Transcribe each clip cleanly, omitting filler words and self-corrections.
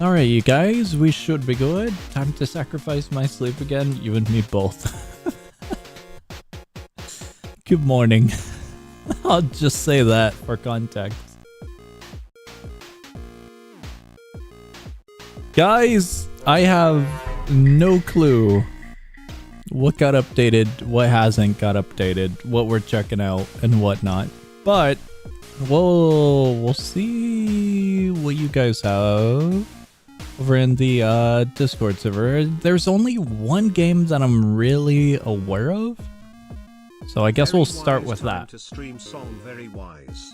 Alright, you guys, we should be good. Time to sacrifice my sleep again, you and me both. Good morning. I'll just say that for context. Guys, I have no clue what got updated, what hasn't got updated, what we're checking out, and whatnot. But we'll see what you guys have over in the Discord server. There's only one game that I'm really aware of, so I guess we'll start with that. To stream song Very Wise.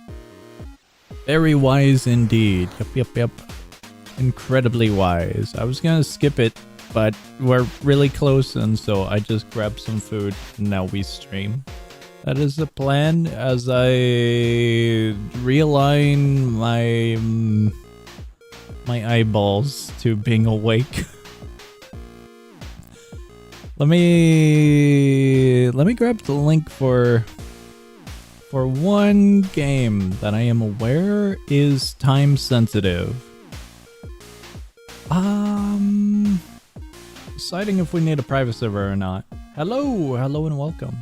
Very wise indeed. Yep. Incredibly wise. I was gonna skip it, but we're really close, and so I just grabbed some food and now we stream. That is the plan as I realign my eyeballs to being awake. Let me grab the link for one game that I am aware is time sensitive. Deciding if we need a private server or not. Hello and welcome.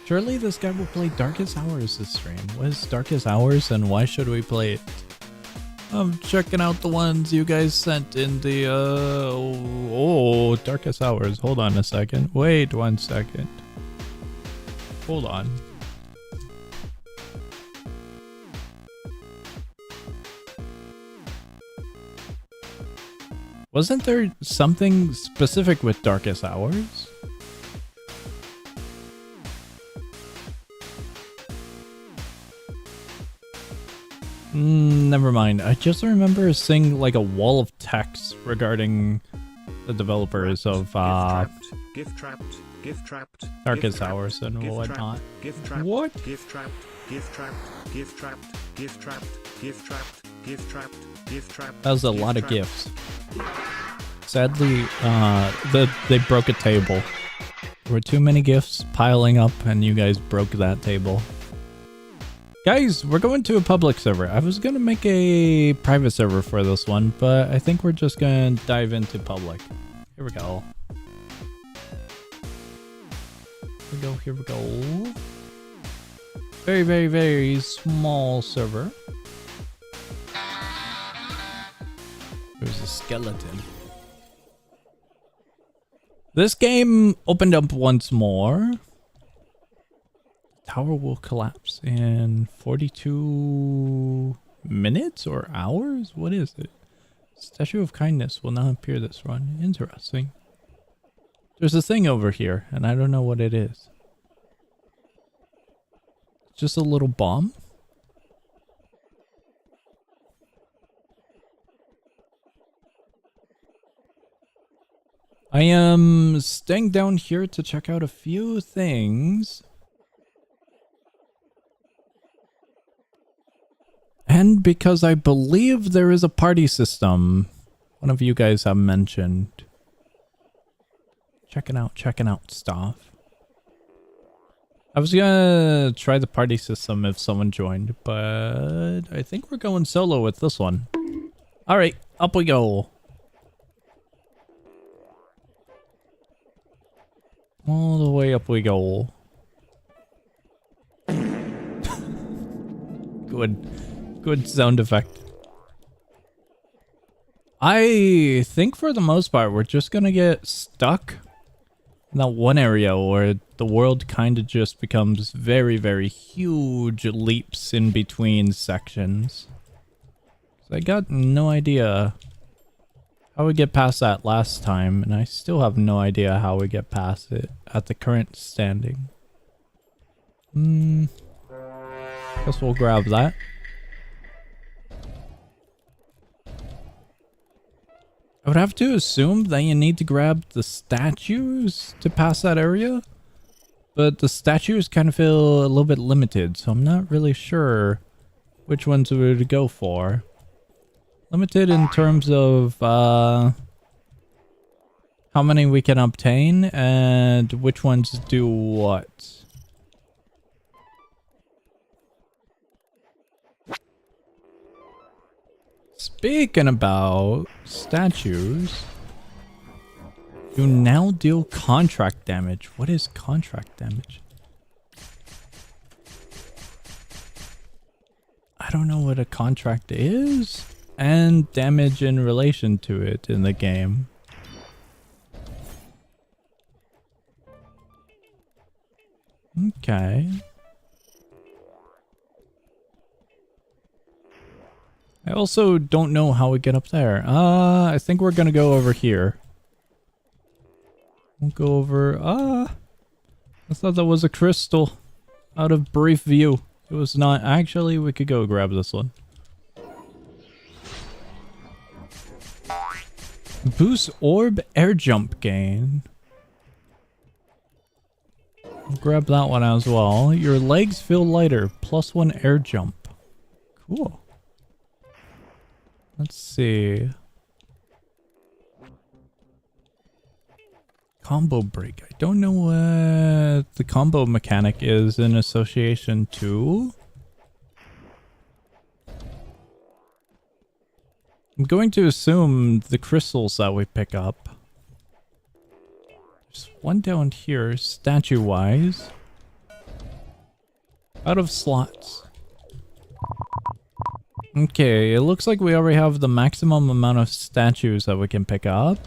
Surely this guy will play Darkest Hours this stream. What is Darkest Hours and why should we play it? I'm checking out the ones you guys sent in the oh, Darkest Hours. Hold on a second. Wait 1 second. Hold on. Wasn't there something specific with Darkest Hours? Never mind. I just remember seeing like a wall of text regarding the developers of Gift trapped, Darkest Hours and whatnot. What? Gift trapped, That was a lot of gifts. Sadly, they broke a table. There were too many gifts piling up and you guys broke that table. Guys, we're going to a public server. I was going to make a private server for this one, but I think we're just going to dive into public. Here we go. Here we go. Very small server. There's a skeleton. This game opened up once more. Tower will collapse in 42 minutes or hours? What is it? Statue of Kindness will not appear this run. Interesting. There's a thing over here, and I don't know what it is. Just a little bomb? I am staying down here to check out a few things. And because I believe there is a party system. One of you guys have mentioned. Checking out stuff. I was gonna try the party system if someone joined, but I think we're going solo with this one. Alright, up we go. All the way up we go. Good sound effect. I think for the most part we're just gonna get stuck in that one area where the world kind of just becomes very huge leaps in between sections. So I got no idea how we get past that last time, and I still have no idea how we get past it at the current standing. Guess we'll grab that. I would have to assume that you need to grab the statues to pass that area, but the statues kind of feel a little bit limited, so I'm not really sure which ones we would go for. Limited in terms of how many we can obtain and which ones do what. Speaking about statues, you now deal contract damage. What is contract damage? I don't know what a contract is, and damage in relation to it in the game. Okay. I also don't know how we get up there. I think we're gonna go over here. We'll go over... I thought that was a crystal. Out of brief view. It was not. Actually, we could go grab this one. Boost orb air jump gain. I'll grab that one as well. Your legs feel lighter. +1 air jump. Cool. Let's see. Combo break. I don't know what the combo mechanic is in association to. I'm going to assume the crystals that we pick up. There's one down here, statue-wise. Out of slots. Okay, it looks like we already have the maximum amount of statues that we can pick up.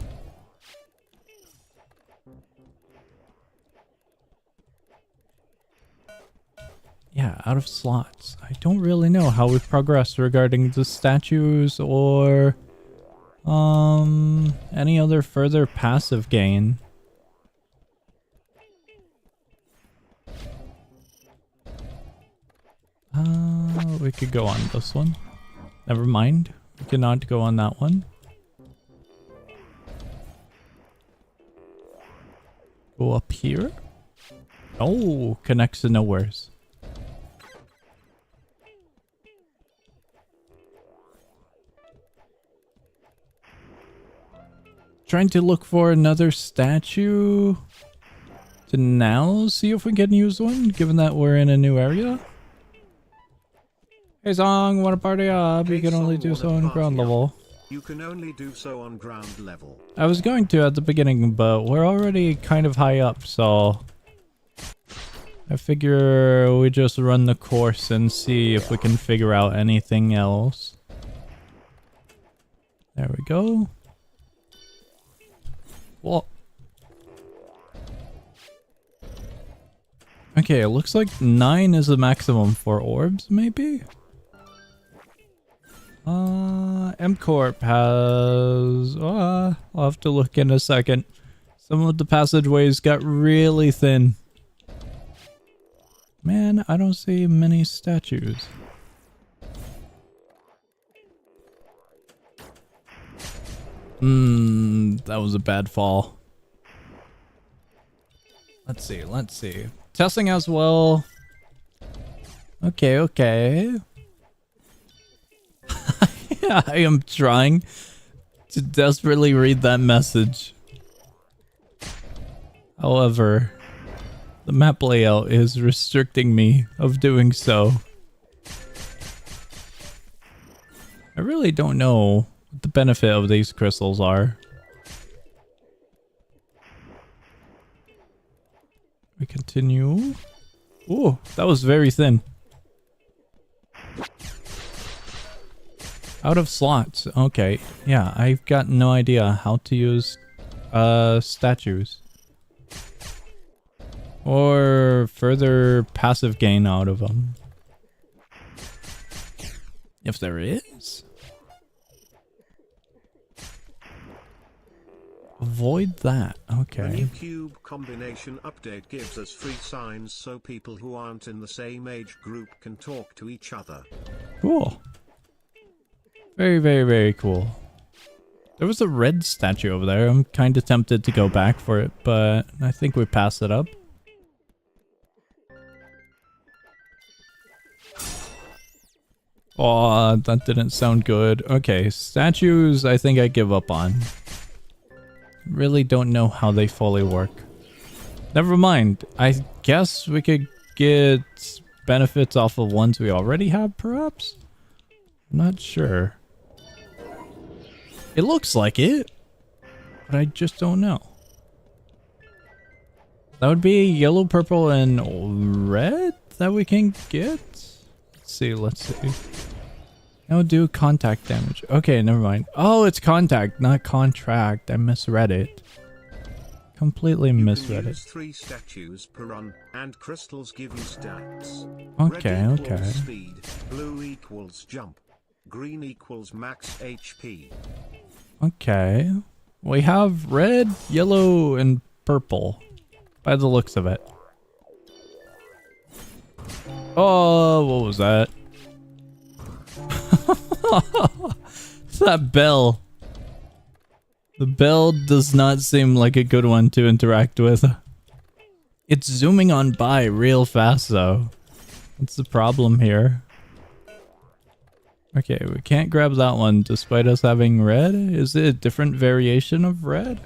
Yeah, out of slots. I don't really know how we progressed regarding the statues or any other further passive gain. We could go on this one. Never mind. We cannot go on that one. Go up here. Oh, connects to nowheres. Trying to look for another statue to now see if we can use one, given that we're in a new area. Hey Zong, wanna party up? You can only do so on ground level. You can only do so on ground level. I was going to at the beginning, but we're already kind of high up, so I figure we just run the course and see if we can figure out anything else. There we go. Whoa. Okay, it looks like 9 is the maximum for orbs, maybe? M-Corp has... I'll have to look in a second. Some of the passageways got really thin. Man, I don't see many statues. That was a bad fall. Let's see, let's see. Testing as well. Okay, okay. I am trying to desperately read that message. However, the map layout is restricting me of doing so. I really don't know what the benefit of these crystals are. We continue. Ooh, that was very thin. Out of slots. Okay. Yeah, I've got no idea how to use statues. Or further passive gain out of them. If there is. Avoid that. Okay. The new cube combination update gives us free signs so people who aren't in the same age group can talk to each other. Cool. Very, very, very cool. There was a red statue over there. I'm kind of tempted to go back for it, but I think we passed it up. Oh, that didn't sound good. Okay, statues I think I give up on. Really don't know how they fully work. Never mind. I guess we could get benefits off of ones we already have, perhaps? I'm not sure. It looks like it, but I just don't know. That would be yellow, purple, and red that we can get? Let's see. That would do contact damage. Okay, never mind. Oh, it's contact, not contract. I misread it. Completely misread it. 3 statues per run, and crystals give you stats. Okay, Red okay. equals speed, blue equals jump, green equals max HP. Okay. We have red, yellow, and purple. By the looks of it. Oh, what was that? It's that bell. The bell does not seem like a good one to interact with. It's zooming on by real fast though. What's the problem here? Okay, we can't grab that one despite us having red. Is it a different variation of red?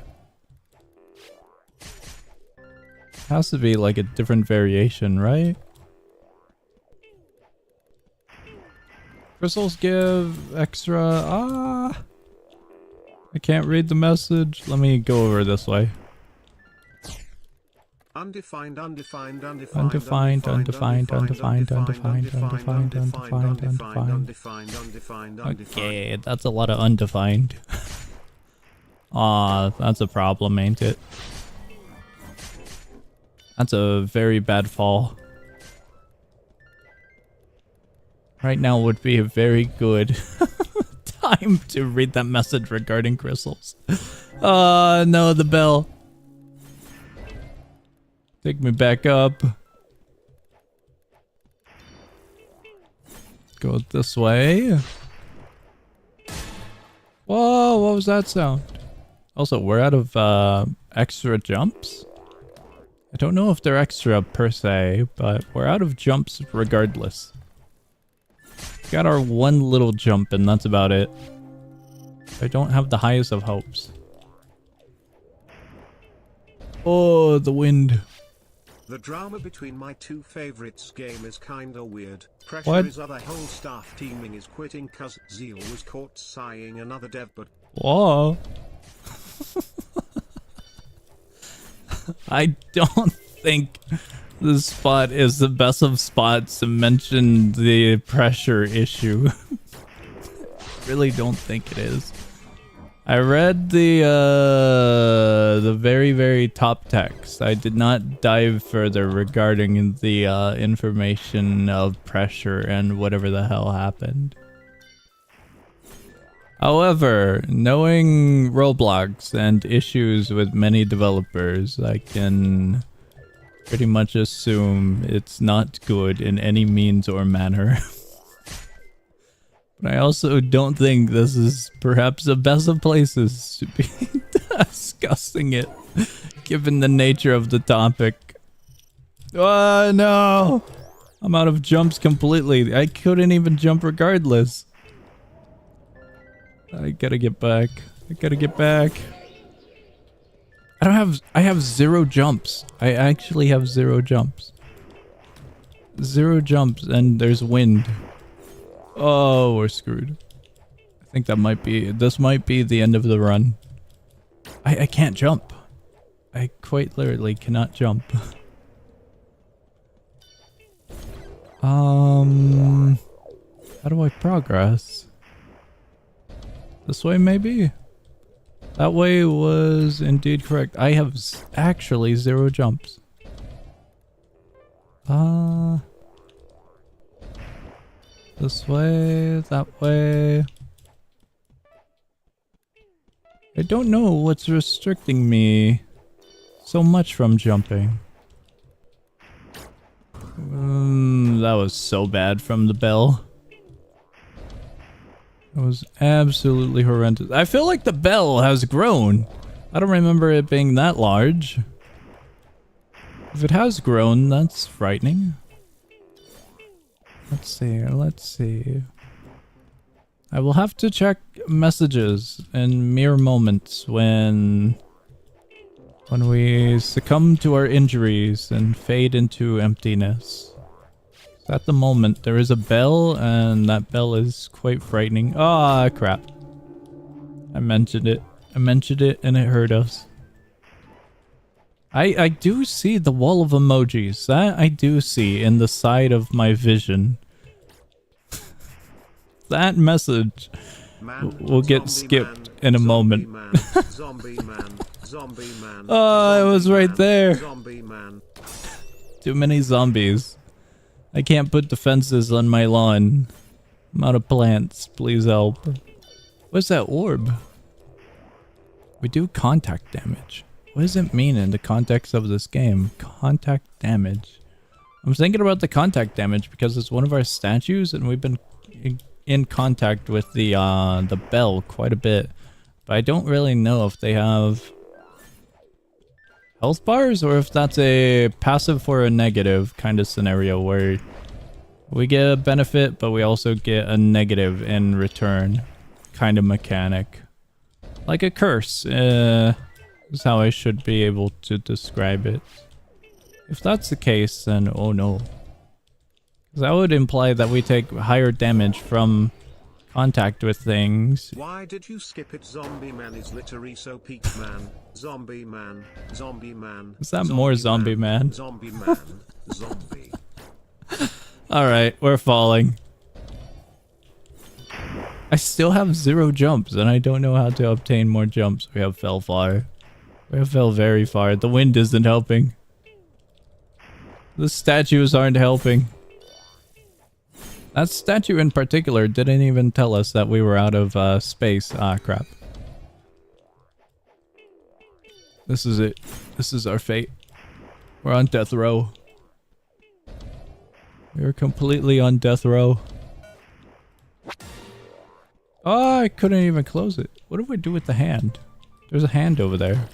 Has to be like a different variation, right? Crystals give extra... I can't read the message. Let me go over this way. Undefined. Okay, that's a lot of undefined. Aw, that's a problem, ain't it? That's a very bad fall. Right now would be a very good time to read that message regarding crystals. No, the bell. Take me back up. Go this way. Whoa, what was that sound? Also, we're out of extra jumps. I don't know if they're extra per se, but we're out of jumps regardless. Got our one little jump and that's about it. I don't have the highest of hopes. Oh, the wind. The drama between my two favorites game is kinda weird. Pressure What? is other whole staff teaming is quitting cause Zeal was caught sighing another dev but... Whoa. I don't think this spot is the best of spots to mention the pressure issue. Really don't think it is. I read the very, very top text. I did not dive further regarding the information of pressure and whatever the hell happened. However, knowing Roblox and issues with many developers, I can pretty much assume it's not good in any means or manner. But I also don't think this is perhaps the best of places to be discussing it, given the nature of the topic. Oh no! I'm out of jumps completely. I couldn't even jump regardless. I gotta get back. I gotta get back. I have 0 jumps. I actually have 0 jumps. 0 jumps and there's wind. Oh, we're screwed. I think this might be the end of the run. I can't jump. I quite literally cannot jump. How do I progress? This way, maybe? That way was indeed correct. I have actually 0 jumps. This way, that way. I don't know what's restricting me so much from jumping. That was so bad from the bell. It was absolutely horrendous. I feel like the bell has grown. I don't remember it being that large. If it has grown, that's frightening. Let's see. I will have to check messages in mere moments when we succumb to our injuries and fade into emptiness. At the moment, there is a bell, and that bell is quite frightening. Ah, crap. I mentioned it. I mentioned it and it hurt us. I do see the wall of emojis. That I do see in the side of my vision. That message will get skipped in a moment. Oh, it was right there. Too many zombies. I can't put defenses on my lawn. I'm out of plants. Please help. What's that orb? We do contact damage. What does it mean in the context of this game? Contact damage. I'm thinking about the contact damage because it's one of our statues and we've been in contact with the bell quite a bit. But I don't really know if they have health bars or if that's a passive for a negative kind of scenario where we get a benefit but we also get a negative in return kind of mechanic. Like a curse. Is how I should be able to describe it. If that's the case, then oh no. Because that would imply that we take higher damage from contact with things. Why did you skip it? Zombie man is literally so peak man. Zombie man. Zombie man. Is that more zombie man? Zombie man. Zombie. Alright, we're falling. I still have 0 jumps and I don't know how to obtain more jumps. We have fell far. We have fell very far. The wind isn't helping. The statues aren't helping. That statue in particular didn't even tell us that we were out of space. Ah, crap. This is it. This is our fate. We're on death row. We're completely on death row. Oh, I couldn't even close it. What do we do with the hand? There's a hand over there.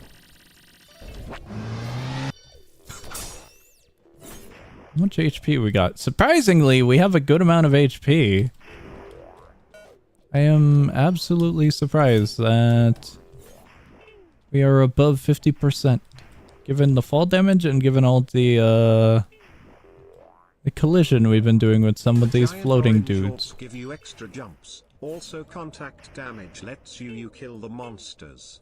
How much HP we got? Surprisingly, we have a good amount of HP. I am absolutely surprised that we are above 50%. Given the fall damage and given all the collision we've been doing with some of these floating dudes. Give you extra jumps. Also contact damage lets you kill the monsters.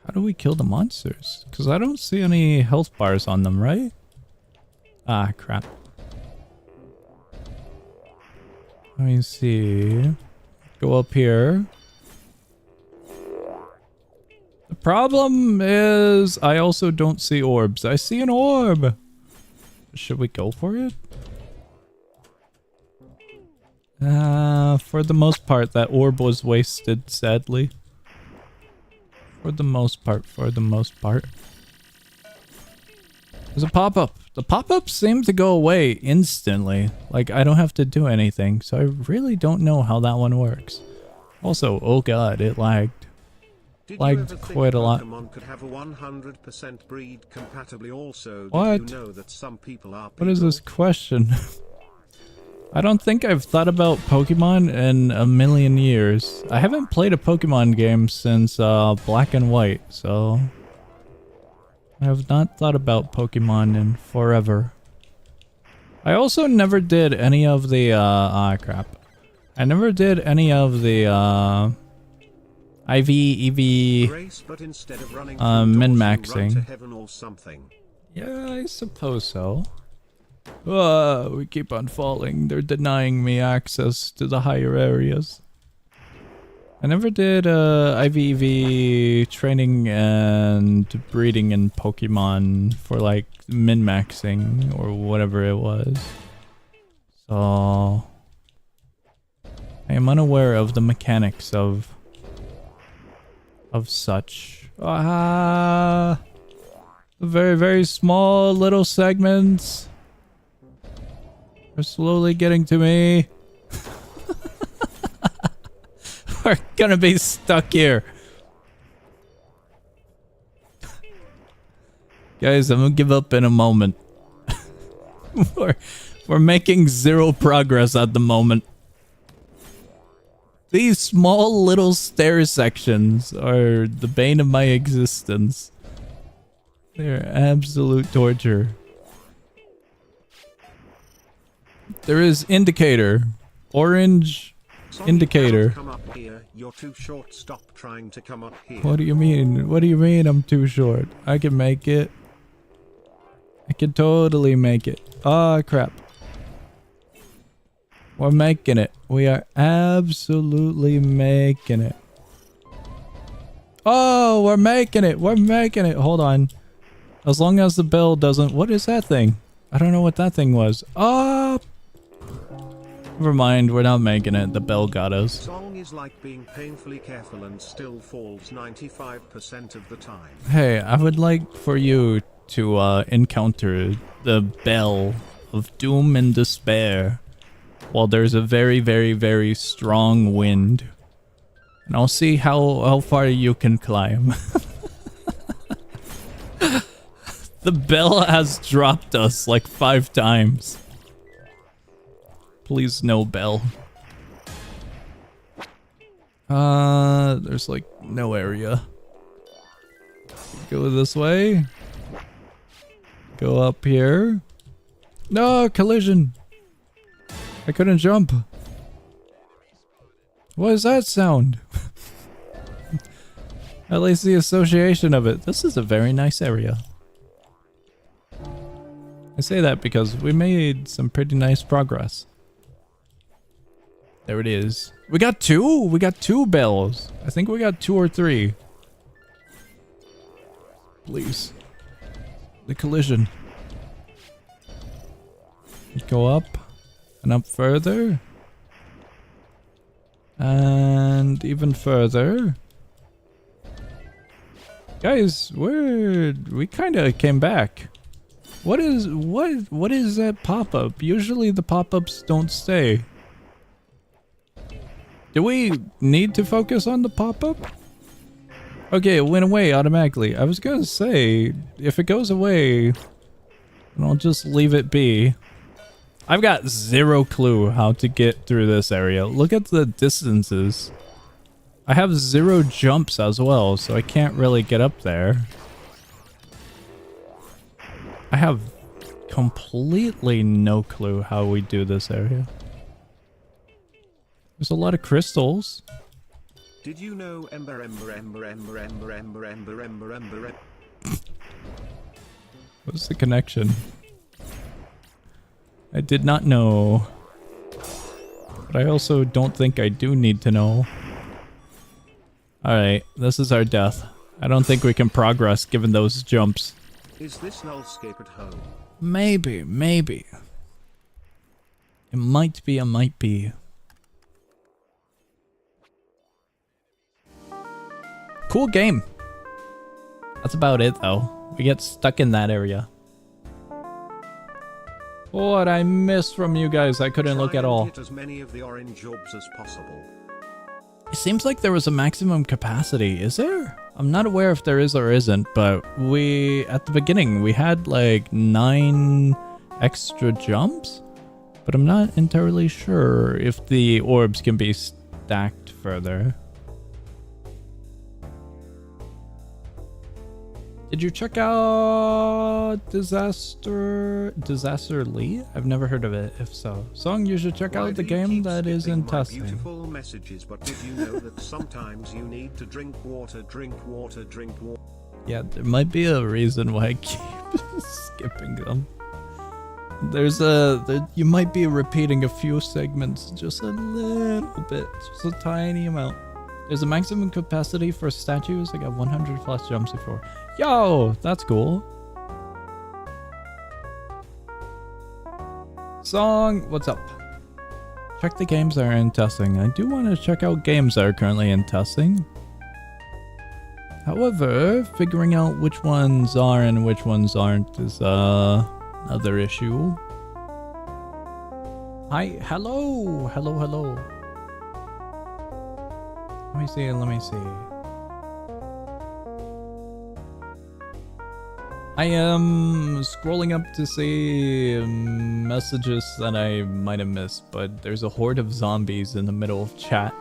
How do we kill the monsters? Because I don't see any health bars on them, right? Ah, crap. Let me see. Go up here. The problem is I also don't see orbs. I see an orb. Should we go for it? For the most part, that orb was wasted, sadly. For the most part. There's a pop-up. The pop-ups seem to go away instantly. Like, I don't have to do anything, so I really don't know how that one works. Also, oh god, it lagged. Lagged quite a lot. Pokemon could have a 100% breed compatibly also? What? Did you know that some people are What is this question? I don't think I've thought about Pokemon in a million years. I haven't played a Pokemon game since Black and White, so I have not thought about Pokemon in forever. I also never did any of the crap. I never did any of the IV, EV min-maxing. Yeah, I suppose so. We keep on falling. They're denying me access to the higher areas. I never did IVEV training and breeding in Pokemon for like min-maxing or whatever it was. So I am unaware of the mechanics of such. The very, very small little segments are slowly getting to me. We're gonna be stuck here. Guys, I'm gonna give up in a moment. We're making 0 progress at the moment. These small little stair sections are the bane of my existence. They're absolute torture. There is indicator. Orange Indicator. Come up here. You're too short. Stop trying to come up here. What do you mean? What do you mean I'm too short? I can make it. I can totally make it. Ah, crap. We're making it. We are absolutely making it. Oh, we're making it. We're making it. Hold on. As long as the bell doesn't... What is that thing? I don't know what that thing was. Oh! Never mind. We're not making it. The bell got us. Song is like being painfully careful and still falls 95% of the time. Hey, I would like for you to encounter the bell of doom and despair while there's a very, very, very strong wind. And I'll see how far you can climb. The bell has dropped us like 5 times. Please no bell. There's like no area. Go this way. Go up here. No, collision. I couldn't jump. What is that sound? At least the association of it. This is a very nice area. I say that because we made some pretty nice progress. There it is. We got 2? We got 2 bells. I think we got 2 or 3. Please. The collision. Go up. And up further. And even further. Guys, we kind of came back. What is that pop-up? Usually the pop-ups don't stay. Do we need to focus on the pop-up? Okay, it went away automatically. I was gonna say, if it goes away, then I'll just leave it be. I've got 0 clue how to get through this area. Look at the distances. I have 0 jumps as well, so I can't really get up there. I have completely no clue how we do this area. There's a lot of crystals. Did you know Ember? What's the connection? I did not know. But I also don't think I do need to know. Alright, this is our death. I don't think we can progress given those jumps. Is this nullscape at home? Maybe, maybe. It might be, it might be. Cool game. That's about it though. We get stuck in that area. What I missed from you guys, I couldn't look at all. Get as many of the orange orbs as possible. It seems like there was a maximum capacity, is there? I'm not aware if there is or isn't, but at the beginning, we had like 9 extra jumps, but I'm not entirely sure if the orbs can be stacked further. Did you check out Disaster Lee? I've never heard of it. If so, Song, you should check out the game that is in testing. Beautiful messages, but did you know that sometimes you need to drink water, drink water, drink water? Yeah, there might be a reason why I keep skipping them. You might be repeating a few segments just a little bit, just a tiny amount. There's a maximum capacity for statues. I got 100 plus jumps before. Yo, that's cool. Song, what's up? Check the games that are in testing. I do want to check out games that are currently in testing. However, figuring out which ones are and which ones aren't is another issue. Hi, hello, hello, hello. Let me see, let me see. I am scrolling up to see messages that I might have missed, but there's a horde of zombies in the middle of chat.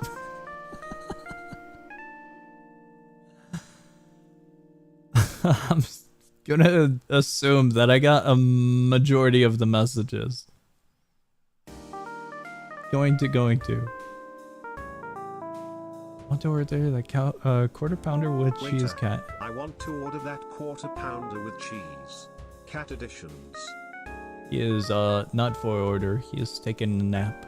I'm gonna assume that I got a majority of the messages. Going to. Want to order the quarter pounder with Waiter, cheese, cat. I want to order that quarter pounder with cheese. Cat editions. He is not for order. He is taking a nap.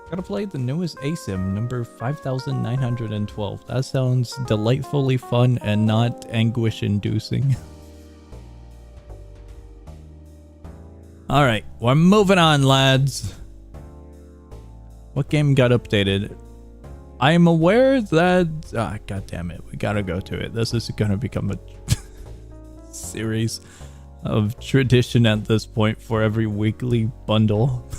Gotta play the newest ASIM, number 5912. That sounds delightfully fun and not anguish-inducing. Alright, we're moving on, lads. What game got updated? I am aware that... Ah, god damn it. We gotta go to it. This is gonna become a series of tradition at this point for every weekly bundle.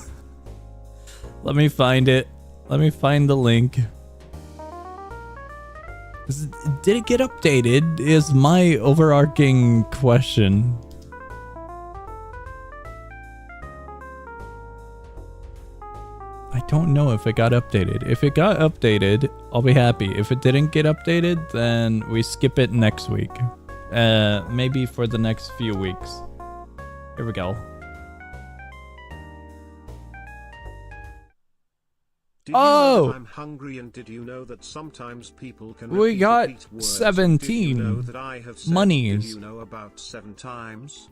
Let me find it. Let me find the link. Did it get updated? Is my overarching question. I don't know if it got updated. If it got updated, I'll be happy. If it didn't get updated, then we skip it next week. Maybe for the next few weeks. Here we go. Did you know that I'm hungry, and did you know that sometimes people can we got words? 17 did you know that I have said, monies. Did you know about 7 times?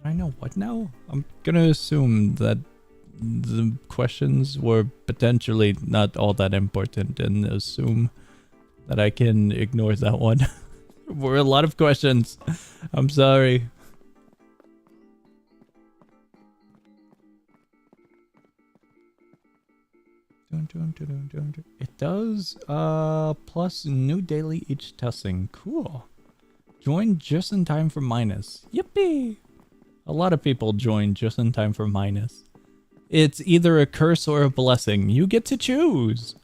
I know what now? I'm gonna assume that the questions were potentially not all that important and assume that I can ignore that one. Were a lot of questions. I'm sorry. It does plus new daily each testing. Cool. Join just in time for minus. Yippee! A lot of people join just in time for minus. It's either a curse or a blessing. You get to choose.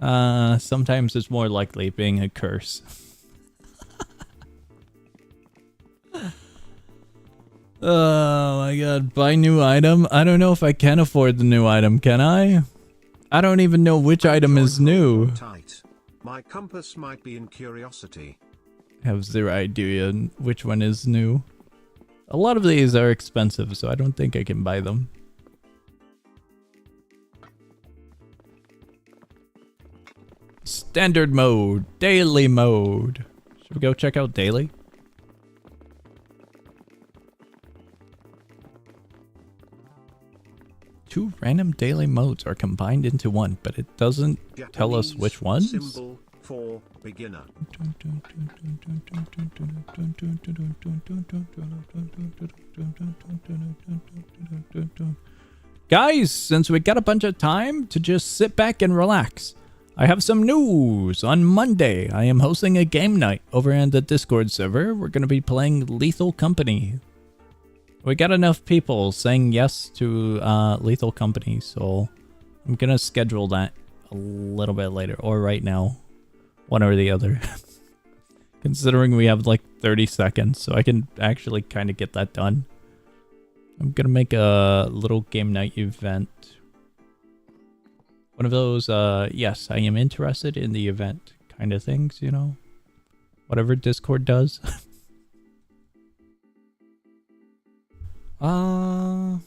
Sometimes it's more likely being a curse. Oh my god, buy new item? I don't know if I can afford the new item, can I? I don't even know which item is new. Tight. My compass might be in curiosity. I have zero idea which one is new. A lot of these are expensive, so I don't think I can buy them. Standard mode, daily mode. Should we go check out daily? Two random daily modes are combined into one, but it doesn't tell us which ones. Symbol for beginner. Guys, since we got a bunch of time to just sit back and relax, I have some news. On Monday, I am hosting a game night over in the Discord server. We're going to be playing Lethal Company. We got enough people saying yes to Lethal Company, so I'm going to schedule that a little bit later, or right now. One or the other. Considering we have like 30 seconds, so I can actually kind of get that done. I'm going to make a little game night event. One of those, yes, I am interested in the event kind of things, you know? Whatever Discord does. Why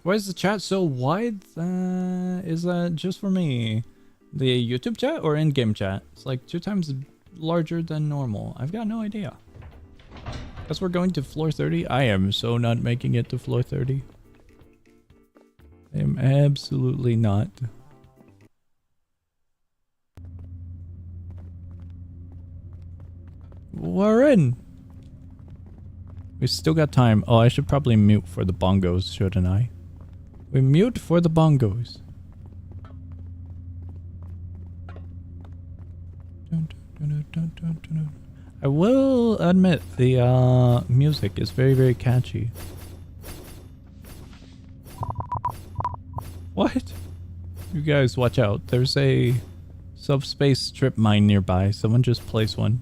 is the chat so wide? Is that just for me? The YouTube chat or in-game chat? It's like 2 times larger than normal. I've got no idea. Guess we're going to floor 30? I am so not making it to floor 30. I am absolutely not. We're in. We still got time. Oh, I should probably mute for the bongos, shouldn't I? We mute for the bongos. I will admit the music is very, very catchy. What? You guys watch out. There's a subspace strip mine nearby. Someone just placed one.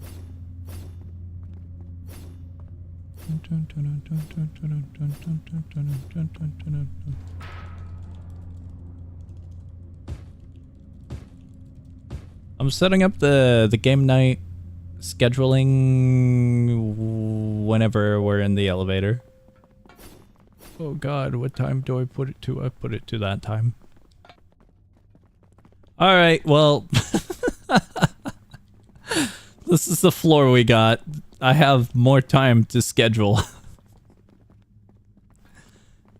I'm setting up the game night scheduling whenever we're in the elevator. Oh god, what time do I put it to? I put it to that time. All right, well, this is the floor we got. I have more time to schedule.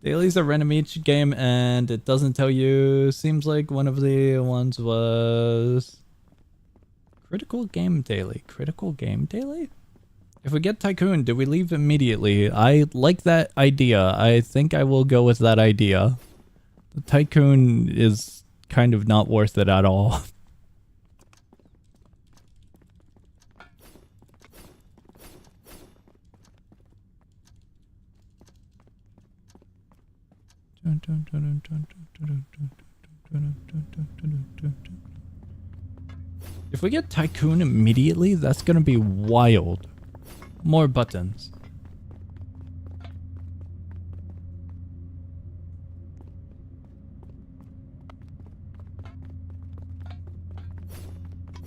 Dailies are random each game, and it doesn't tell you. Seems like one of the ones was Critical Game Daily. Critical Game Daily? If we get Tycoon, do we leave immediately? I like that idea. I think I will go with that idea. The Tycoon is kind of not worth it at all. If we get Tycoon immediately, that's gonna be wild. More buttons.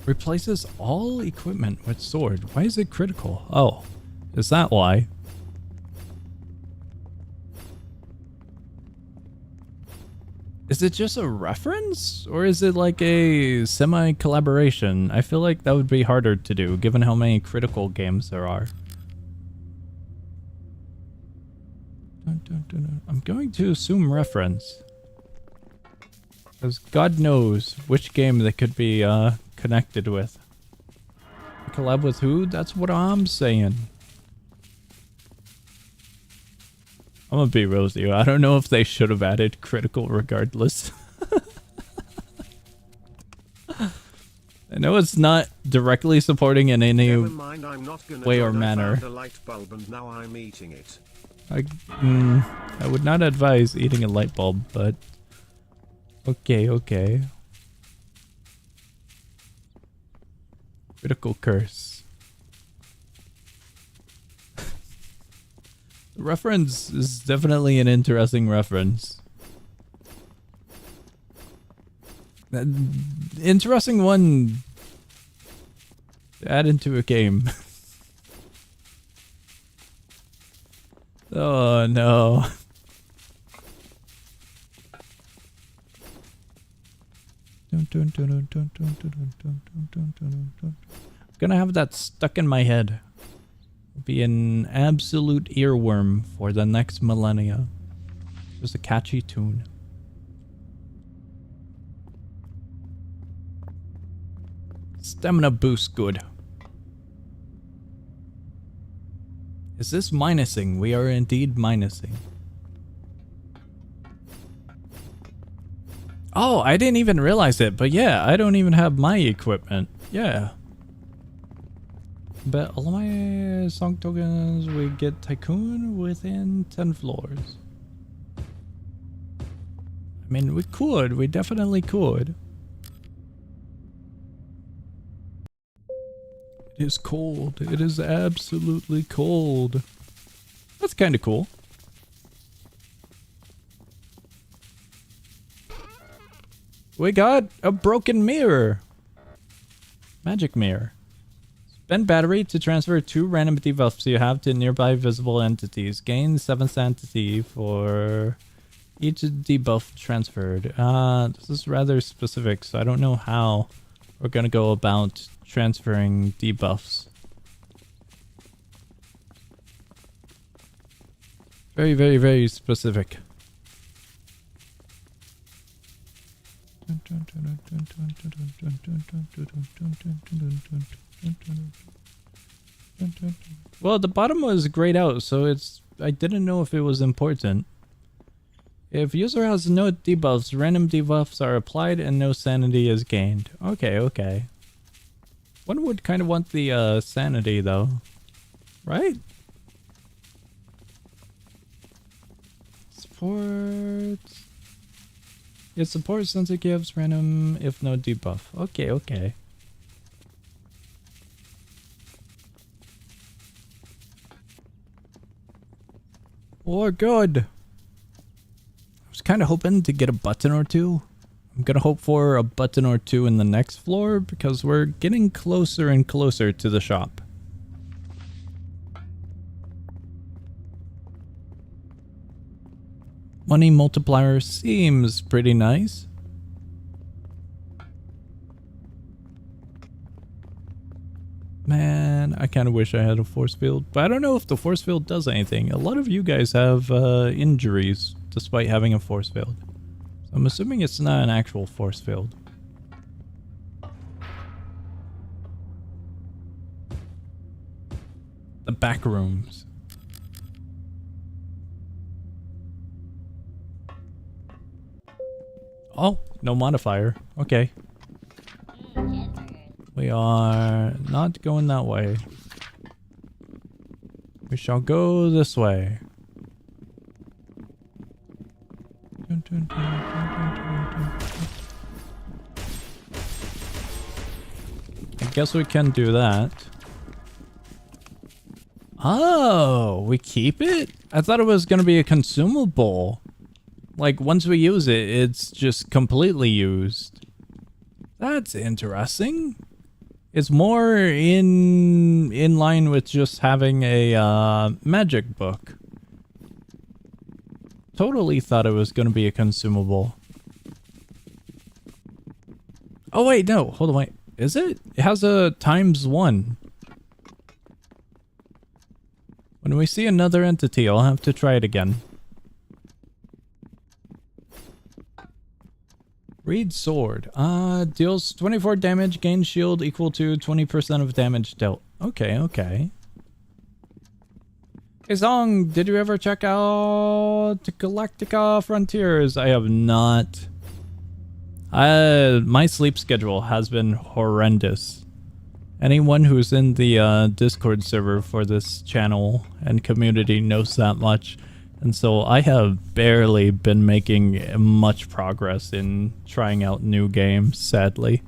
Replaces all equipment with sword. Why is it critical? Oh, is that why? Is it just a reference? Or is it like a semi-collaboration? I feel like that would be harder to do, given how many critical games there are. I'm going to assume reference. Because God knows which game they could be connected with. Collab with who? That's what I'm saying. I'm gonna be real with you. I don't know if they should have added critical regardless. I know it's not directly supporting in any way or manner. I found a light bulb and now I'm eating it. I would not advise eating a light bulb, but okay, okay. Critical curse. The reference is definitely an interesting reference. Interesting one to add into a game. Oh no. I'm gonna have that stuck in my head. It'll be an absolute earworm for the next millennia. Just a catchy tune. Stamina boost, good. Is this minusing? We are indeed minusing. Oh, I didn't even realize it, but yeah, I don't even have my equipment. Yeah. But all of my song tokens, we get Tycoon within 10 floors. I mean, we could. We definitely could. It is cold. It is absolutely cold. That's kind of cool. We got a broken mirror. Magic mirror. Spend battery to transfer 2 random debuffs you have to nearby visible entities. Gain 7th entity for each debuff transferred. This is rather specific, so I don't know how we're gonna go about transferring debuffs. Very, very, very specific. Well, the bottom was grayed out, so I didn't know if it was important. If user has no debuffs, random debuffs are applied and no sanity is gained. Okay, okay. One would kind of want the sanity though, right? Support. It supports since it gives random if no debuff. Okay, okay. Oh, good. I was kind of hoping to get a button or two. I'm gonna hope for a button or two in the next floor because we're getting closer and closer to the shop. Money multiplier seems pretty nice. I kind of wish I had a force field, but I don't know if the force field does anything. A lot of you guys have injuries despite having a force field. So I'm assuming it's not an actual force field. The back rooms. Oh, no modifier. Okay. We are not going that way. We shall go this way. I guess we can do that. Oh, we keep it? I thought it was going to be a consumable. Like, once we use it, it's just completely used. That's interesting. It's more in line with just having a magic book. Totally thought it was going to be a consumable. Oh wait, no, hold on, wait. Is it? It has a ×1. When we see another entity, I'll have to try it again. Reed Sword. Deals 24 damage, gains shield equal to 20% of damage dealt. Okay, okay. Hey Song, did you ever check out Galactica Frontiers? I have not. My sleep schedule has been horrendous. Anyone who's in the Discord server for this channel and community knows that much. And so I have barely been making much progress in trying out new games, sadly.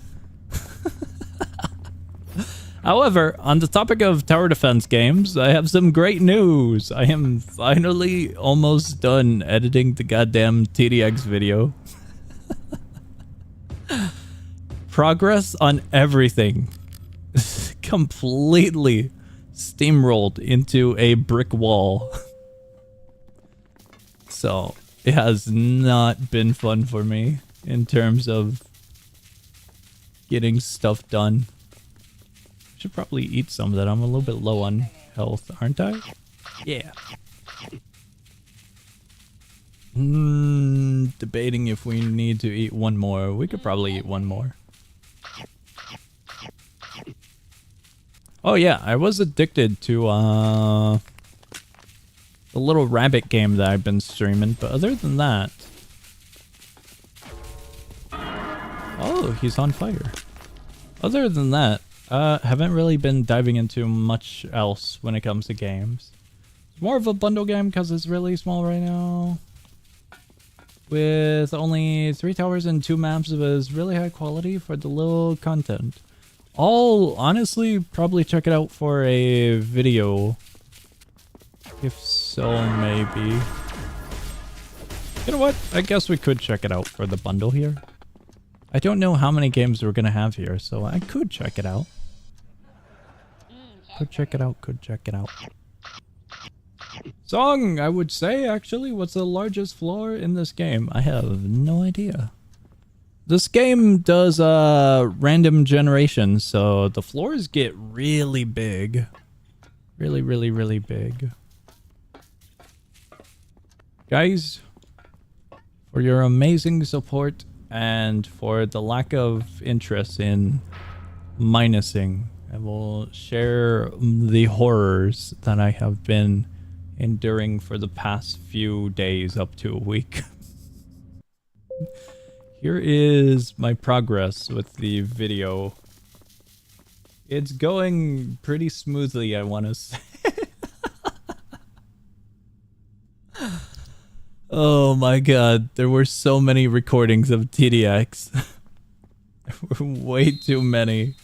However, on the topic of tower defense games, I have some great news. I am finally almost done editing the goddamn TDX video. Progress on everything. Completely steamrolled into a brick wall. So, it has not been fun for me in terms of getting stuff done. Should probably eat some of that. I'm a little bit low on health, aren't I? Yeah. Debating if we need to eat one more. We could probably eat one more. Oh yeah, I was addicted to the little rabbit game that I've been streaming, but other than that... Oh, he's on fire. Other than that, haven't really been diving into much else when it comes to games. It's more of a bundle game because it's really small right now. With only 3 towers and 2 maps, it was really high quality for the little content. I'll honestly probably check it out for a video. If so, maybe. You know what? I guess we could check it out for the bundle here. I don't know how many games we're gonna have here, so I could check it out. Could check it out, could check it out. Song, I would say, actually, what's the largest floor in this game? I have no idea. This game does random generation, so the floors get really big. Really, really, really big. Guys, for your amazing support and for the lack of interest in minusing, I will share the horrors that I have been enduring for the past few days up to a week. Here is my progress with the video. It's going pretty smoothly, I want to say. Oh my god, there were so many recordings of TDX. There were way too many.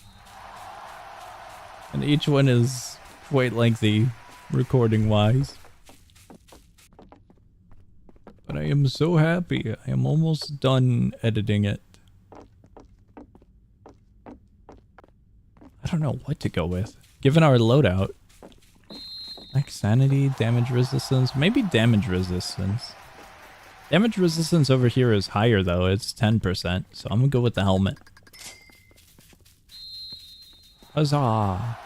And each one is quite lengthy, recording-wise. But I am so happy. I am almost done editing it. I don't know what to go with, given our loadout. Like sanity, damage resistance, maybe damage resistance. Damage resistance over here is higher though, it's 10%, so I'm gonna go with the helmet. Huzzah!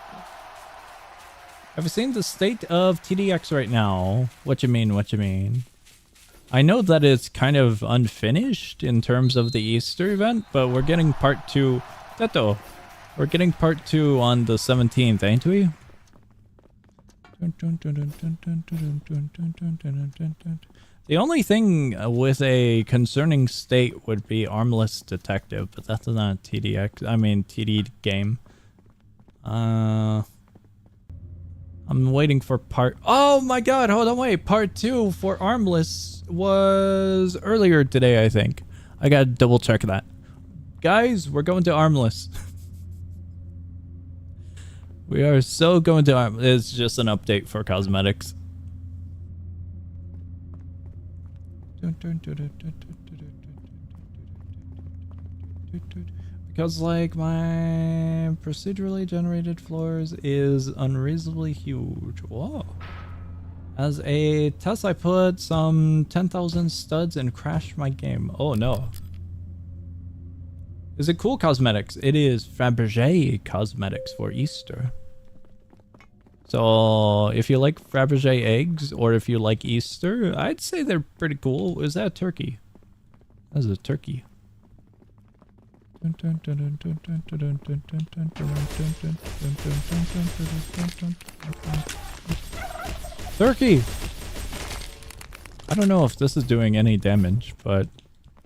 Have you seen the state of TDX right now? What you mean, what you mean? I know that it's kind of unfinished in terms of the Easter event, but we're getting part 2. Teto, we're getting part 2 on the 17th, ain't we? The only thing with a concerning state would be Armless Detective, but that's not a TDX, I mean TD game. I'm waiting for part... Oh my god, hold on, wait. Part 2 for Armless was earlier today, I think. I gotta double check that. Guys, we're going to Armless. We are so going to Armless. It's just an update for cosmetics. Because, like, my procedurally generated floors is unreasonably huge. Whoa. As a test, I put some 10,000 studs and crashed my game. Oh, no. Is it cool cosmetics? It is Fabergé cosmetics for Easter. So, if you like Fabergé eggs, or if you like Easter, I'd say they're pretty cool. Is that a turkey? That's a turkey. Turkey! I don't know if this is doing any damage, but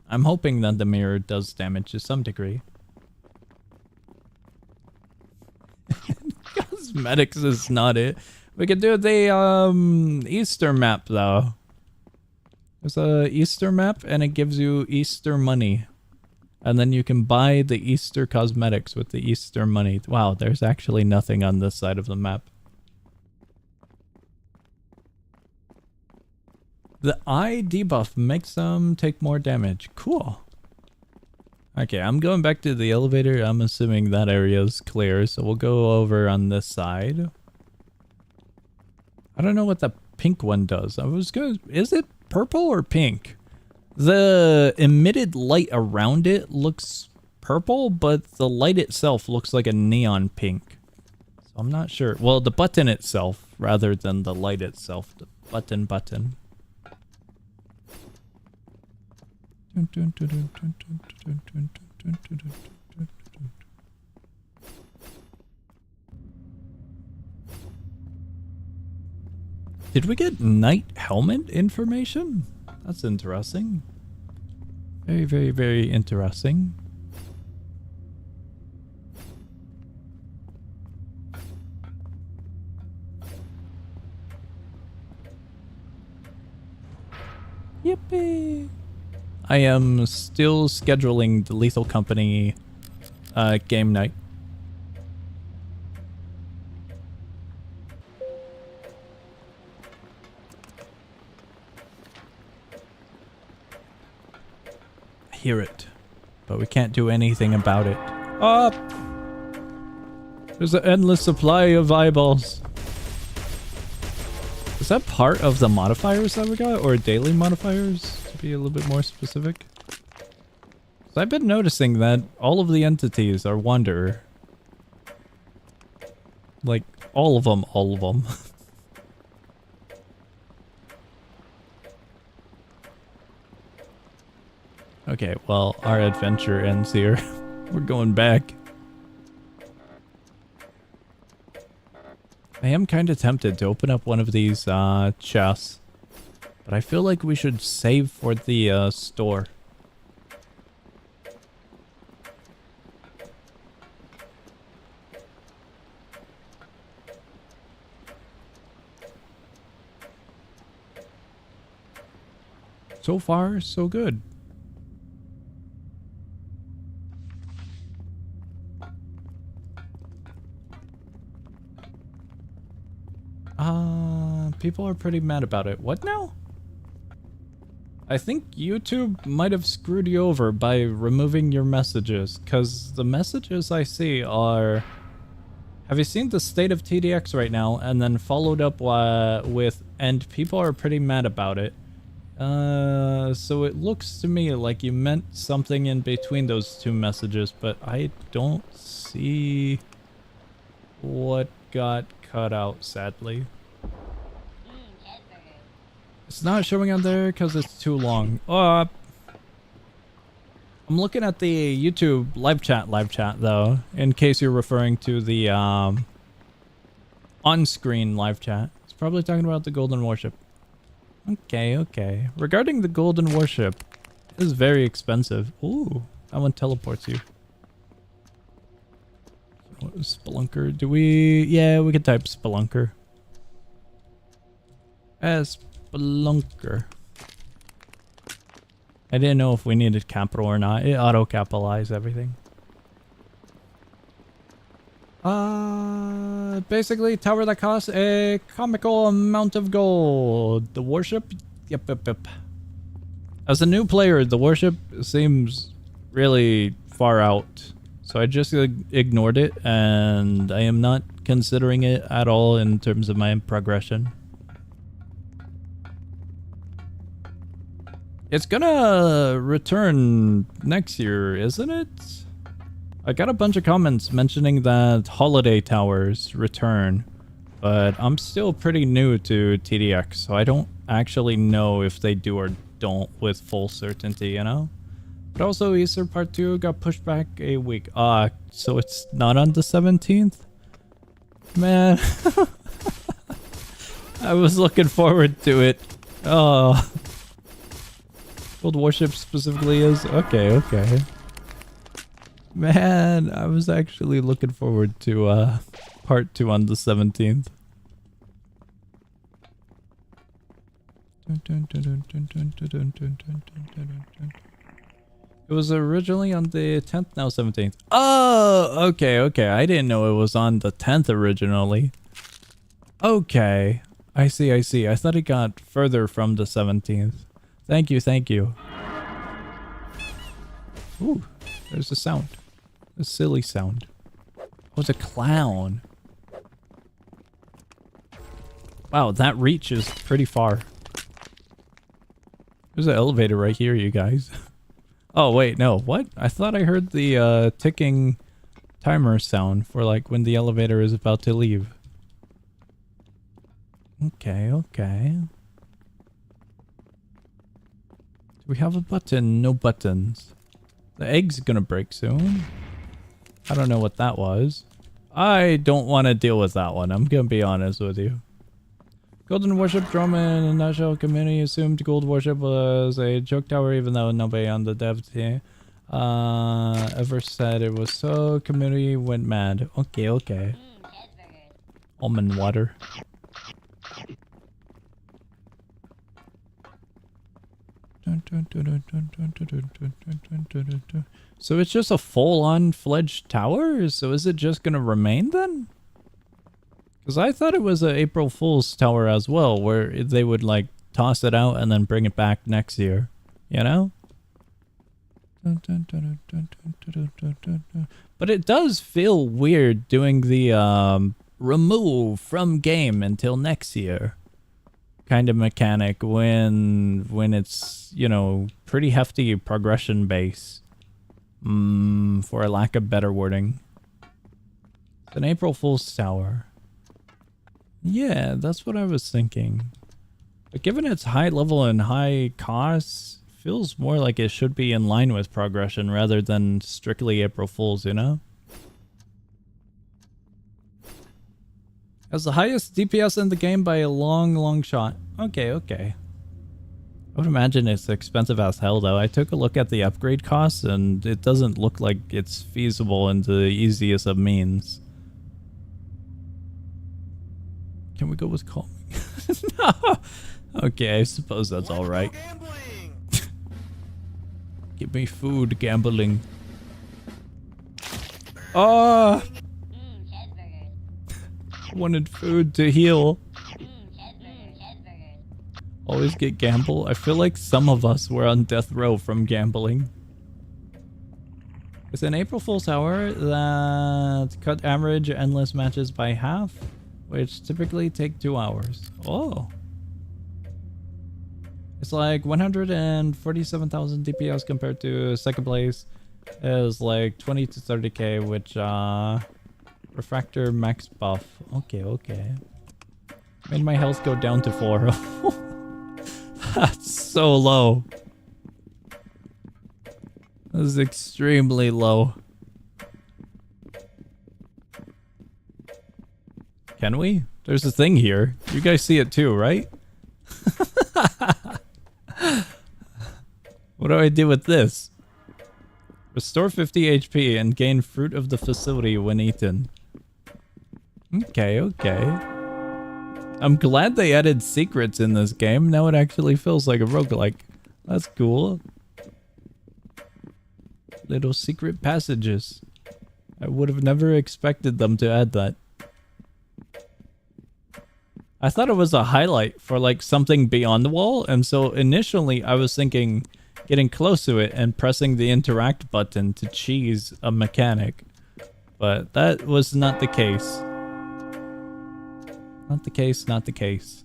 I'm hoping that the mirror does damage to some degree. Cosmetics is not it. We could do the Easter map though. There's a Easter map and it gives you Easter money. And then you can buy the Easter cosmetics with the Easter money. Wow, there's actually nothing on this side of the map. The eye debuff makes them take more damage. Cool. Okay, I'm going back to the elevator. I'm assuming that area is clear, so we'll go over on this side. I don't know what the pink one does. I was gonna... Is it purple or pink? The emitted light around it looks purple, but the light itself looks like a neon pink. So I'm not sure. Well, the button itself, rather than the light itself. The button. Did we get knight helmet information? That's interesting. Very, very, very interesting. Yippee! I am still scheduling the Lethal Company game night. Hear it, but we can't do anything about it. Ah! There's an endless supply of eyeballs. Is that part of the modifiers that we got, or daily modifiers, to be a little bit more specific? 'Cause I've been noticing that all of the entities are Wanderer. Like, all of them. Okay, well, our adventure ends here. We're going back. I am kind of tempted to open up one of these chests, but I feel like we should save for the store. So far, so good. People are pretty mad about it. What now? I think YouTube might have screwed you over by removing your messages, because the messages I see are... Have you seen the state of TDX right now? And then followed up with, and people are pretty mad about it. So it looks to me like you meant something in between those two messages, but I don't see what got cut out, sadly. It's not showing on there because it's too long. I'm looking at the YouTube live chat though, in case you're referring to the on-screen live chat. It's probably talking about the Golden Warship. Okay. Regarding the Golden Warship, it is very expensive. Ooh, that one teleports you. What is Spelunker? Do we... Yeah, we could type Spelunker. Spelunker. I didn't know if we needed capital or not. It auto-capitalized everything. Basically, tower that costs a comical amount of gold. The warship? Yep. As a new player, the warship seems really far out. So I just ignored it, and I am not considering it at all in terms of my progression. It's gonna return next year, isn't it? I got a bunch of comments mentioning that holiday towers return, but I'm still pretty new to TDX, so I don't actually know if they do or don't with full certainty, you know? But also Easter Part 2 got pushed back a week. So it's not on the 17th? Man. I was looking forward to it. Oh. Gold Warship specifically is? Okay. Man, I was actually looking forward to part 2 on the 17th. It was originally on the 10th, now 17th. Oh, okay. I didn't know it was on the 10th originally. Okay. I see. I thought it got further from the 17th. Thank you. Ooh, there's a sound. A silly sound. Oh, it's a clown. Wow, that reach is pretty far. There's an elevator right here, you guys. Oh, wait, no. What? I thought I heard the ticking timer sound for like when the elevator is about to leave. Okay. Do we have a button? No buttons. The egg's gonna break soon. I don't know what that was. I don't want to deal with that one. I'm gonna be honest with you. Golden Warship drama in the national community assumed Gold Warship was a joke tower, even though nobody on the dev team ever said it was. So community went mad. Okay. Almond water. So it's just a full-on fledged tower? So is it just gonna remain then? Because I thought it was an April Fool's tower as well, where they would like toss it out and then bring it back next year. You know? But it does feel weird doing the remove from game until next year kind of mechanic when it's, you know, pretty hefty progression base, for a lack of better wording. It's an April Fool's tower. Yeah, that's what I was thinking. But given its high level and high costs, feels more like it should be in line with progression rather than strictly April Fool's, you know? Has the highest DPS in the game by a long shot. Okay. I would imagine it's expensive as hell though. I took a look at the upgrade costs and it doesn't look like it's feasible in the easiest of means. Can we go with calming? No. Okay, I suppose that's alright. Give me food, gambling. Oh! Wanted food to heal. Always get gamble. I feel like some of us were on death row from gambling. It's an April Fool's hour that cut average endless matches by half, which typically take 2 hours. Oh. It's like 147,000 DPS compared to second place is like 20 to 30k, which Refractor max buff. Okay, okay. Made my health go down to 4. That's so low. That is extremely low. Can we? There's a thing here. You guys see it too, right? What do I do with this? Restore 50 HP and gain fruit of the facility when eaten. Okay, okay. I'm glad they added secrets in this game. Now it actually feels like a roguelike. That's cool. Little secret passages. I would have never expected them to add that. I thought it was a highlight for like something beyond the wall, and so initially I was thinking getting close to it and pressing the interact button to cheese a mechanic. But that was not the case. Not the case, not the case.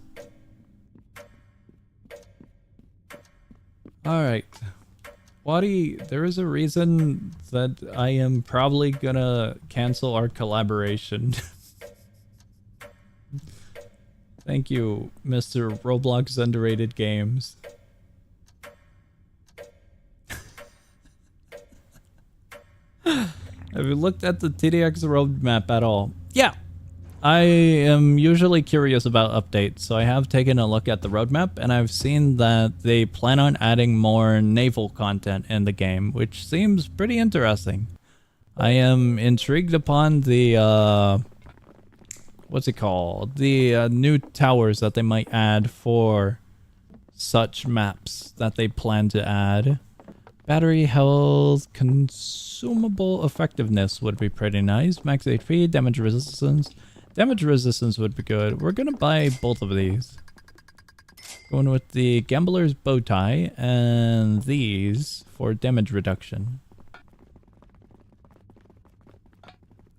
Alright. Waddy, there is a reason that I am probably gonna cancel our collaboration. Thank you, Mr. Roblox Underrated Games. Have you looked at the TDX roadmap at all? Yeah! I am usually curious about updates, so I have taken a look at the roadmap, and I've seen that they plan on adding more naval content in the game, which seems pretty interesting. I am intrigued upon the, what's it called? The new towers that they might add for such maps that they plan to add. Battery health, consumable effectiveness would be pretty nice. Max HP, damage resistance. Damage resistance would be good. We're gonna buy both of these. Going with the Gambler's bow tie and these for damage reduction.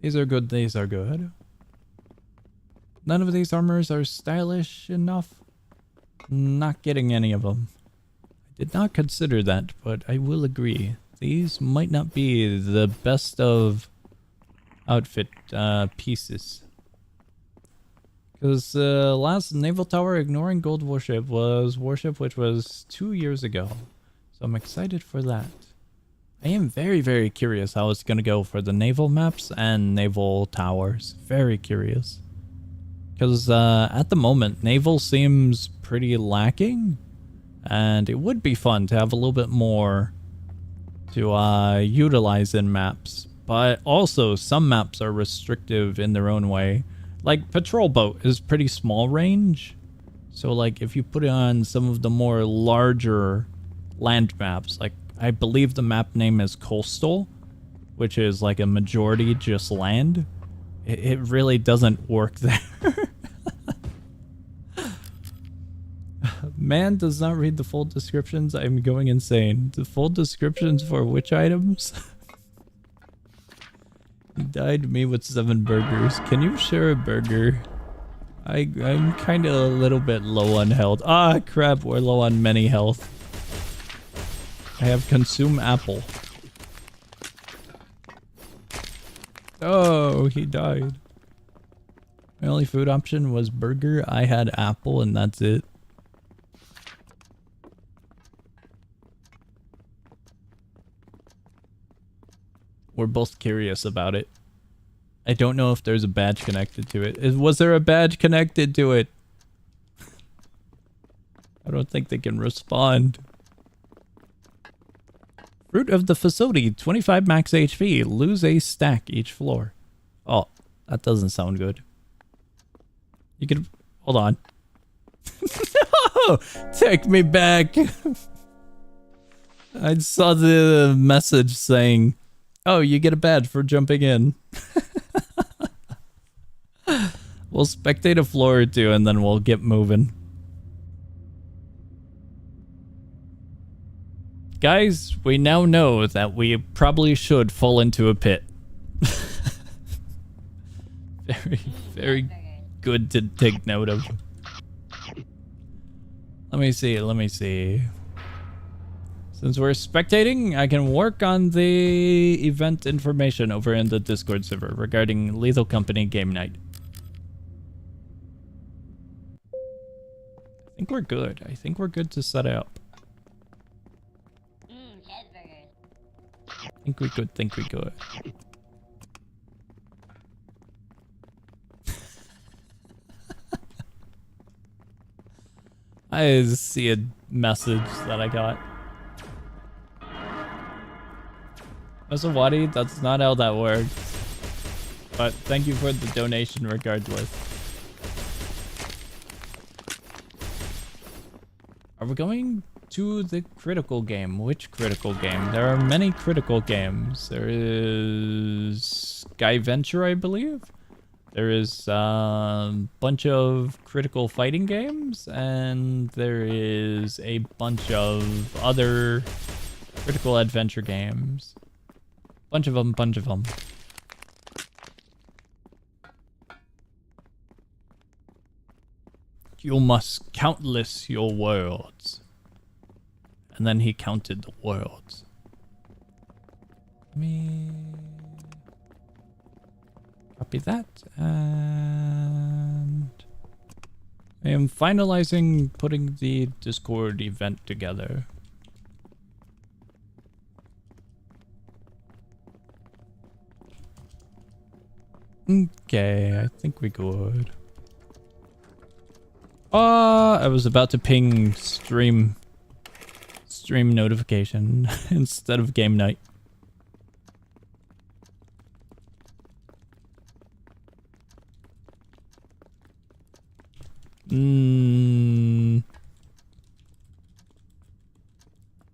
These are good, these are good. None of these armors are stylish enough. Not getting any of them. I did not consider that, but I will agree. These might not be the best of outfit pieces. Because the last naval tower ignoring gold warship was warship which was 2 years ago. So I'm excited for that. I am very, very curious how it's going to go for the naval maps and naval towers. Very curious. Because at the moment, naval seems pretty lacking. And it would be fun to have a little bit more to utilize in maps. But also, some maps are restrictive in their own way. Like, Patrol Boat is pretty small range. So, like, if you put it on some of the more larger land maps, like, I believe the map name is Coastal, which is, like, a majority just land. It really doesn't work there. Man does not read the full descriptions. I'm going insane. The full descriptions for which items? He died me with 7 burgers. Can you share a burger? I'm kind of a little bit low on health. Ah, crap. We're low on many health. I have consume apple. Oh, he died. My only food option was burger. I had apple and that's it. We're both curious about it. I don't know if there's a badge connected to it. Was there a badge connected to it? I don't think they can respond. Fruit of the facility, 25 max HP. Lose a stack each floor. Oh, that doesn't sound good. You can... Hold on. No! Take me back! I saw the message saying... Oh, you get a badge for jumping in. We'll spectate a floor or two and then we'll get moving. Guys, we now know that we probably should fall into a pit. Very, very good to take note of. Let me see, let me see. Since we're spectating, I can work on the event information over in the Discord server regarding Lethal Company game night. I think we're good. I think we're good to set it up. Think we good, think we good. I see a message that I got. Masawati, that's not how that works. But thank you for the donation regardless. Are we going to the critical game? Which critical game? There are many critical games. There is Sky Venture, I believe. There is a bunch of critical fighting games, and there is a bunch of other critical adventure games. Bunch of them, bunch of them. You must countless your worlds. And then he counted the worlds. Let me copy that. And I am finalizing putting the Discord event together. Okay, I think we good. I was about to ping stream notification instead of game night.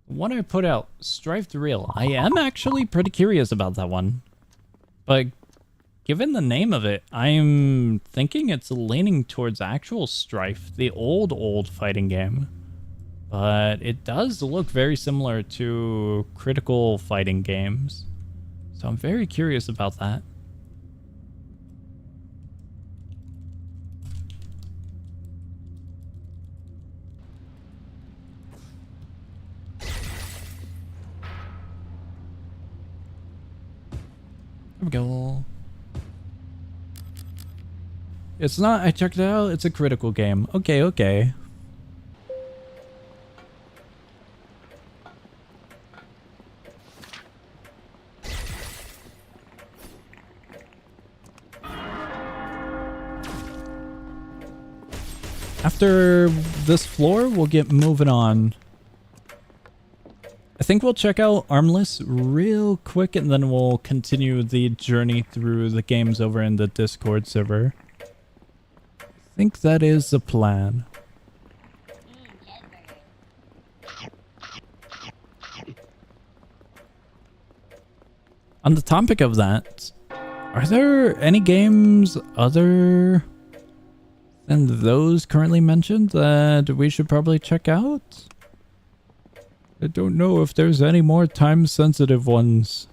What I put out, Strifed Real. I am actually pretty curious about that one. But given the name of it, I'm thinking it's leaning towards actual Strife, the old fighting game. But it does look very similar to critical fighting games. So I'm very curious about that. There we go. It's not, I checked it out, it's a critical game. Okay, okay. After this floor, we'll get moving on. I think we'll check out Armless real quick and then we'll continue the journey through the games over in the Discord server. I think that is the plan. On the topic of that, are there any games other than those currently mentioned that we should probably check out? I don't know if there's any more time-sensitive ones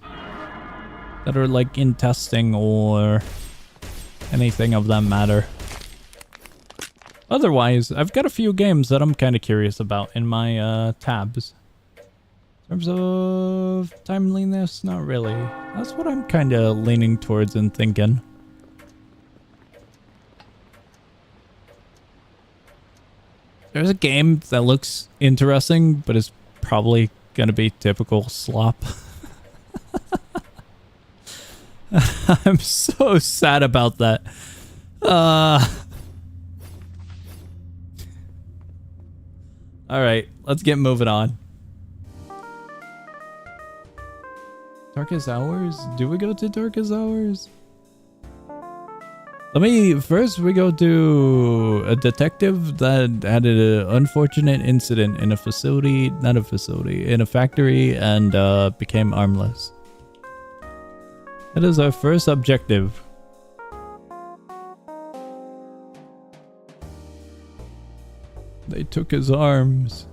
that are like in testing or anything of that matter. Otherwise, I've got a few games that I'm kind of curious about in my tabs. In terms of timeliness, not really. That's what I'm kind of leaning towards and thinking. There's a game that looks interesting, but is probably gonna be typical slop. I'm so sad about that. Alright, let's get moving on. Darkest Hours? Do we go to Darkest Hours? First we go to a detective that had an unfortunate incident in a facility, in a factory, and became armless. That is our first objective. They took his arms.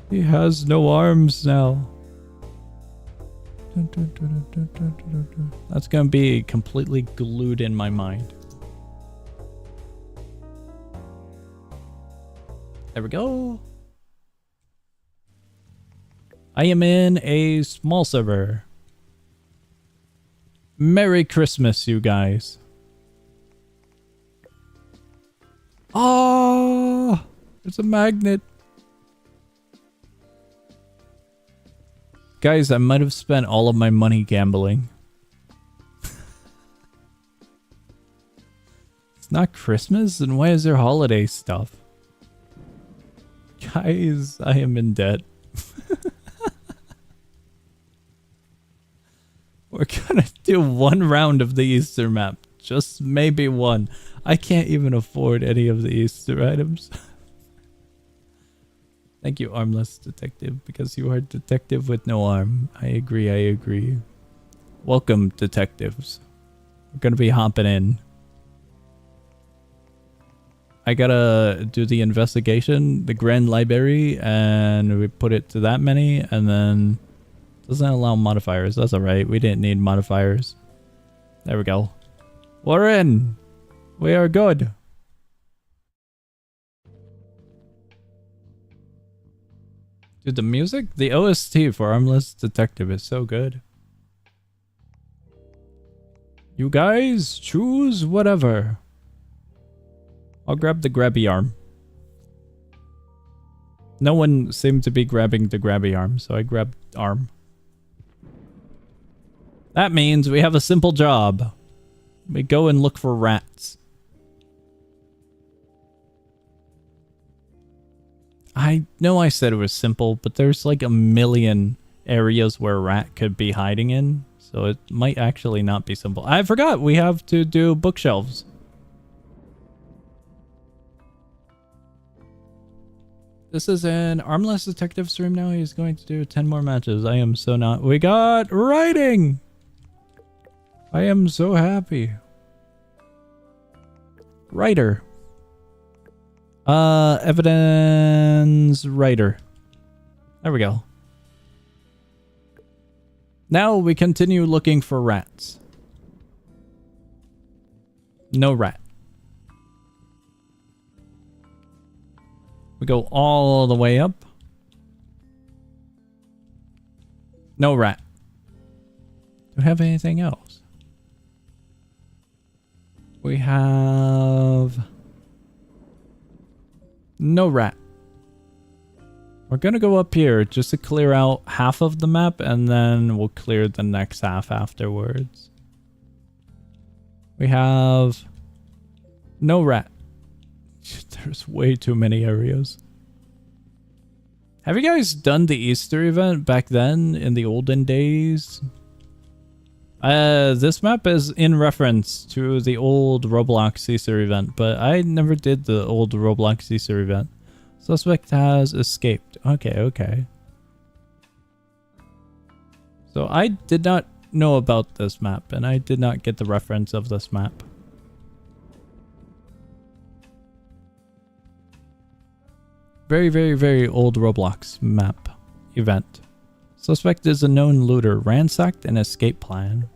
He has no arms now. That's gonna be completely glued in my mind. There we go. I am in a small server. Merry Christmas, you guys. Oh, it's a magnet. Guys, I might have spent all of my money gambling. It's not Christmas? Then why is there holiday stuff? Guys, I am in debt. We're gonna do one round of the Easter map. Just maybe one. I can't even afford any of the Easter items. Thank you, Armless Detective, because you are detective with no arm. I agree, I agree. Welcome, detectives. We're gonna be hopping in. I gotta do the investigation, the Grand Library, and we put it to that many, and then doesn't allow modifiers. That's alright. We didn't need modifiers. There we go. We're in. We are good. Dude, the music, the OST for Armless Detective is so good. You guys choose whatever. I'll grab the grabby arm. No one seemed to be grabbing the grabby arm, so I grabbed arm. That means we have a simple job. We go and look for rats. I know I said it was simple, but there's like a million areas where a rat could be hiding in, so it might actually not be simple. I forgot we have to do bookshelves. This is an Armless Detective stream now. He's going to do 10 more matches. I am so not... We got writing! I am so happy. Writer. Evidence writer. There we go. Now we continue looking for rats. No rat. We go all the way up. No rat. Do we have anything else? We have... no rat. We're gonna go up here just to clear out half of the map, and then we'll clear the next half afterwards. We have... no rat. There's way too many areas. Have you guys done the Easter event back then in the olden days? This map is in reference to the old Roblox Easter event, but I never did the old Roblox Easter event. Suspect has escaped. Okay, okay. So I did not know about this map, and I did not get the reference of this map. Very, very, very old Roblox map event. Suspect is a known looter. Ransacked an escape plan.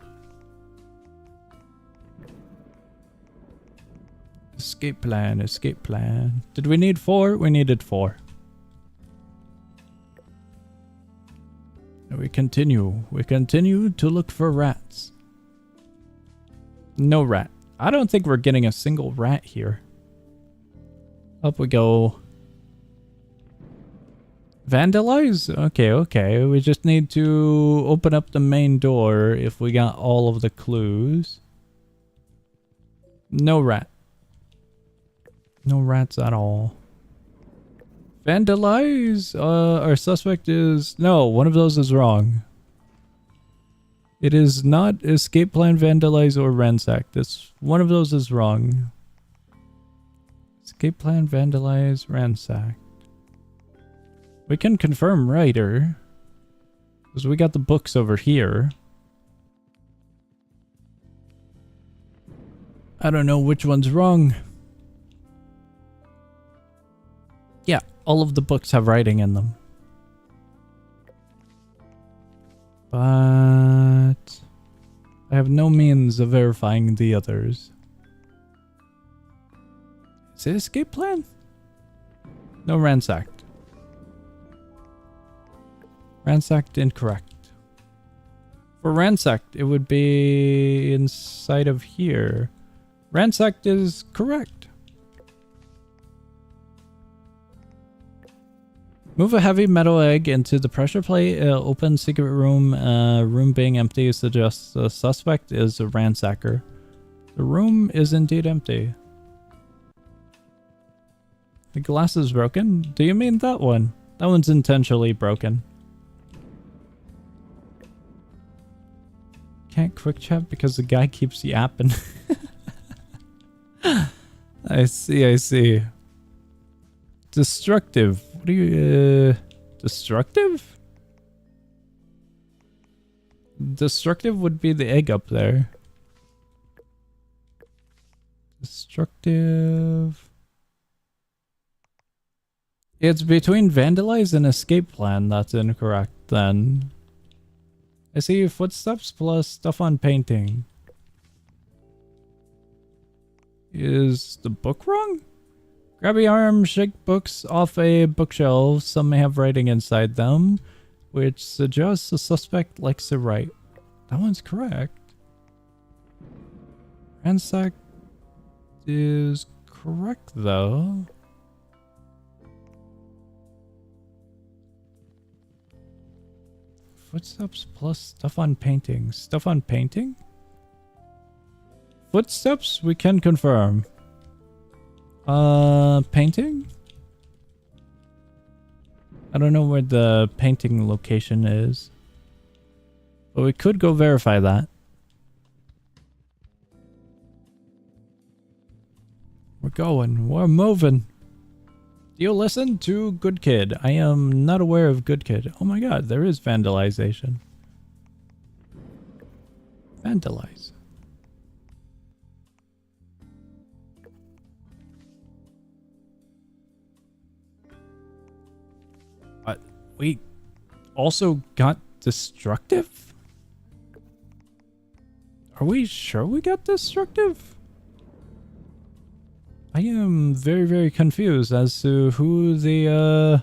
Escape plan, escape plan. Did we need 4? We needed 4. And we continue. We continue to look for rats. No rat. I don't think we're getting a single rat here. Up we go. Vandalize? Okay, okay. We just need to open up the main door if we got all of the clues. No rat. No rats at all. Vandalize? Our suspect is... no, one of those is wrong. It is not escape plan, vandalize, or ransack. This one of those is wrong. Escape plan, vandalize, ransack. We can confirm writer. Because we got the books over here. I don't know which one's wrong. Yeah, all of the books have writing in them. But I have no means of verifying the others. Is it escape plan? No ransacked. Ransacked incorrect. For ransacked, it would be inside of here. Ransacked is correct. Move a heavy metal egg into the pressure plate. Open secret room. Room being empty suggests the suspect is a ransacker. The room is indeed empty. The glass is broken? Do you mean that one? That one's intentionally broken. Can't quick chat because the guy keeps yapping. I see, I see. Destructive. What do you, destructive? Destructive would be the egg up there. Destructive. It's between vandalize and escape plan. That's incorrect then. I see footsteps plus stuff on painting. Is the book wrong? Grab your arm, shake books off a bookshelf. Some may have writing inside them, which suggests the suspect likes to write. That one's correct. Ransack is correct though. Footsteps plus stuff on painting. Stuff on painting? Footsteps, we can confirm. Painting? I don't know where the painting location is. But we could go verify that. We're going. We're moving. Do you listen to Good Kid? I am not aware of Good Kid. Oh my god, there is vandalization. Vandalize. But we also got destructive? Are we sure we got destructive? I am very, very confused as to who the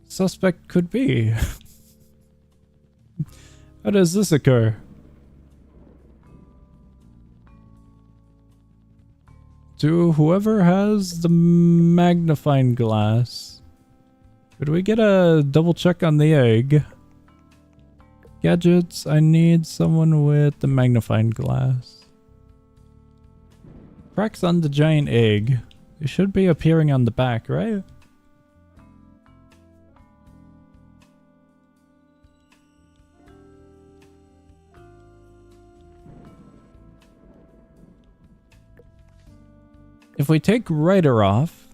suspect could be. How does this occur? To whoever has the magnifying glass. Could we get a double check on the egg? Gadgets, I need someone with the magnifying glass. Cracks on the giant egg. It should be appearing on the back, right? If we take writer off...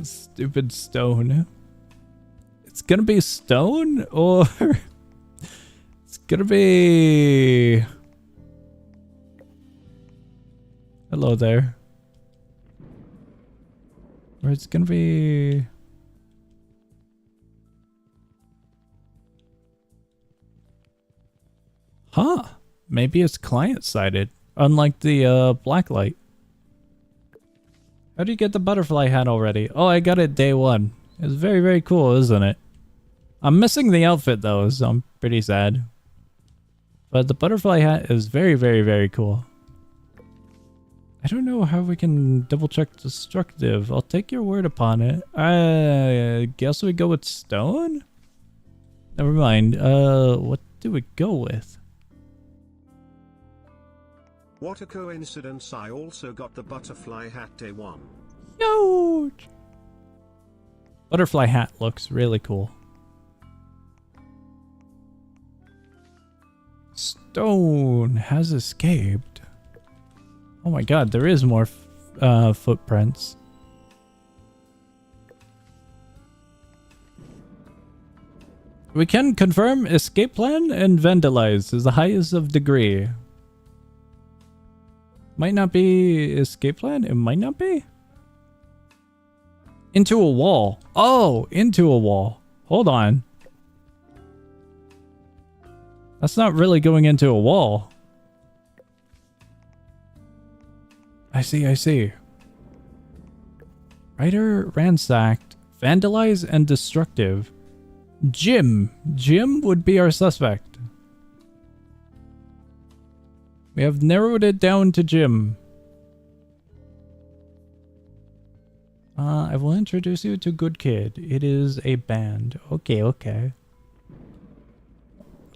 Stupid stone. It's gonna be stone or... Gonna be... Hello there. Or it's gonna be... Huh. Maybe it's client-sided. Unlike the blacklight. How do you get the butterfly hat already? Oh, I got it day one. It's very, very cool, isn't it? I'm missing the outfit though, so I'm pretty sad. But the butterfly hat is very, very, very cool. I don't know how we can double check destructive. I'll take your word upon it. I guess we go with stone? Never mind. What do we go with? What a coincidence, I also got the butterfly hat day one. Huge! Butterfly hat looks really cool. Stone has escaped. Oh my god, there is more footprints. We can confirm escape plan and vandalize is the highest of degree. Might not be escape plan? It might not be? Into a wall. Oh, into a wall. Hold on. That's not really going into a wall. I see, I see. Writer, ransacked, vandalized, and destructive. Jim. Jim would be our suspect. We have narrowed it down to Jim. I will introduce you to Good Kid. It is a band. Okay, okay.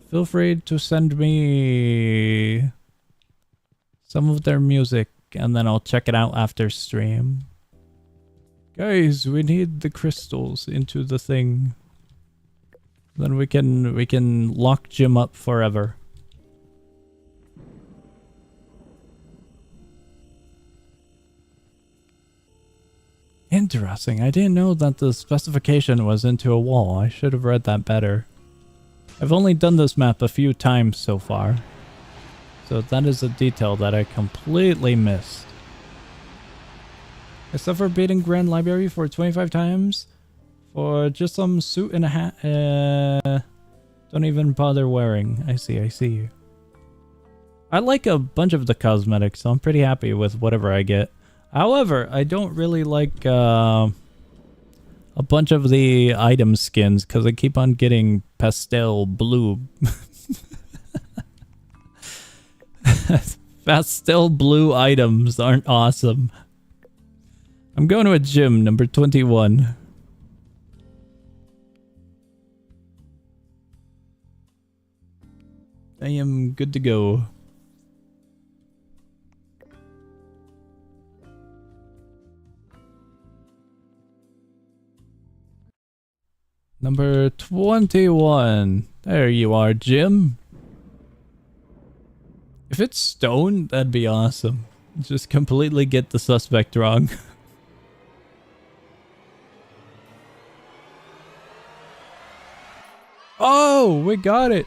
Feel free to send me some of their music, and then I'll check it out after stream. Guys, we need the crystals into the thing. Then we can lock Jim up forever. Interesting. I didn't know that the specification was into a wall. I should have read that better. I've only done this map a few times so far. So that is a detail that I completely missed. I suffered beating Grand Library for 25 times for just some suit and a hat. Don't even bother wearing. I see, I see. I like a bunch of the cosmetics, so I'm pretty happy with whatever I get. However, I don't really like a bunch of the item skins because I keep on getting pastel blue. Pastel blue items aren't awesome. I'm going to a gym, number 21. I am good to go. Number 21. There you are, Jim. If it's stone, that'd be awesome. Just completely get the suspect wrong. Oh, we got it.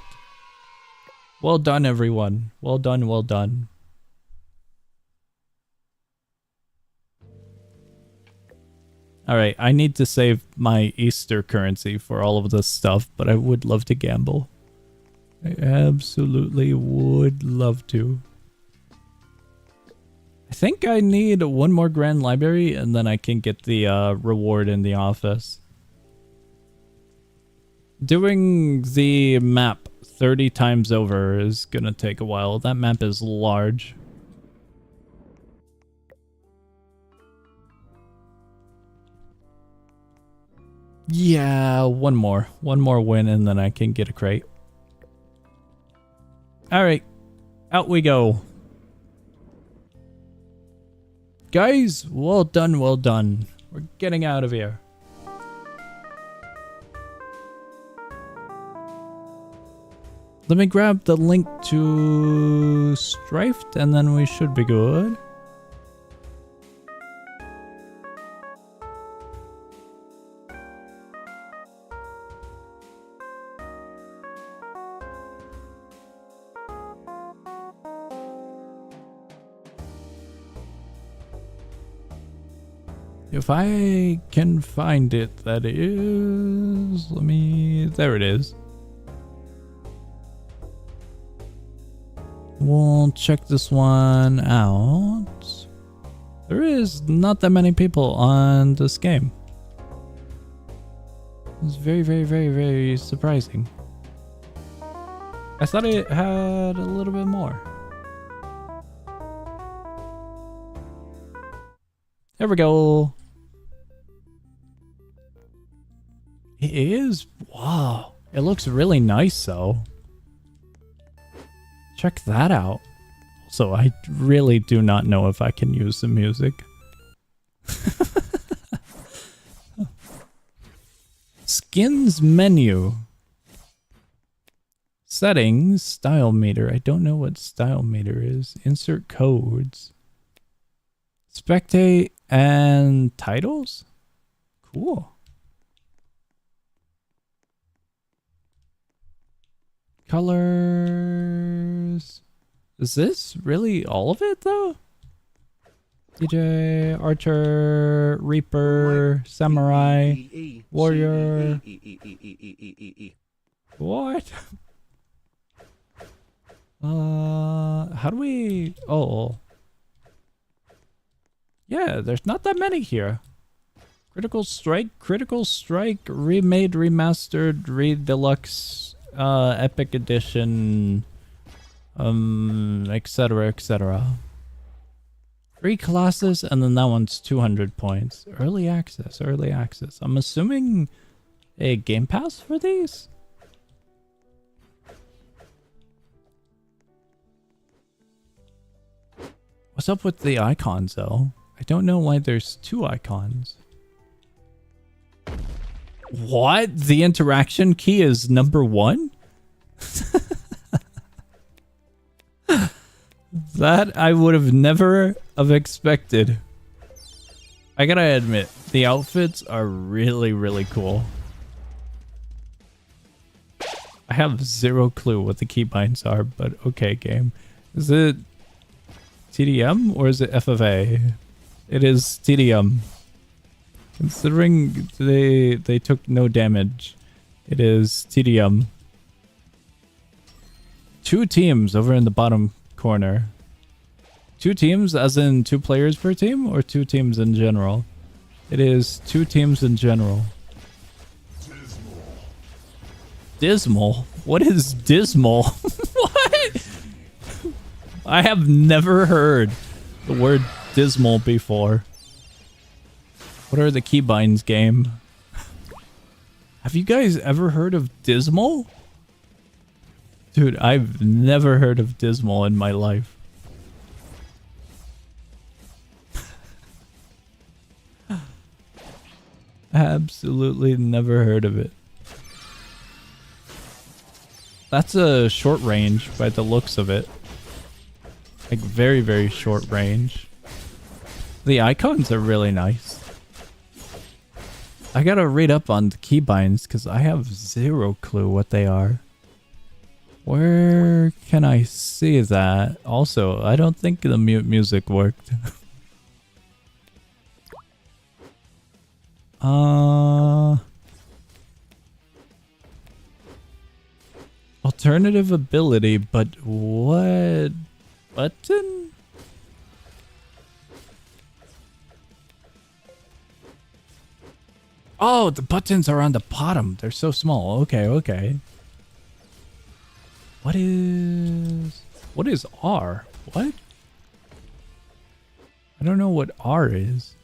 Well done, everyone. Well done, well done. Alright, I need to save my Easter currency for all of this stuff, but I would love to gamble. I absolutely would love to. I think I need one more Grand Library and then I can get the reward in the office. Doing the map 30 times over is gonna take a while. That map is large. Yeah, one more win and then I can get a crate. Alright, out we go. Guys, well done, well done. We're getting out of here. Let me grab the link to Strifed and then we should be good. If I can find it, that is... There it is. We'll check this one out. There is not that many people on this game. It's very, very, very, very surprising. I thought it had a little bit more. There we go. It is. Wow. It looks really nice though. Check that out. So I really do not know if I can use the music. Skins menu. Settings, style meter. I don't know what style meter is. Insert codes. Spectate and titles? Cool. Colors. Is this really all of it though? DJ, Archer, Reaper, Samurai, Warrior. What? How do we... Oh. Yeah, there's not that many here. Critical Strike, remade, remastered, deluxe, epic edition, etc, etc. 3 classes, and then that one's 200 points. Early access. I'm assuming a Game Pass for these? What's up with the icons, though? I don't know why there's 2 icons. What? The interaction key is number 1? That I would have never have expected. I gotta admit, the outfits are really, really cool. I have 0 clue what the keybinds are, but okay, game. Is it TDM or is it FFA? It is TDM. Considering they took no damage, it is TDM. 2 teams over in the bottom corner. 2 teams as in 2 players per team, or 2 teams in general? It is 2 teams in general. Dismal? What is dismal? What? I have never heard the word dismal before. What are the keybinds, game? Have you guys ever heard of dismal? Dude, I've never heard of dismal in my life. Absolutely never heard of it. That's a short range by the looks of it. Like very, very short range. The icons are really nice. I gotta read up on the keybinds because I have 0 clue what they are. Where can I see that? Also, I don't think the mute music worked. Alternative ability, but what button? Oh, the buttons are on the bottom. They're so small. Okay, okay. What is R? What? I don't know what R is.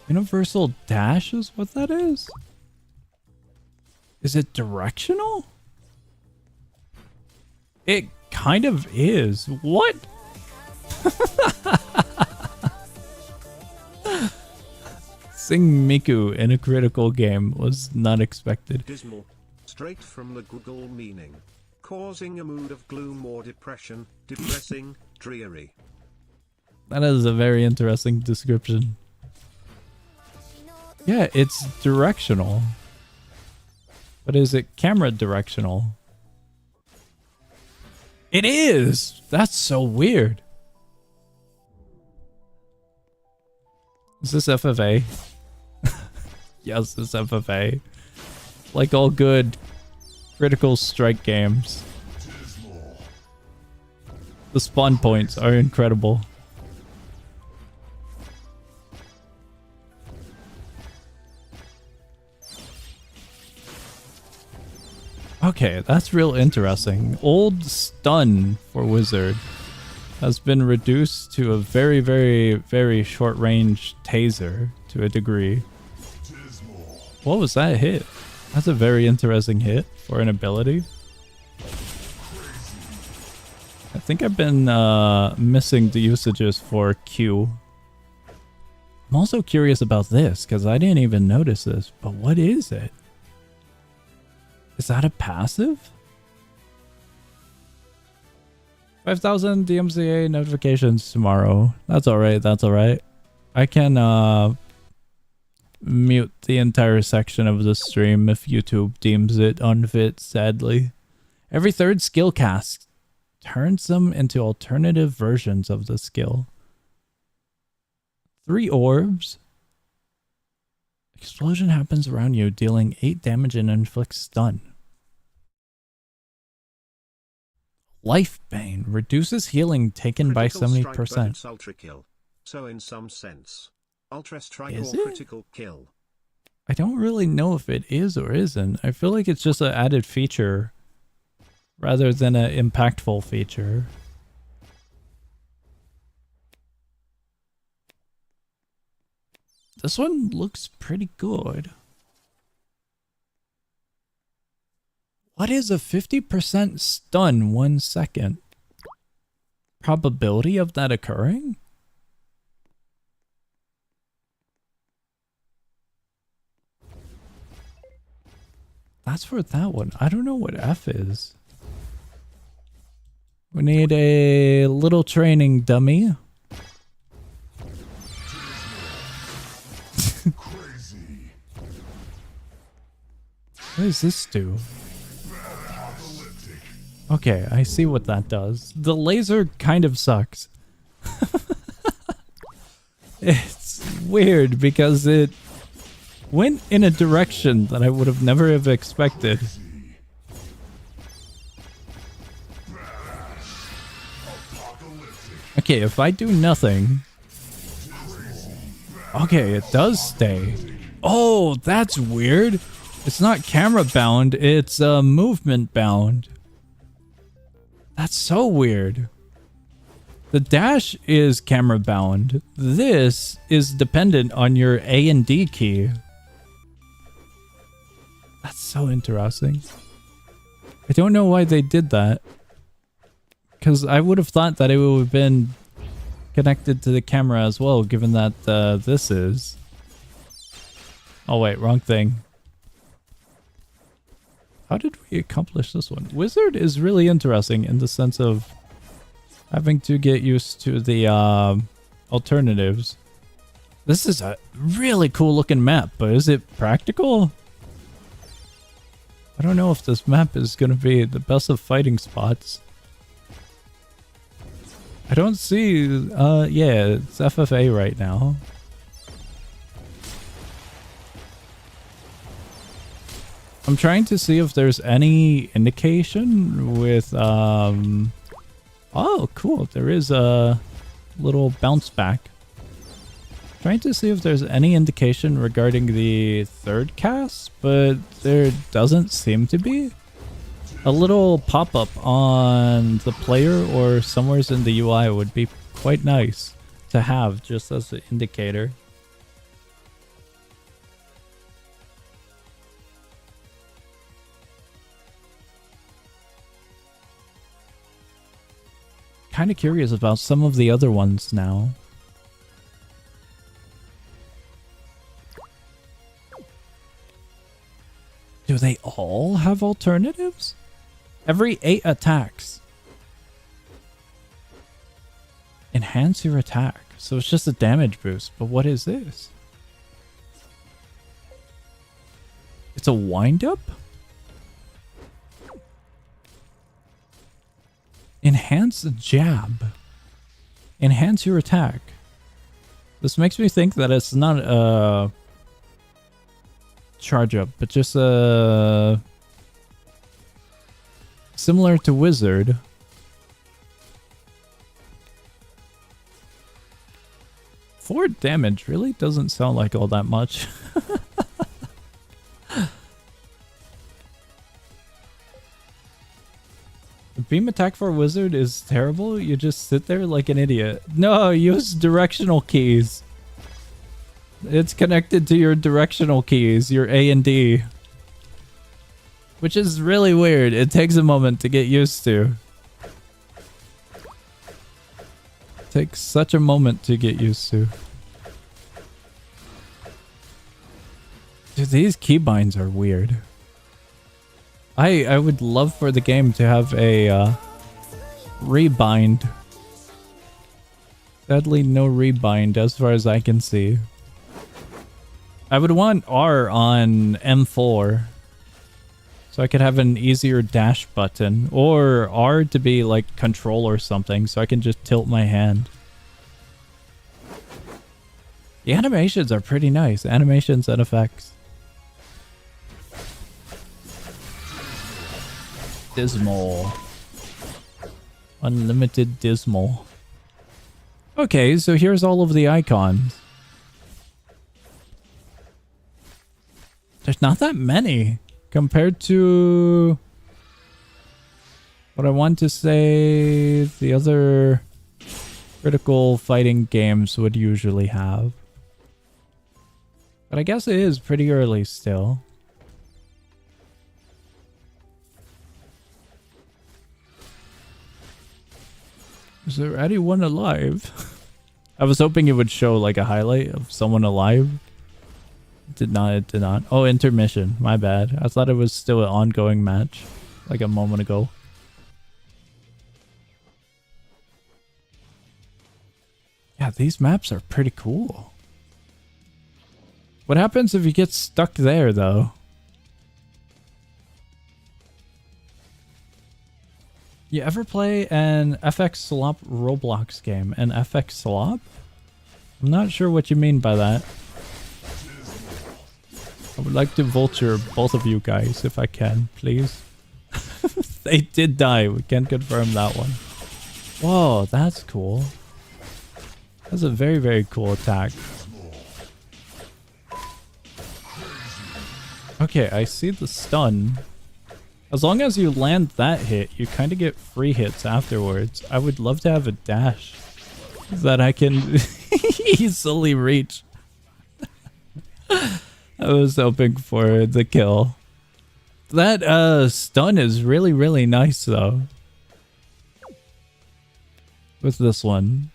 Universal dash is what that is? Is it directional? It kind of is. What? Sing Miku in a critical game was not expected. Dismal. Straight from the Google meaning. Causing a mood of gloom or depression. Depressing, dreary. That is a very interesting description. Yeah, it's directional. But is it camera directional? It is! That's so weird. Is this FFA? Yes, it's FFA. Like all good critical strike games. The spawn points are incredible. Okay, that's real interesting. Old stun for wizard has been reduced to a very, very, very short range taser to a degree. What was that hit? That's a very interesting hit for an ability. I think I've been missing the usages for Q. I'm also curious about this because I didn't even notice this, but what is it? Is that a passive? 5,000 DMCA notifications tomorrow. That's alright, that's alright. I can mute the entire section of the stream if YouTube deems it unfit, sadly. Every 3rd skill cast turns them into alternative versions of the skill. 3 orbs. Explosion happens around you, dealing 8 damage and inflicts stun. Life Bane reduces healing taken by Critical strike, but 70%. it's ultra kill. So in some sense, ultra strike Is or it? critical kill. I don't really know if it is or isn't. I feel like it's just an added feature rather than an impactful feature. This one looks pretty good. What is a 50% stun 1 second? Probability of that occurring? That's for that one. I don't know what F is. We need a little training dummy. What does this do? Okay, I see what that does. The laser kind of sucks. It's weird because it went in a direction that I would have never have expected. Okay, if I do nothing... Okay, it does stay. Oh, that's weird. It's not camera bound, it's movement bound. That's so weird. The dash is camera bound. This is dependent on your A and D key. That's so interesting. I don't know why they did that. Because I would have thought that it would have been connected to the camera as well, given that this is. Oh wait, wrong thing. How did we accomplish this one? Wizard is really interesting in the sense of having to get used to the alternatives. This is a really cool looking map, but is it practical? I don't know if this map is going to be the best of fighting spots. I don't see, yeah, it's FFA right now. I'm trying to see if there's any indication with, oh, cool, there is a little bounce back. Trying to see if there's any indication regarding the third cast, but there doesn't seem to be. A little pop-up on the player or somewhere in the UI would be quite nice to have just as an indicator. Kind of curious about some of the other ones now. Do they all have alternatives? Every 8 attacks. Enhance your attack. So it's just a damage boost. But what is this? It's a wind-up? Enhance jab. Enhance your attack. This makes me think that it's not a charge up, but just a similar to Wizard. Four damage really doesn't sound like all that much. The beam attack for Wizard is terrible. You just sit there like an idiot. No, use directional keys. It's connected to your directional keys, your A and D. Which is really weird. It takes a moment to get used to. It takes such a moment to get used to. Dude, these keybinds are weird. I would love for the game to have a rebind. Sadly, no rebind as far as I can see. I would want R on M4. So I could have an easier dash button. Or R to be like control or something so I can just tilt my hand. The animations are pretty nice. Animations and effects. Dismal. Unlimited Dismal. Okay, so here's all of the icons. There's not that many compared to what I want to say the other critical fighting games would usually have. But I guess it is pretty early still. Is there anyone alive? I was hoping it would show like a highlight of someone alive. It did not. Oh, intermission. My bad. I thought it was still an ongoing match like a moment ago. Yeah, these maps are pretty cool. What happens if you get stuck there, though? You ever play an FX Slop Roblox game? An FX Slop? I'm not sure what you mean by that. I would like to vulture both of you guys if I can, please. They did die. We can confirm that one. Whoa, that's cool. That's a very, very cool attack. Okay, I see the stun. As long as you land that hit, you kind of get free hits afterwards. I would love to have a dash that I can easily reach. I was hoping for the kill. That stun is really, really nice though. With this one.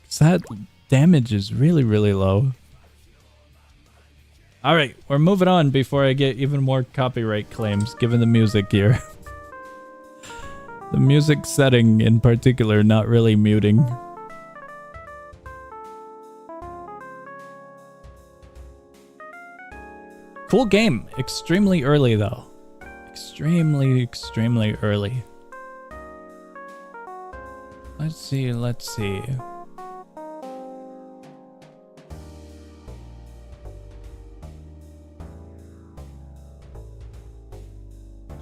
'Cause that damage is really, really low. Alright, we're moving on before I get even more copyright claims given the music here. The music setting in particular not really muting. Cool game. Extremely early though. Extremely, extremely early. Let's see, let's see.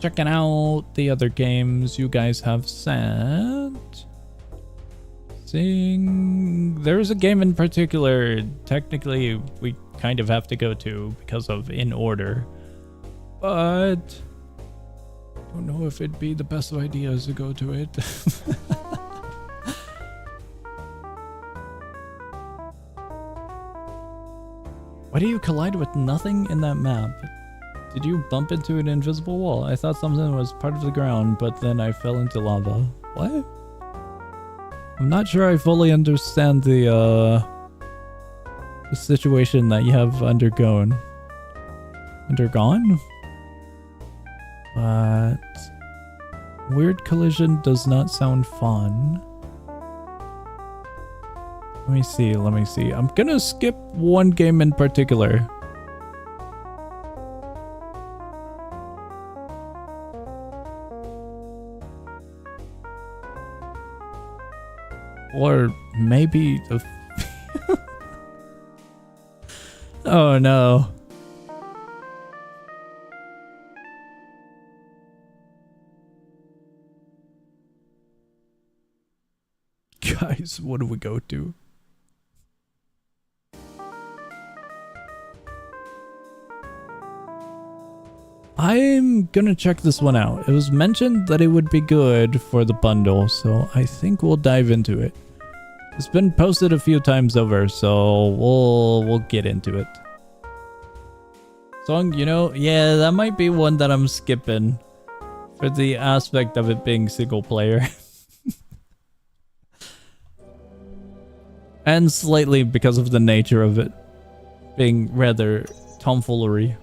Checking out the other games you guys have sent. Seeing there's a game in particular technically we kind of have to go to because of in order. But I don't know if it'd be the best idea to go to it. Why do you collide with nothing in that map? Did you bump into an invisible wall? I thought something was part of the ground, but then I fell into lava. What? I'm not sure I fully understand the situation that you have undergone. Undergone? But weird collision does not sound fun. Let me see, let me see. I'm gonna skip one game in particular. Or maybe the... Oh no. Guys, what do we go to? I'm gonna check this one out. It was mentioned that it would be good for the bundle, so I think we'll dive into it. It's been posted a few times over, so we'll get into it. Song, you know, yeah, that might be one that I'm skipping for the aspect of it being single player. And slightly because of the nature of it being rather tomfoolery.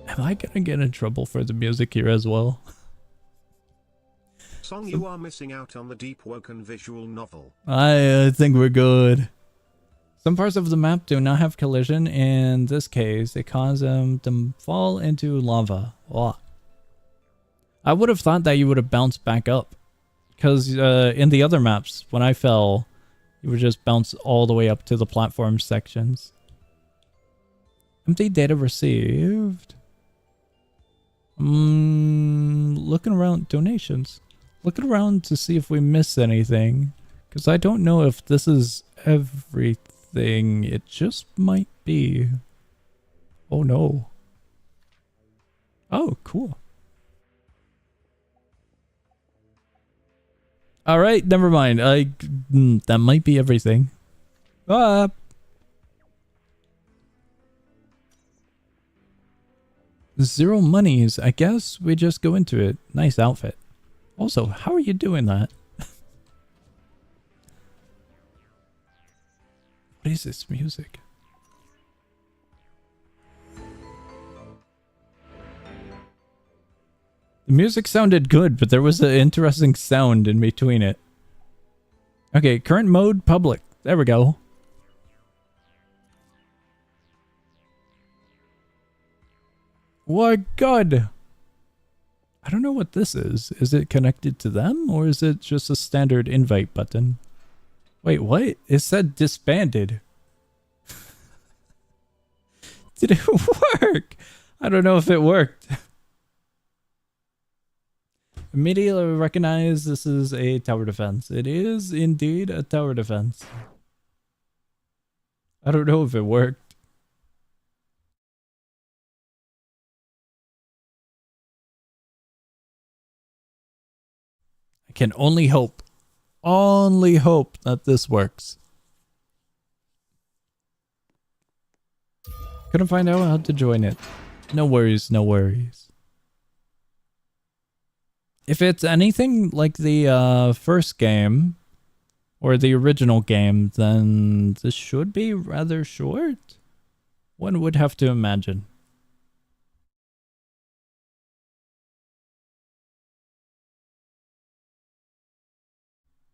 Am I gonna get in trouble for the music here as well? Song, you are missing out on the deep woken visual novel. I think we're good. Some parts of the map do not have collision. In this case, it caused them to fall into lava. Oh. I would have thought that you would have bounced back up. Because in the other maps, when I fell, you would just bounce all the way up to the platform sections. Empty data received. Looking around donations. looking around to see if we miss anything. Because I don't know if this is everything. It just might be. Oh no. Oh, cool. Alright, never mind. That might be everything. Zero monies. I guess we just go into it. Nice outfit. Also, how are you doing that? What is this music? The music sounded good, but there was an interesting sound in between it. Okay, current mode, public. There we go. What God? I don't know what this is. Is it connected to them, or is it just a standard invite button? Wait, what? It said disbanded. Did it work? I don't know if it worked. Immediately recognize this is a tower defense. It is indeed a tower defense. I don't know if it worked. I can only hope that this works. Couldn't find out how to join it. No worries, no worries. If it's anything like the first game, or the original game, then this should be rather short. One would have to imagine.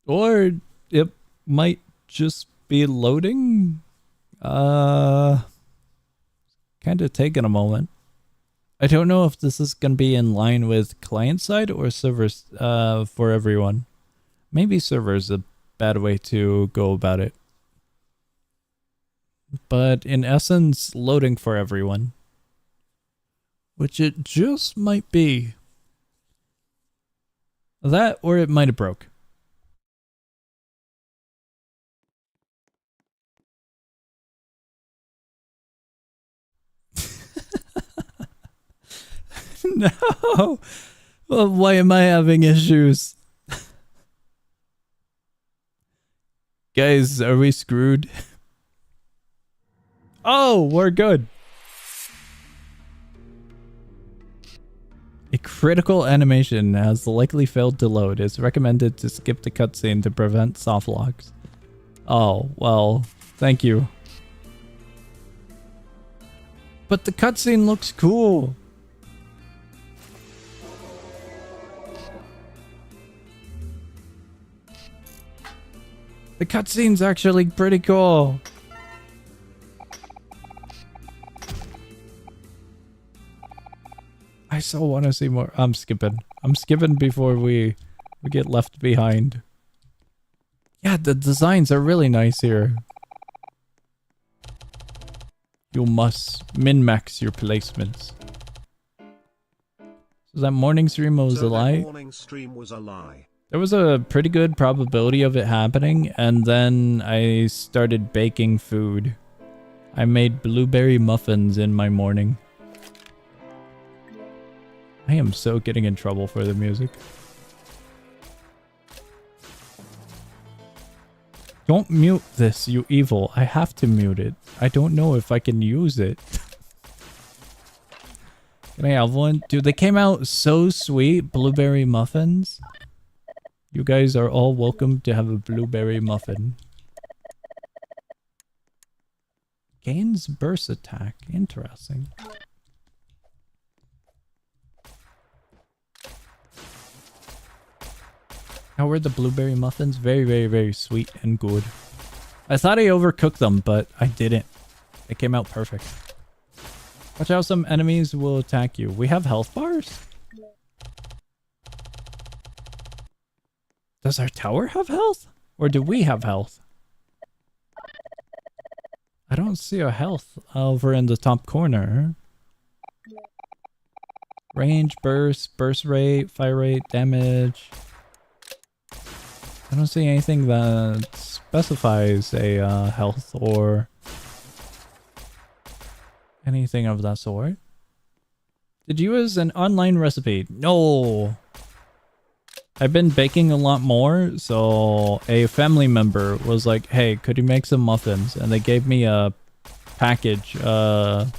Or it might just be loading. Kind of taking a moment. I don't know if this is going to be in line with client side or servers for everyone. Maybe server is a bad way to go about it. But in essence, loading for everyone. Which it just might be. That or it might have broke. No! Well, why am I having issues? Guys, are we screwed? Oh, we're good. A critical animation has likely failed to load. It's recommended to skip the cutscene to prevent soft locks. Oh, well, thank you. But the cutscene looks cool. The cutscene's actually pretty cool. I still want to see more. I'm skipping. I'm skipping before we get left behind. Yeah, the designs are really nice here. You must min-max your placements. So that morning stream was a lie? Morning stream was a lie. There was a pretty good probability of it happening, and then I started baking food. I made blueberry muffins in my morning. I am so getting in trouble for the music. Don't mute this, you evil. I have to mute it. I don't know if I can use it. Can I have one? Dude, they came out so sweet. Blueberry muffins. You guys are all welcome to have a blueberry muffin. Gains burst attack. Interesting. How were the blueberry muffins? Very, very, very sweet and good. I thought I overcooked them, but I didn't. It came out perfect. Watch out, some enemies will attack you. We have health bars? Does our tower have health? Or do we have health? I don't see a health over in the top corner. Range, burst, burst rate, fire rate, damage. I don't see anything that specifies a health or anything of that sort. Did you use an online recipe? No. I've been baking a lot more, so a family member was like, hey, could you make some muffins? And they gave me a package, one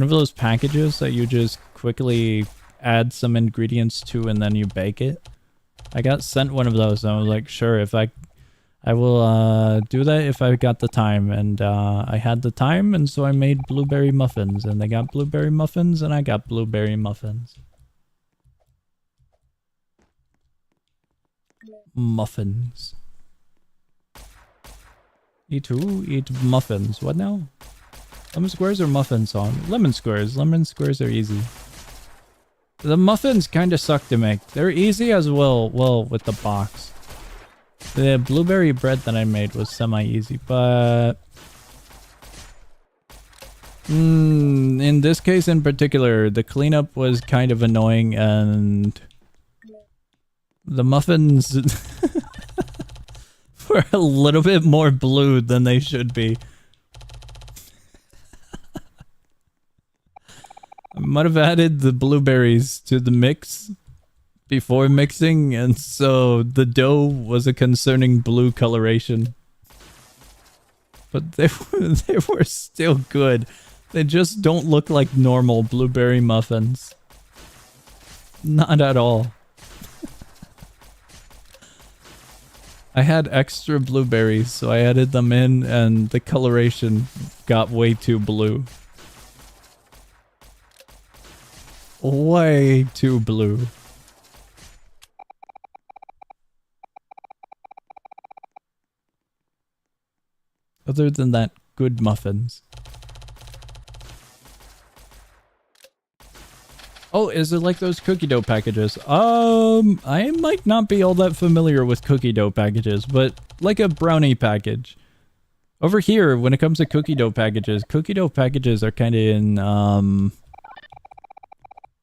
of those packages that you just quickly add some ingredients to and then you bake it. I got sent one of those and I was like, sure, if I will do that if I got the time. And I had the time, and so I made blueberry muffins, and they got blueberry muffins and I got blueberry muffins. Muffins. Eat who? Eat muffins. What now? Lemon squares or muffin song? Lemon squares. Lemon squares are easy. The muffins kind of suck to make. They're easy as well with the box. The blueberry bread that I made was semi-easy, but in this case in particular, the cleanup was kind of annoying, and the muffins were a little bit more blue than they should be. I might have added the blueberries to the mix before mixing, and so the dough was a concerning blue coloration. But they were still good. They just don't look like normal blueberry muffins. Not at all. I had extra blueberries, so I added them in, and the coloration got way too blue. Way too blue. Other than that, good muffins. Oh, is it like those cookie dough packages? I might not be all that familiar with cookie dough packages, but like a brownie package. Over here, when it comes to cookie dough packages are kind of in,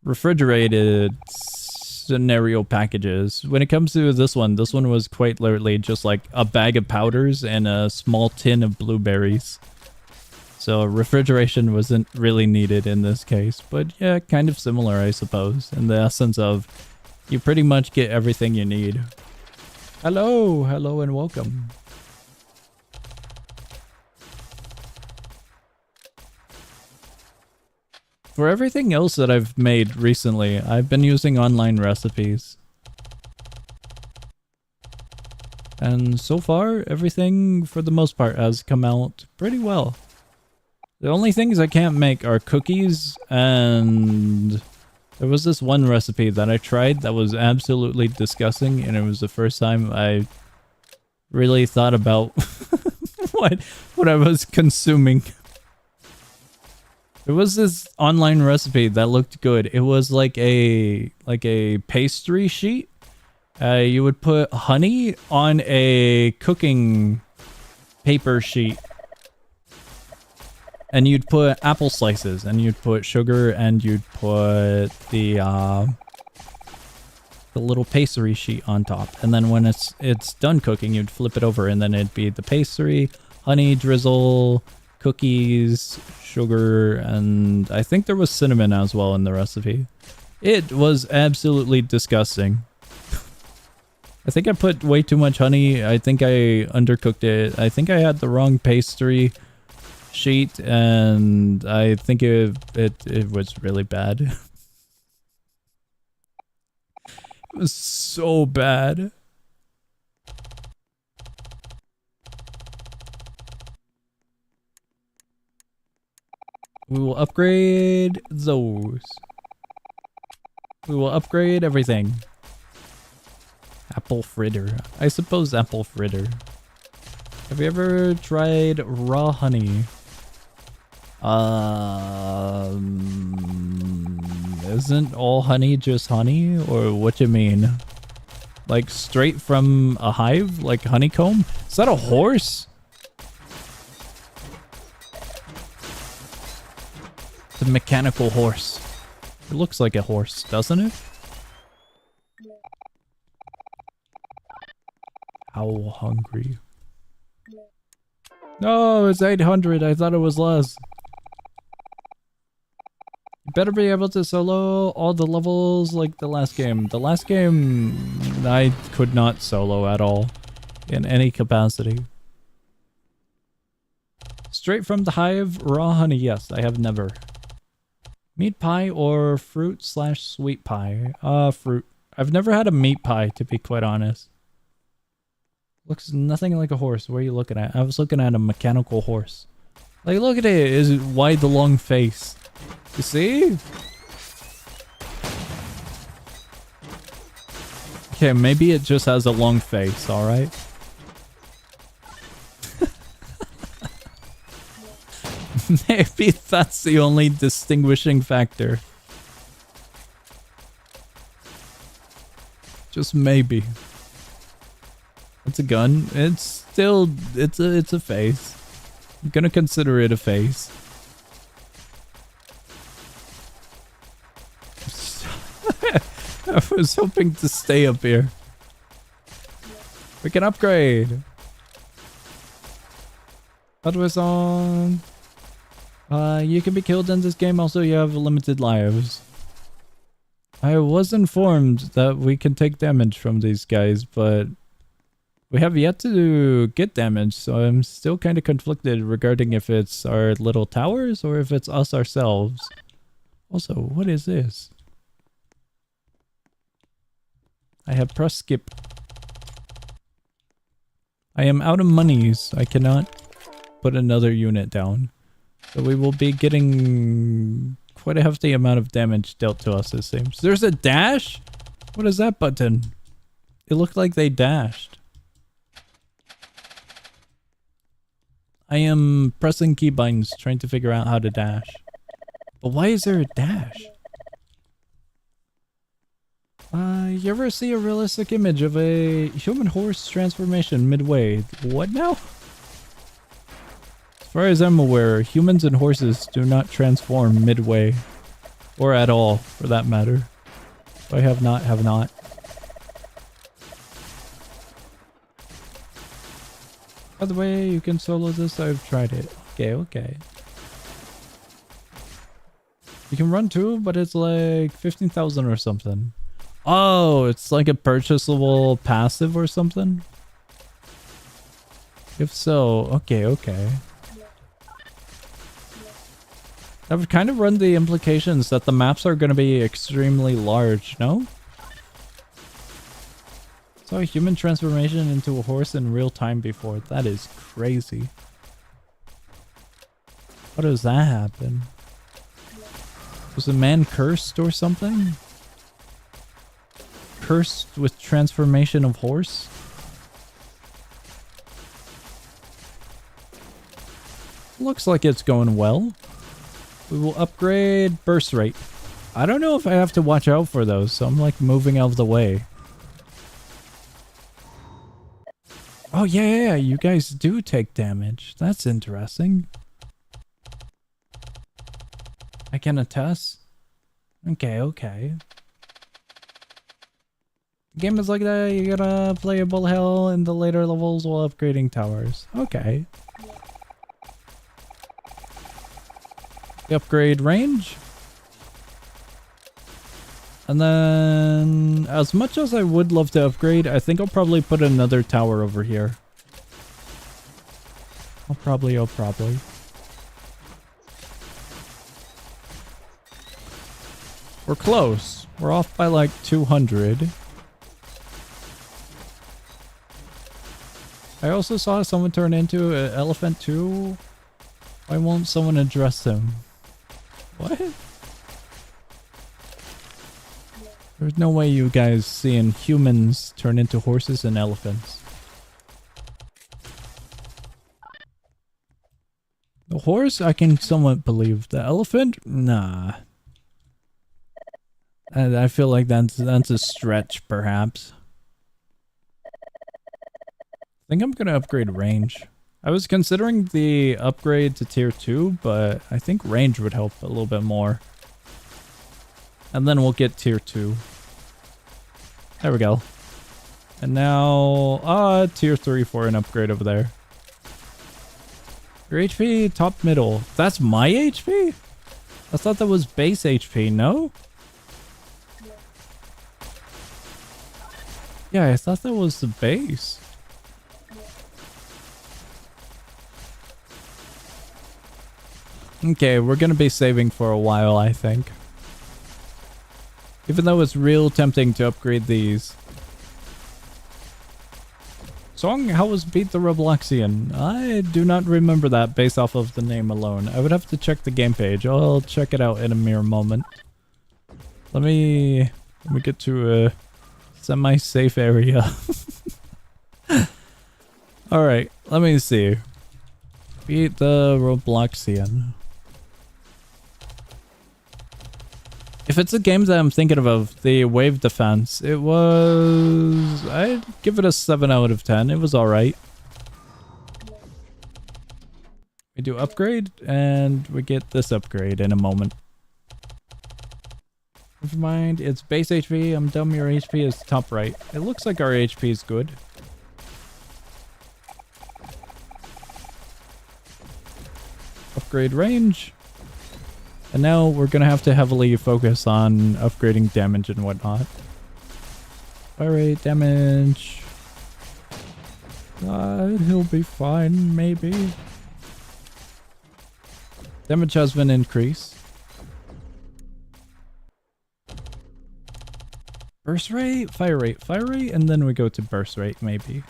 refrigerated scenario packages. When it comes to this one was quite literally just like a bag of powders and a small tin of blueberries. So refrigeration wasn't really needed in this case, but yeah, kind of similar, I suppose, in the essence of you pretty much get everything you need. Hello, hello and welcome. For everything else that I've made recently, I've been using online recipes. And so far, everything for the most part has come out pretty well. The only things I can't make are cookies, and there was this one recipe that I tried that was absolutely disgusting, and it was the first time I really thought about what I was consuming. There was this online recipe that looked good. It was like a pastry sheet. You would put honey on a cooking paper sheet. And you'd put apple slices, and you'd put sugar, and you'd put the little pastry sheet on top. And then when it's done cooking, you'd flip it over, and then it'd be the pastry, honey drizzle, cookies, sugar, and I think there was cinnamon as well in the recipe. It was absolutely disgusting. I think I put way too much honey. I think I undercooked it. I think I had the wrong pastry sheet, and I think it was really bad. It was so bad. We will upgrade those. We will upgrade everything. Apple fritter. I suppose apple fritter. Have you ever tried raw honey? Isn't all honey just honey? Or what you mean? Like straight from a hive? Like honeycomb? Is that a horse? It's a mechanical horse. It looks like a horse, doesn't it? How hungry? No, it's 800. I thought it was less. You better be able to solo all the levels like the last game. The last game, I could not solo at all in any capacity. Straight from the hive, raw honey. Yes, I have never. Meat pie or fruit/sweet pie? Fruit. I've never had a meat pie, to be quite honest. Looks nothing like a horse. What are you looking at? I was looking at a mechanical horse. Like, look at it. Is it wide, the long face? You see? Okay, maybe it just has a long face, alright? Maybe that's the only distinguishing factor. Just maybe. It's a gun. It's still, it's a face. I'm gonna consider it a face. I was hoping to stay up here. We can upgrade. What was on? You can be killed in this game. Also, you have limited lives. I was informed that we can take damage from these guys, but we have yet to get damage, so I'm still kind of conflicted regarding if it's our little towers or if it's us ourselves. Also, what is this? I have pressed skip. I am out of monies. I cannot put another unit down. So we will be getting quite a hefty amount of damage dealt to us, it seems. There's a dash? What is that button? It looked like they dashed. I am pressing keybinds trying to figure out how to dash. But why is there a dash? You ever see a realistic image of a human horse transformation midway? What now? As far as I'm aware, humans and horses do not transform midway. Or at all, for that matter. So I have not. By the way, you can solo this. I've tried it. Okay. You can run too, but it's like 15,000 or something. Oh, it's like a purchasable passive or something? If so, okay. That would kind of run the implications that the maps are going to be extremely large, no? Saw a human transformation into a horse in real time before. That is crazy. How does that happen? Was a man cursed or something? Cursed with transformation of horse? Looks like it's going well. We will upgrade burst rate. I don't know if I have to watch out for those, so I'm like moving out of the way. Oh yeah, you guys do take damage. That's interesting. I can attest. Okay. The game is like that. You gotta play a bullet hell in the later levels while upgrading towers. Okay. The upgrade range. And then, as much as I would love to upgrade, I think I'll probably put another tower over here. I'll probably. We're close. We're off by like 200. I also saw someone turn into an elephant too. Why won't someone address him? What? There's no way you guys seeing humans turn into horses and elephants. The horse, I can somewhat believe. The elephant? Nah. I feel like that's a stretch, perhaps. I think I'm gonna upgrade range. I was considering the upgrade to tier 2, but I think range would help a little bit more. And then we'll get tier 2. There we go. And now, tier 3 for an upgrade over there. Your HP, top middle. That's my HP? I thought that was base HP, no? Yeah, I thought that was the base. Okay, we're gonna be saving for a while, I think. Even though it's real tempting to upgrade these. Song, how was Beat the Robloxian? I do not remember that based off of the name alone. I would have to check the game page. I'll check it out in a mere moment. Let me get to a semi-safe area. Alright, let me see. Beat the Robloxian. If it's a game that I'm thinking of, the Wave Defense, it was... I'd give it a 7 out of 10. It was alright. We do upgrade, and we get this upgrade in a moment. Never mind, it's base HP. I'm dumb, your HP is top right. It looks like our HP is good. Upgrade range. And now we're gonna have to heavily focus on upgrading damage and whatnot. Alright, damage. He'll be fine, maybe. Damage has been increased. Burst rate, fire rate, and then we go to burst rate, maybe.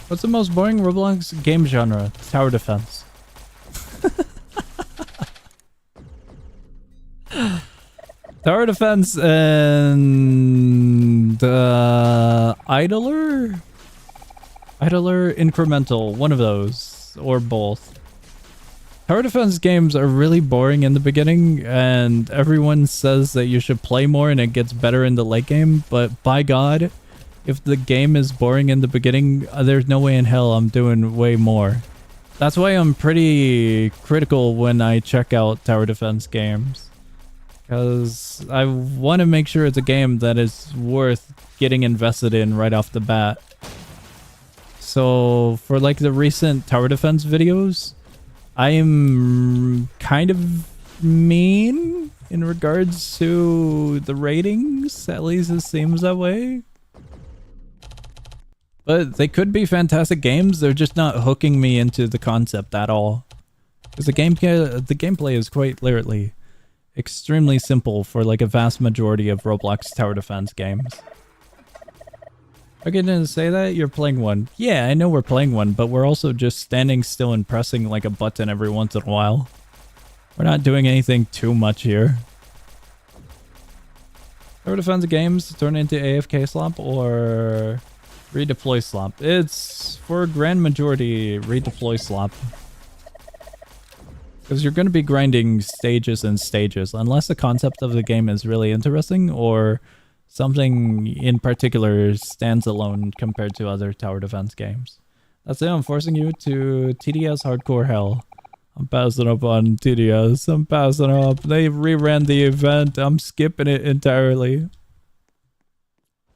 What's the most boring Roblox game genre? Tower defense. Tower defense and idler incremental, one of those or both. Tower defense games are really boring in the beginning, and everyone says that you should play more and it gets better in the late game, but by god, if the game is boring in the beginning, there's no way in hell I'm doing way more. That's why I'm pretty critical when I check out tower defense games. Because I want to make sure it's a game that is worth getting invested in right off the bat. So for like the recent tower defense videos, I am kind of mean in regards to the ratings. At least it seems that way. But they could be fantastic games. They're just not hooking me into the concept at all. Because the gameplay is quite literally extremely simple for like a vast majority of Roblox tower defense games. Okay, didn't say that? You're playing one. Yeah, I know we're playing one, but we're also just standing still and pressing like a button every once in a while. We're not doing anything too much here. Tower defense games turn into AFK slump or redeploy slump. It's for grand majority redeploy slump. Because you're going to be grinding stages and stages, unless the concept of the game is really interesting or something in particular stands alone compared to other tower defense games. That's it, I'm forcing you to TDS Hardcore Hell. I'm passing up on TDS, I'm passing up. They reran the event, I'm skipping it entirely.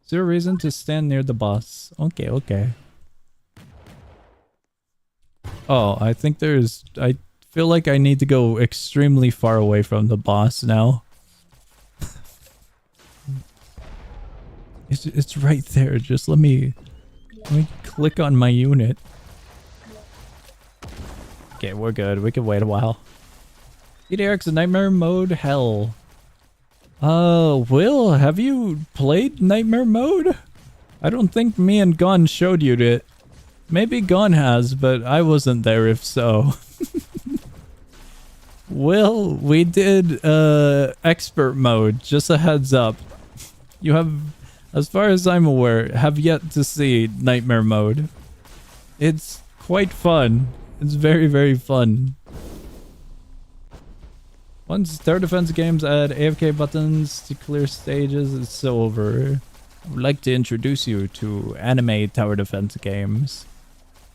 Is there a reason to stand near the boss? Okay, okay. Oh, I think there's... I feel like I need to go extremely far away from the boss now. It's right there. Just let me click on my unit. Okay, we're good. We can wait a while. EDX Nightmare Mode Hell. Will, have you played Nightmare Mode? I don't think me and Gon showed you it. Maybe Gon has, but I wasn't there if so. Will, we did expert mode, just a heads up. You have, as far as I'm aware, have yet to see Nightmare Mode. It's quite fun. It's very, very fun. Once tower defense games add AFK buttons to clear stages, it's so over. I would like to introduce you to anime tower defense games,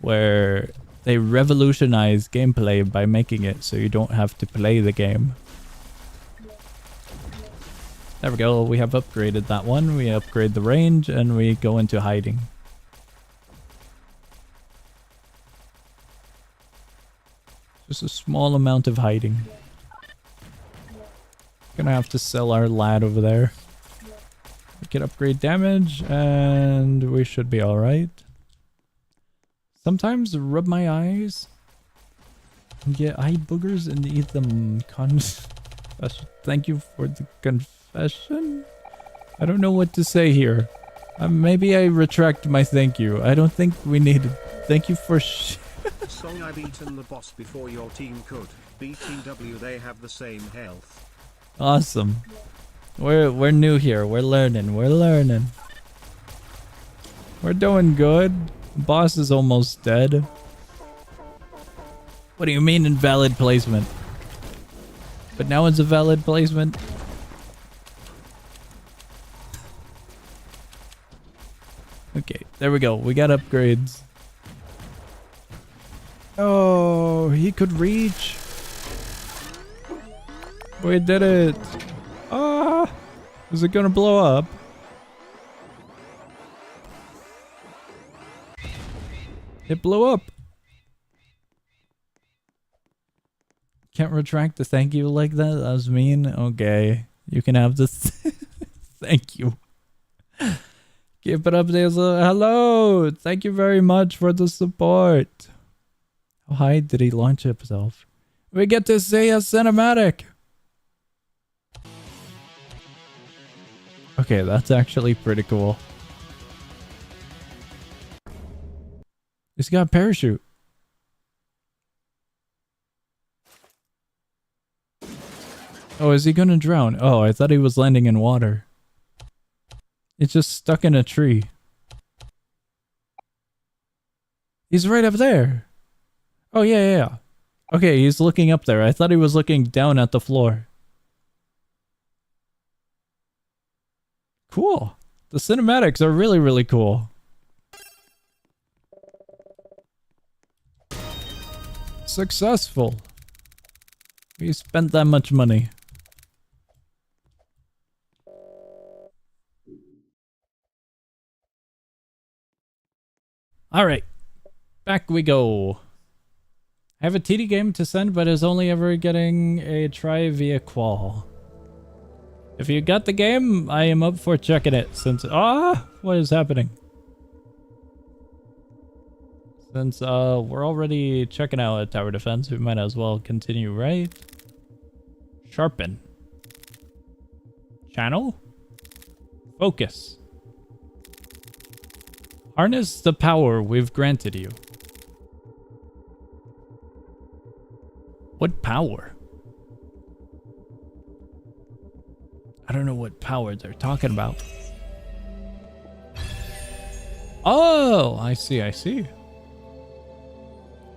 where they revolutionize gameplay by making it so you don't have to play the game. There we go. We have upgraded that one. We upgrade the range and we go into hiding. Just a small amount of hiding. Gonna have to sell our lad over there. We can upgrade damage and we should be alright. Sometimes rub my eyes and get eye boogers and eat them. Thank you for the confession. I don't know what to say here. Maybe I retract my thank you. I don't think we need it. Thank you for Song I beaten the boss before your team could. BTW, they have the same health. Awesome. We're new here. We're learning. We're learning. We're doing good. Boss is almost dead. What do you mean invalid placement? But now it's a valid placement. Okay, there we go. We got upgrades. Oh, he could reach. We did it. Ah, is it gonna blow up? It blew up. Can't retract the thank you like that? That was mean. Okay, you can have this. Thank you. Keep it up, Daisel. Hello. Thank you very much for the support. How high did he launch himself? We get to see a cinematic. Okay, that's actually pretty cool. He's got a parachute. Oh, is he gonna drown? Oh, I thought he was landing in water. It's just stuck in a tree. He's right up there. Oh, yeah. Okay, he's looking up there. I thought he was looking down at the floor. Cool. The cinematics are really, really cool. Successful. We spent that much money. Alright. Back we go. I have a TD game to send, but is only ever getting a try via qual. If you got the game, I am up for checking it since... what is happening? Since we're already checking out a tower defense, we might as well continue, right? Sharpen. Channel. Focus. Harness the power we've granted you. What power? I don't know what power they're talking about. Oh, I see.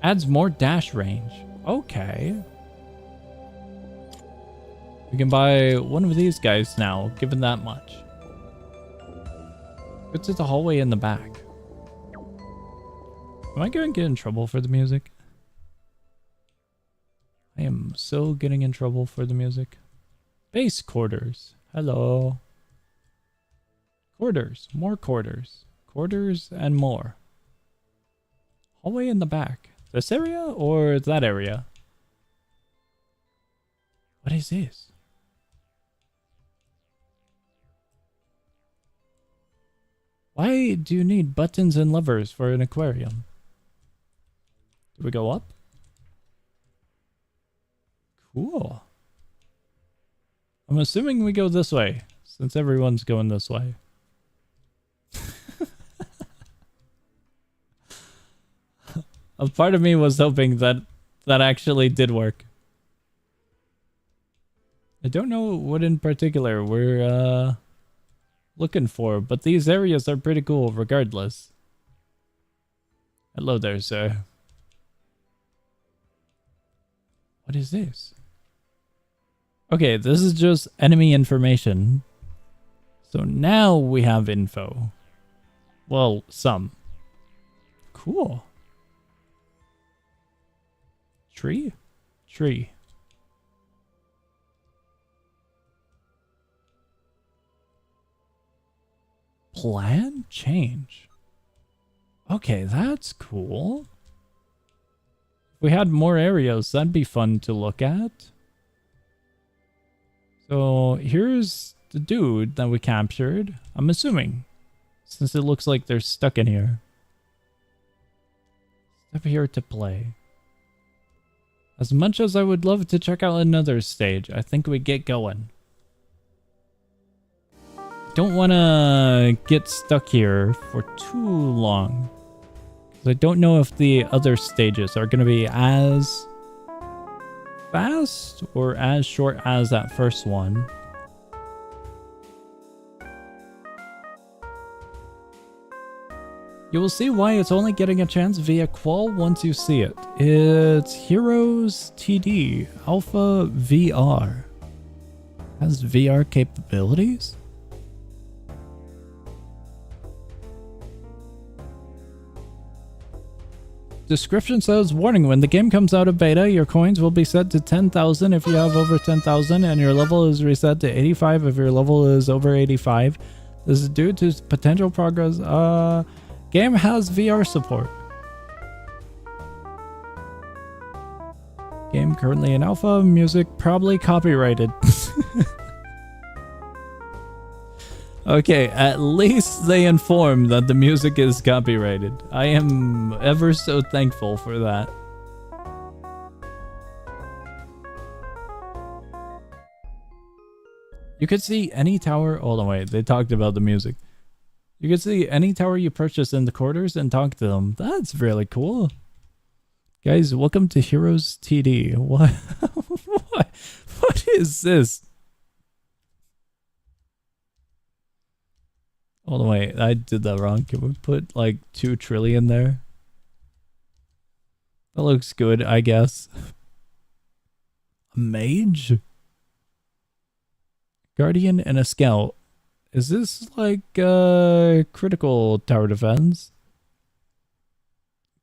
Adds more dash range. Okay. We can buy one of these guys now, given that much. Go to the hallway in the back. Am I going to get in trouble for the music? I am so getting in trouble for the music. Base quarters. Hello. Quarters. More quarters. Quarters and more. Hallway in the back. This area or that area? What is this? Why do you need buttons and levers for an aquarium? Do we go up? Cool. I'm assuming we go this way, since everyone's going this way. A part of me was hoping that that actually did work. I don't know what in particular we're looking for, but these areas are pretty cool regardless. Hello there, sir. What is this? Okay, this is just enemy information. So now we have info. Well, some. Cool. Tree? Tree. Plan change. Okay, that's cool. If we had more areas, that'd be fun to look at. So here's the dude that we captured. I'm assuming, since it looks like they're stuck in here. Step here to play. As much as I would love to check out another stage, I think we get going. Don't want to get stuck here for too long. I don't know if the other stages are going to be as fast or as short as that first one. You will see why it's only getting a chance via qual once you see it. It's Heroes TD Alpha VR. Has VR capabilities? Description says, warning, when the game comes out of beta, your coins will be set to 10,000 if you have over 10,000, and your level is reset to 85 if your level is over 85. This is due to potential progress. Game has VR support. Game currently in alpha, music probably copyrighted. Okay, at least they inform that the music is copyrighted. I am ever so thankful for that. You could see any tower... Hold on, wait. They talked about the music. You could see any tower you purchase in the quarters and talk to them. That's really cool. Guys, welcome to Heroes TD. What? What is this? Hold on, wait. I did that wrong. Can we put like 2 trillion there? That looks good, I guess. A mage? Guardian and a scout. Is this like critical tower defense?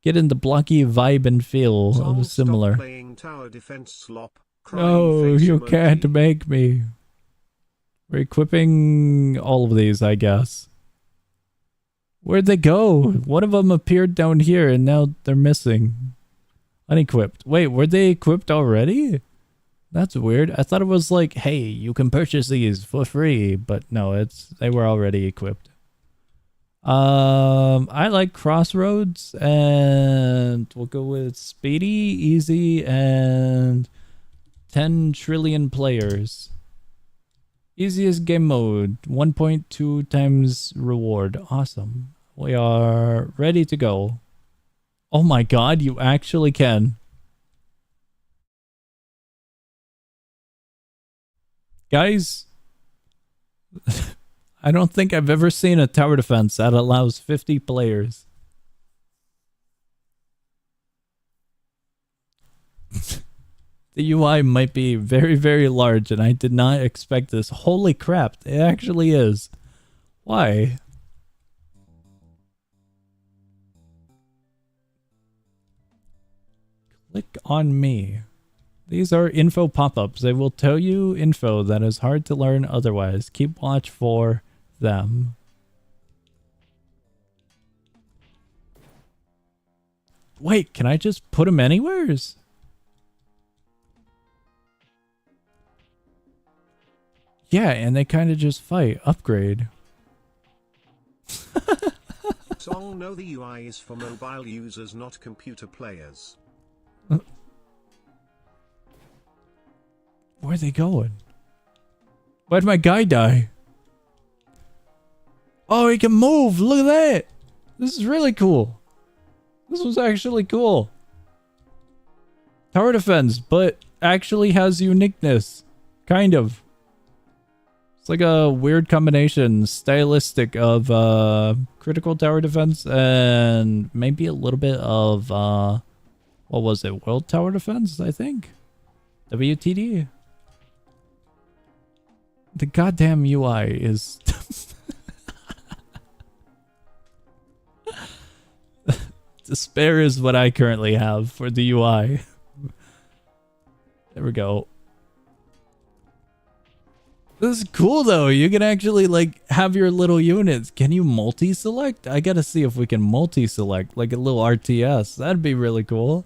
Get in the blocky vibe and feel of similar. Tower defense slop, no, you can't make me. We're equipping all of these, I guess. Where'd they go? One of them appeared down here and now they're missing. Unequipped. Wait, were they equipped already? That's weird. I thought it was like, hey, you can purchase these for free, but no, they were already equipped. I like Crossroads, and we'll go with Speedy, Easy, and 10 trillion players. Easiest game mode, 1.2 times reward. Awesome. We are ready to go. Oh my god, you actually can. Guys, I don't think I've ever seen a tower defense that allows 50 players. The UI might be very, very large, and I did not expect this. Holy crap, it actually is. Why? Click on me. These are info pop-ups. They will tell you info that is hard to learn otherwise. Keep watch for them. Wait, can I just put them anywheres? Yeah, and they kind of just fight. Upgrade. Song no, the UI is for mobile users, not computer players. Where are they going? Why'd my guy die? Oh, he can move! Look at that! This is really cool. This was actually cool. Tower defense, but actually has uniqueness. Kind of. It's like a weird combination, stylistic of critical tower defense and maybe a little bit of, what was it? World tower defense, I think? WTD. The goddamn UI is... Despair is what I currently have for the UI. There we go. This is cool though. You can actually like have your little units. Can you multi-select? I gotta see if we can multi-select like a little RTS. That'd be really cool.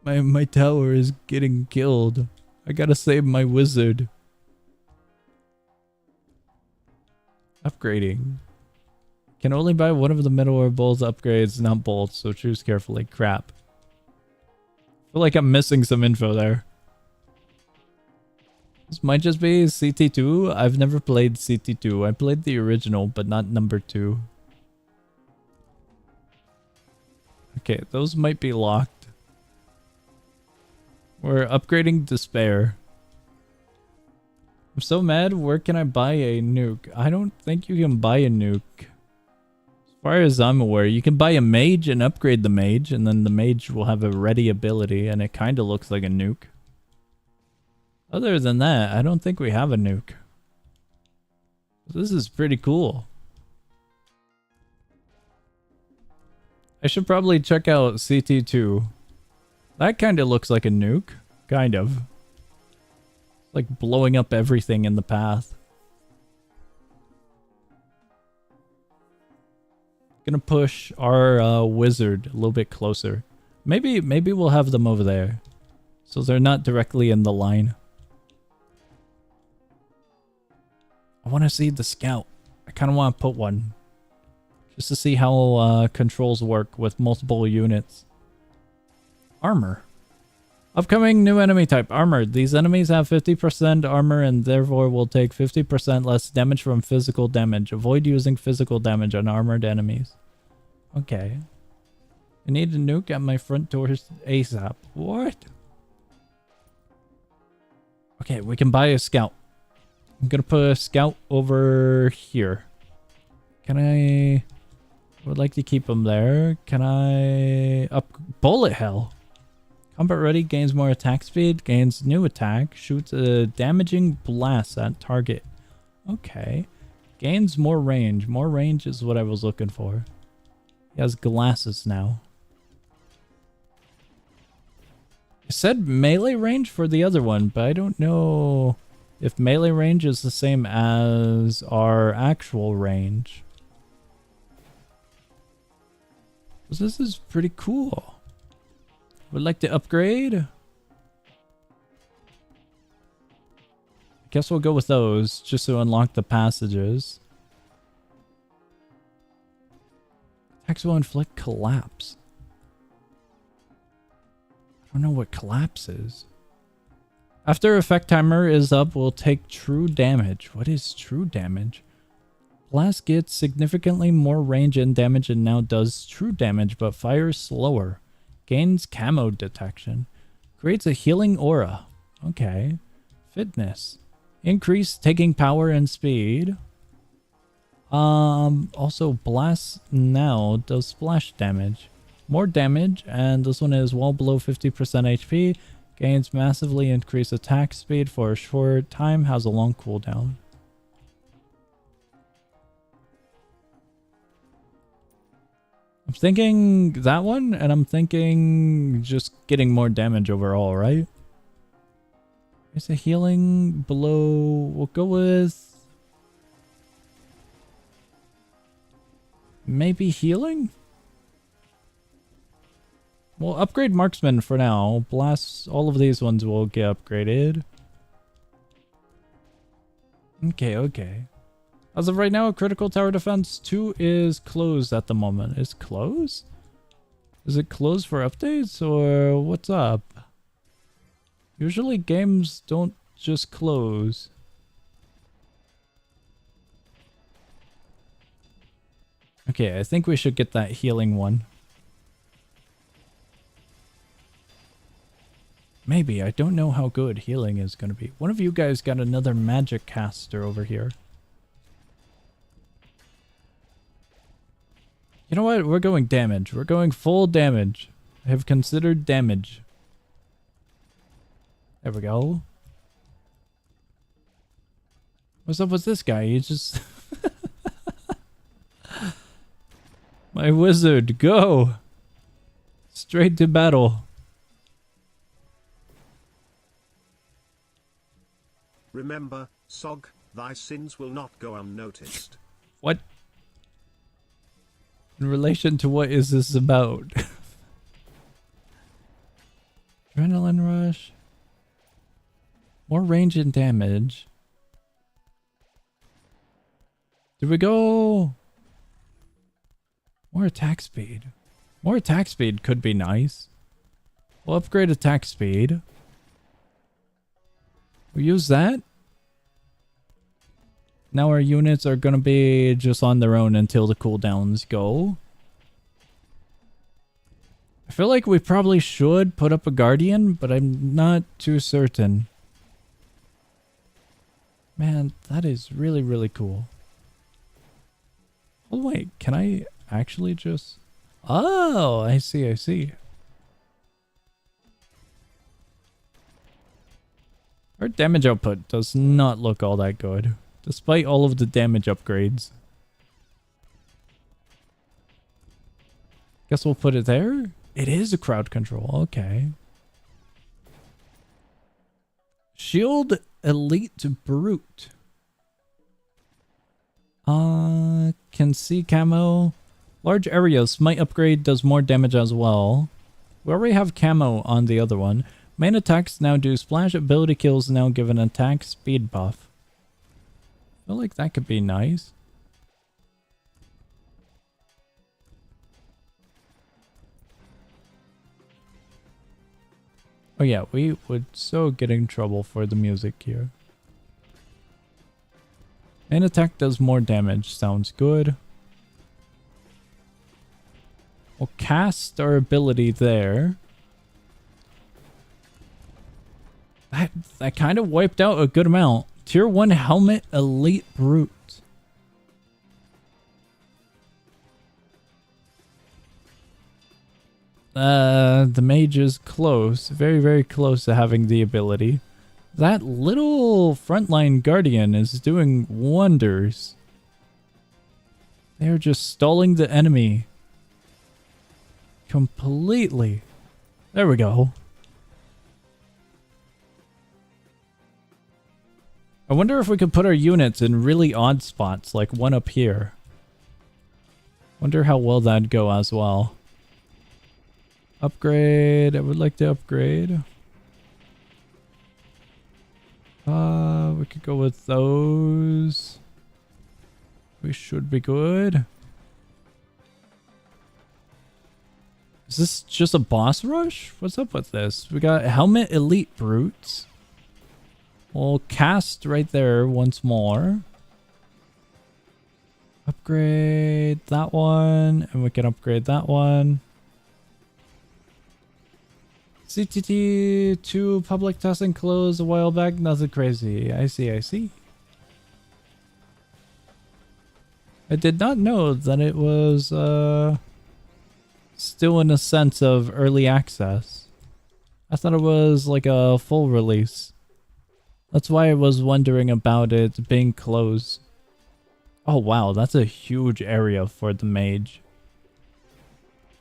My tower is getting killed. I gotta save my wizard. Upgrading. Can only buy one of the middle or bolts upgrades, not bolts, so choose carefully. Crap. I feel like I'm missing some info there. This might just be CT2. I've never played CT2. I played the original, but not number 2. Okay, those might be locked. We're upgrading Despair. I'm so mad. Where can I buy a nuke? I don't think you can buy a nuke. As far as I'm aware, you can buy a mage and upgrade the mage, and then the mage will have a ready ability, and it kind of looks like a nuke. Other than that, I don't think we have a nuke. This is pretty cool. I should probably check out CT2. That kind of looks like a nuke. Kind of. Like blowing up everything in the path. Gonna push our wizard a little bit closer. Maybe we'll have them over there. So they're not directly in the line. I want to see the scout. I kind of want to put one. Just to see how controls work with multiple units. Armor. Upcoming new enemy type, armored. These enemies have 50% armor and therefore will take 50% less damage from physical damage. Avoid using physical damage on armored enemies. Okay. I need a nuke at my front doors ASAP. What? Okay, we can buy a scout. I'm gonna put a scout over here. Can I would like to keep him there. Can I up bullet hell? Combat ready, gains more attack speed, gains new attack, shoots a damaging blast at target. Okay. Gains more range. More range is what I was looking for. He has glasses now. It said melee range for the other one, but I don't know if melee range is the same as our actual range. This is pretty cool. Would like to upgrade. I guess we'll go with those just to unlock the passages. Attacks will inflict collapse. I don't know what collapse is. After effect timer is up, we'll take true damage. What is true damage? Blast gets significantly more range and damage and now does true damage, but fires slower. Gains camo detection. Creates a healing aura. Okay. Fitness. Increase taking power and speed. Also blast now does splash damage. More damage, and this one is well below 50% HP. Gains massively increased attack speed for a short time. Has a long cooldown. I'm thinking that one, and I'm thinking just getting more damage overall, right? There's a healing below. We'll go with maybe healing? We'll upgrade marksman for now. Blast, all of these ones will get upgraded. Okay. As of right now, critical tower defense 2 is closed at the moment. Is closed? Is it closed for updates or what's up? Usually games don't just close. Okay, I think we should get that healing one. Maybe. I don't know how good healing is going to be. One of you guys got another magic caster over here. You know what? We're going damage. We're going full damage. I have considered damage. There we go. What's up with this guy? He just... My wizard, go! Straight to battle. remember, Sog, thy sins will not go unnoticed. What? In relation to what is this about? Adrenaline rush. More range and damage. Did we go? More attack speed. More attack speed could be nice. We'll upgrade attack speed. We use that. Now our units are gonna be just on their own until the cooldowns go. I feel like we probably should put up a guardian, but I'm not too certain. Man, that is really, really cool. Oh wait, can I actually just... Oh, I see, I see. Our damage output does not look all that good, despite all of the damage upgrades. Guess we'll put it there? It is a crowd control, okay. Shield Elite Brute. Can see camo. Large area, smite upgrade does more damage as well. We already have camo on the other one. Main attacks now do splash, ability kills now give an attack speed buff. I feel like that could be nice. Oh yeah, we would so get in trouble for the music here. Main attack does more damage, sounds good. We'll cast our ability there. That kind of wiped out a good amount. Tier 1 Helmet Elite Brute. The mage is close. Very, very close to having the ability. That little frontline guardian is doing wonders. They're just stalling the enemy. Completely. There we go. I wonder if we could put our units in really odd spots, like one up here. Wonder how well that'd go as well. Upgrade. I would like to upgrade. We could go with those. We should be good. Is this just a boss rush? What's up with this? We got Helmet Elite Brutes. We'll cast right there once more. Upgrade that one. And we can upgrade that one. CTT 2 public testing closed a while back. Nothing crazy. I see, I see. I did not know that it was still in a sense of early access. I thought it was like a full release. That's why I was wondering about it being closed. Oh wow, that's a huge area for the mage.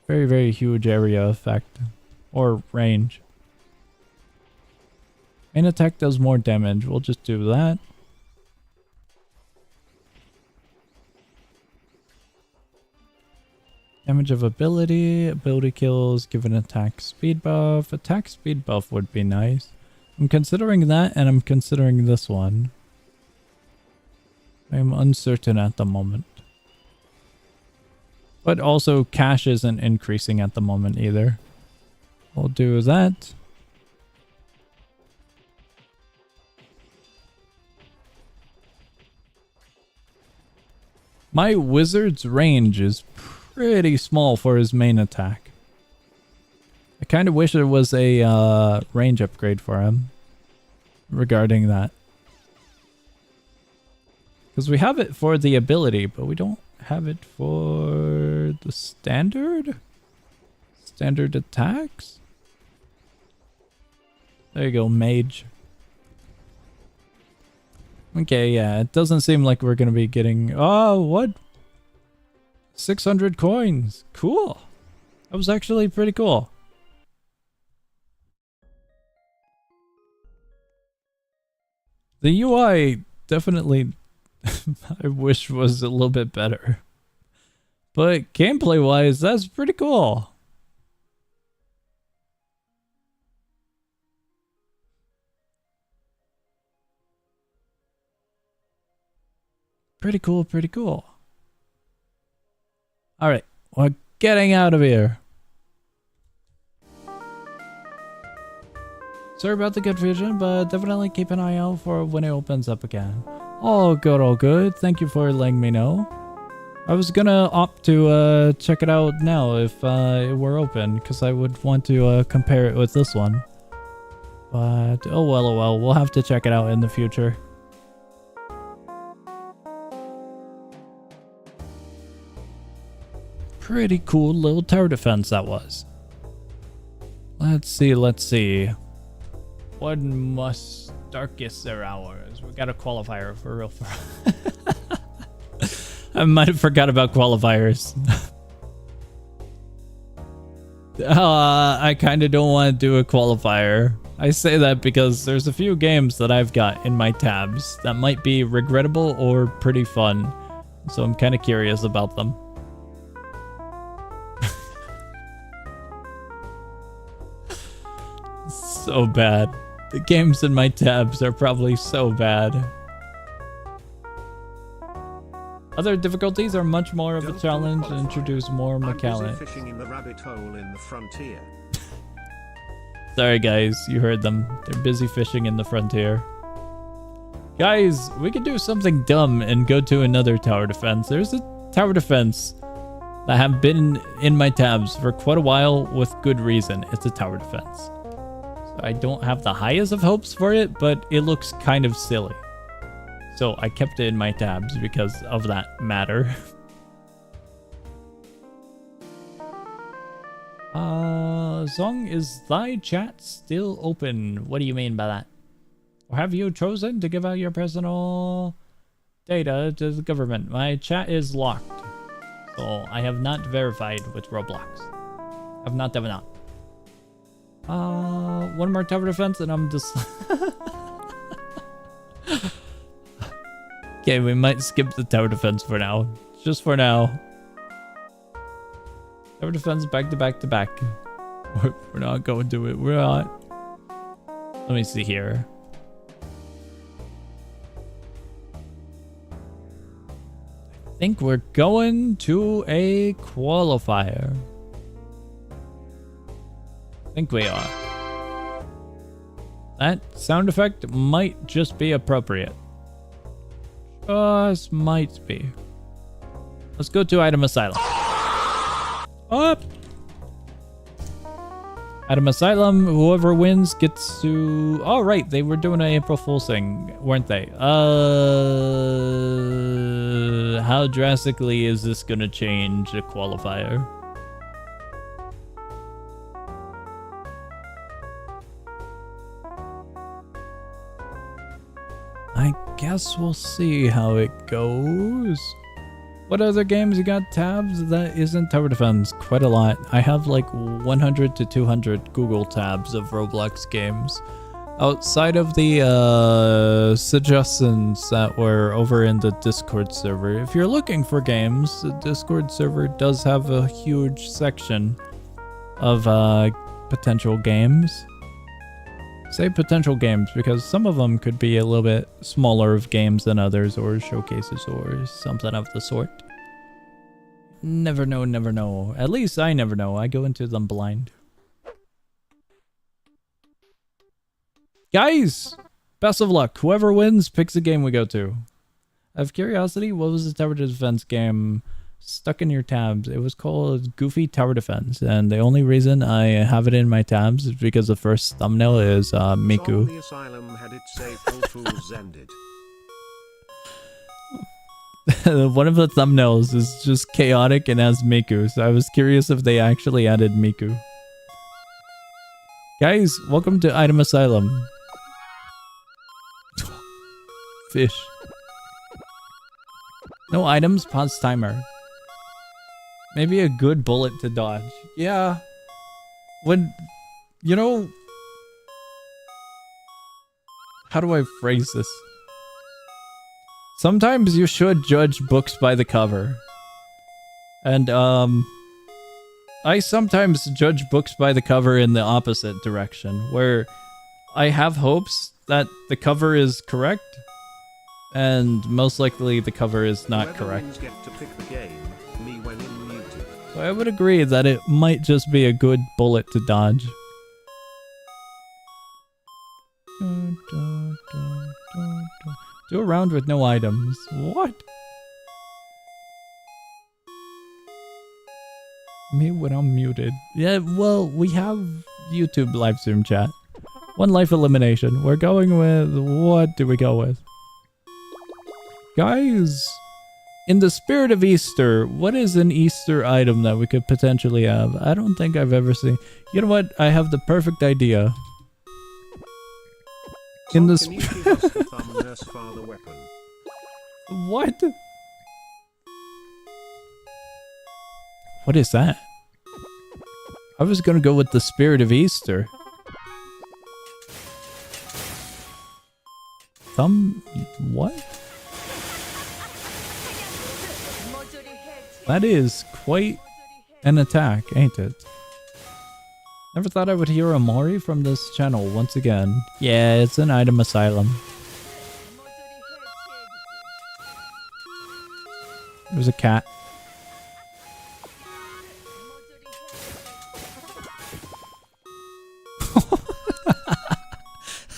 Very, very huge area effect. Or range. Main attack does more damage. We'll just do that. Damage of ability. Ability kills give an attack speed buff. Attack speed buff would be nice. I'm considering that, and I'm considering this one. I am uncertain at the moment. But also, cash isn't increasing at the moment either. We'll do that. My wizard's range is pretty small for his main attack. I kind of wish there was a range upgrade for him regarding that. Because we have it for the ability, but we don't have it for the standard? Standard attacks? There you go, mage. Okay, yeah, it doesn't seem like we're gonna be getting... Oh, what? 600 coins. Cool. That was actually pretty cool. The UI definitely I wish was a little bit better. But gameplay wise, that's pretty cool. Pretty cool, pretty cool. Alright, we're getting out of here. Sorry about the confusion, but definitely keep an eye out for when it opens up again. All good, all good. Thank you for letting me know. I was gonna opt to check it out now if it were open, because I would want to compare it with this one. But oh well, we'll have to check it out in the future. Pretty cool little tower defense that was. Let's see. What must darkest their hours? We got a qualifier for real. I might have forgot about qualifiers. I kind of don't want to do a qualifier. I say that because there's a few games that I've got in my tabs that might be regrettable or pretty fun. So I'm kind of curious about them. So bad. The games in my tabs are probably so bad. Other difficulties are much more of a challenge and introduce more mechanics. Fishing in the rabbit hole in the frontier. Sorry guys, you heard them. They're busy fishing in the frontier. Guys, we could do something dumb and go to another tower defense. There's a tower defense that have been in my tabs for quite a while with good reason. It's a tower defense. I don't have the highest of hopes for it, but it looks kind of silly. So I kept it in my tabs because of that matter. Zong, is thy chat still open? What do you mean by that? Or have you chosen to give out your personal data to the government? My chat is locked. So I have not verified with Roblox. I've not done that. One more tower defense and I'm just... Okay, we might skip the tower defense for now. Just for now. Tower defense back to back to back. We're not going to it. We're not. Let me see here. I think we're going to a qualifier. I think we are. That sound effect might just be appropriate. Just might be. Let's go to item asylum. Up. Item asylum. Whoever wins gets to. Oh right, they were doing an April Fool's thing, weren't they? How drastically is this gonna change a qualifier? I guess we'll see how it goes. What other games you got tabs that isn't tower defense? Quite a lot. I have like 100 to 200 Google tabs of Roblox games. Outside of the suggestions that were over in the Discord server. If you're looking for games, the Discord server does have a huge section of potential games. Say potential games because some of them could be a little bit smaller of games than others or showcases or something of the sort. Never know, never know. At least I never know. I go into them blind. Guys, best of luck. Whoever wins picks a game we go to. Out of curiosity, what was the tower defense game stuck in your tabs? It was called Goofy Tower Defense, and the only reason I have it in my tabs is because the first thumbnail is Miku. The asylum had its April Fools ended. One of the thumbnails is just chaotic and has Miku, so I was curious if they actually added Miku. Guys, welcome to Item Asylum. Fish. No items, pause timer. Maybe a good bullet to dodge. Yeah. When, you know... How do I phrase this? Sometimes you should judge books by the cover. And, I sometimes judge books by the cover in the opposite direction, where I have hopes that the cover is correct, and most likely the cover is not correct. Get to pick the game, me when muted. So I would agree that it might just be a good bullet to dodge. Do a round with no items. What? Me when I'm muted. Yeah, well, we have YouTube live stream chat. One life elimination. We're going with... What do we go with? Guys, in the spirit of Easter, what is an Easter item that we could potentially have? I don't think I've ever seen... You know what? I have the perfect idea. In the Can you give us the thumb nurse father weapon? What? What is that? I was gonna go with the spirit of Easter. Thumb... What? That is quite an attack, ain't it? Never thought I would hear a Mori from this channel once again. Yeah, it's an item asylum. There's a cat.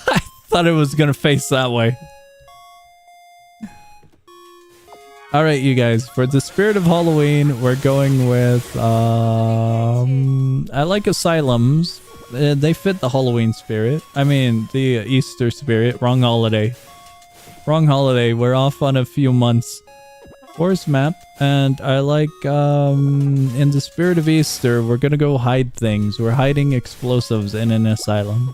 I thought it was gonna face that way. Alright, you guys, for the spirit of Halloween, we're going with, I like asylums. They fit the Halloween spirit. I mean, the Easter spirit. Wrong holiday. Wrong holiday. We're off on a few months. Forest map, and I like, in the spirit of Easter, we're gonna go hide things. We're hiding explosives in an asylum.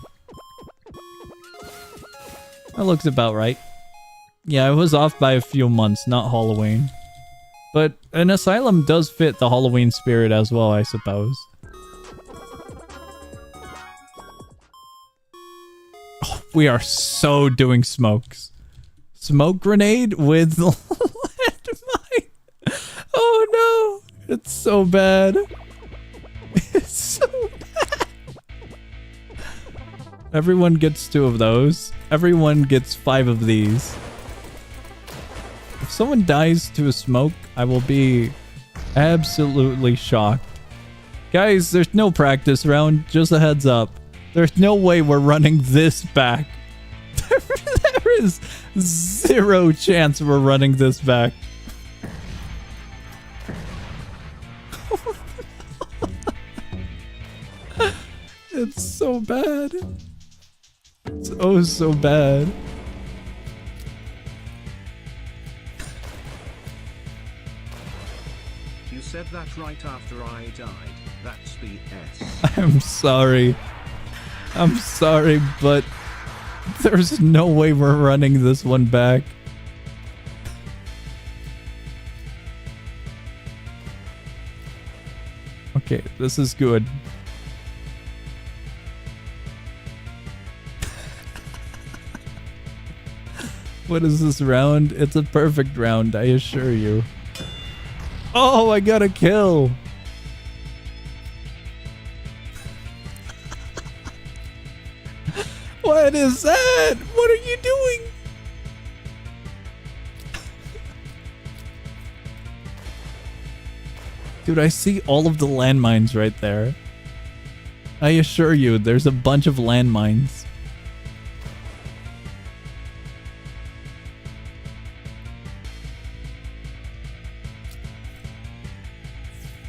That looks about right. Yeah, I was off by a few months, not Halloween. But an asylum does fit the Halloween spirit as well, I suppose. Oh, we are so doing smokes. Smoke grenade with landmine. Oh no, it's so bad. It's so bad. Everyone gets 2 of those. Everyone gets 5 of these. If someone dies to a smoke, I will be absolutely shocked. Guys, there's no practice round, just a heads up. There's no way we're running this back. There is 0 chance we're running this back. It's so bad. It's oh so bad. You said that right after I died. That's BS. I'm sorry. I'm sorry, but there's no way we're running this one back. Okay, this is good. What is this round? It's a perfect round, I assure you. Oh, I got a kill. What is that? What are you doing? Dude, I see all of the landmines right there. I assure you, there's a bunch of landmines.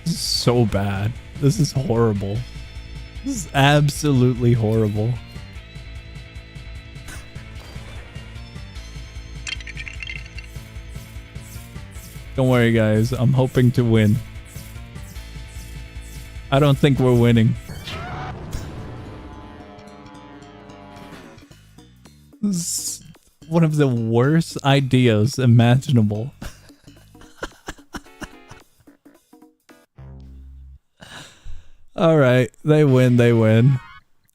This is so bad. This is horrible. This is absolutely horrible. Don't worry, guys. I'm hoping to win. I don't think we're winning. This is one of the worst ideas imaginable. Alright, they win, they win.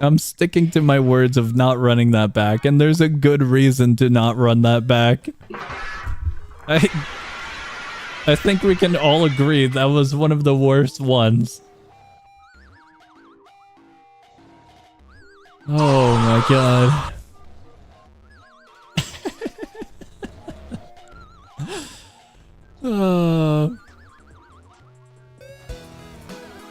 I'm sticking to my words of not running that back, and there's a good reason to not run that back. I think we can all agree that was one of the worst ones. Oh my god.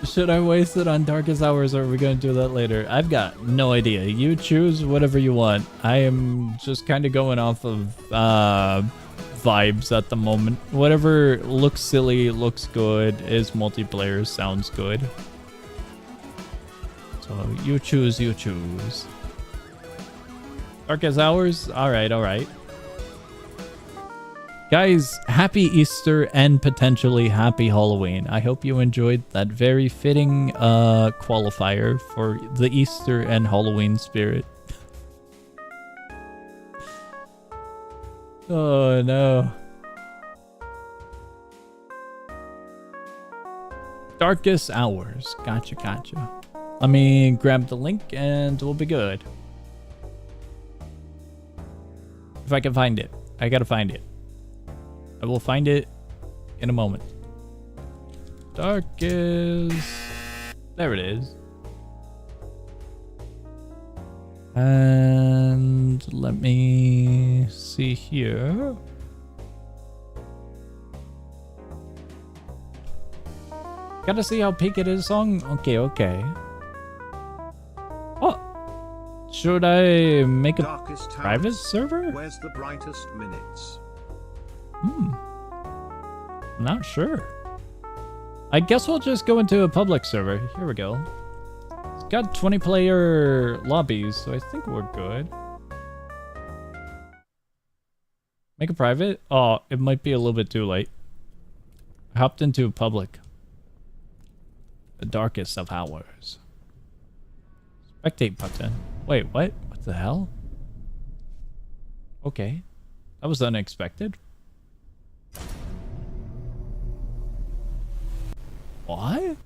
Should I waste it on Darkest Hours, or are we going to do that later? I've got no idea. You choose whatever you want. I am just kind of going off of vibes at the moment. Whatever looks silly, looks good, is multiplayer, sounds good. So you choose, you choose. Darkest Hours? Alright, alright. Guys, happy Easter and potentially happy Halloween. I hope you enjoyed that very fitting qualifier for the Easter and Halloween spirit. Oh no. Darkest Hours. Gotcha, gotcha. Let me grab the link and we'll be good. If I can find it. I gotta find it. I will find it in a moment. Darkest... There it is. And let me see here. Gotta see how peak it is song? Okay, okay. Oh! Should I make a private server? Where's the brightest minutes? I'm not sure. I guess we'll just go into a public server. Here we go. It's got 20 player lobbies, so I think we're good. Make a private? Oh, it might be a little bit too late. I hopped into public. The darkest of hours. Spectate button. Wait, what? What the hell? Okay. That was unexpected. What?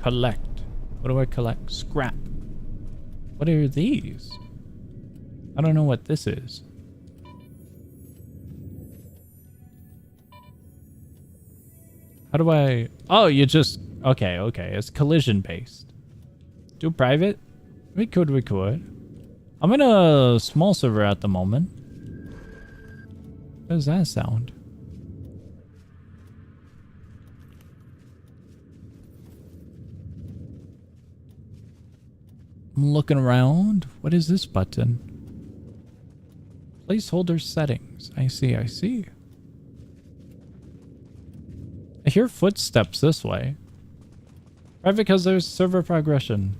Collect. What do I collect? Scrap. What are these? I don't know what this is. How do I... Oh, you just... Okay, okay. It's collision based. Do private? We could. I'm in a small server at the moment. What does that sound? I'm looking around. What is this button? Placeholder settings. I see, I see. I hear footsteps this way. Right, because there's server progression.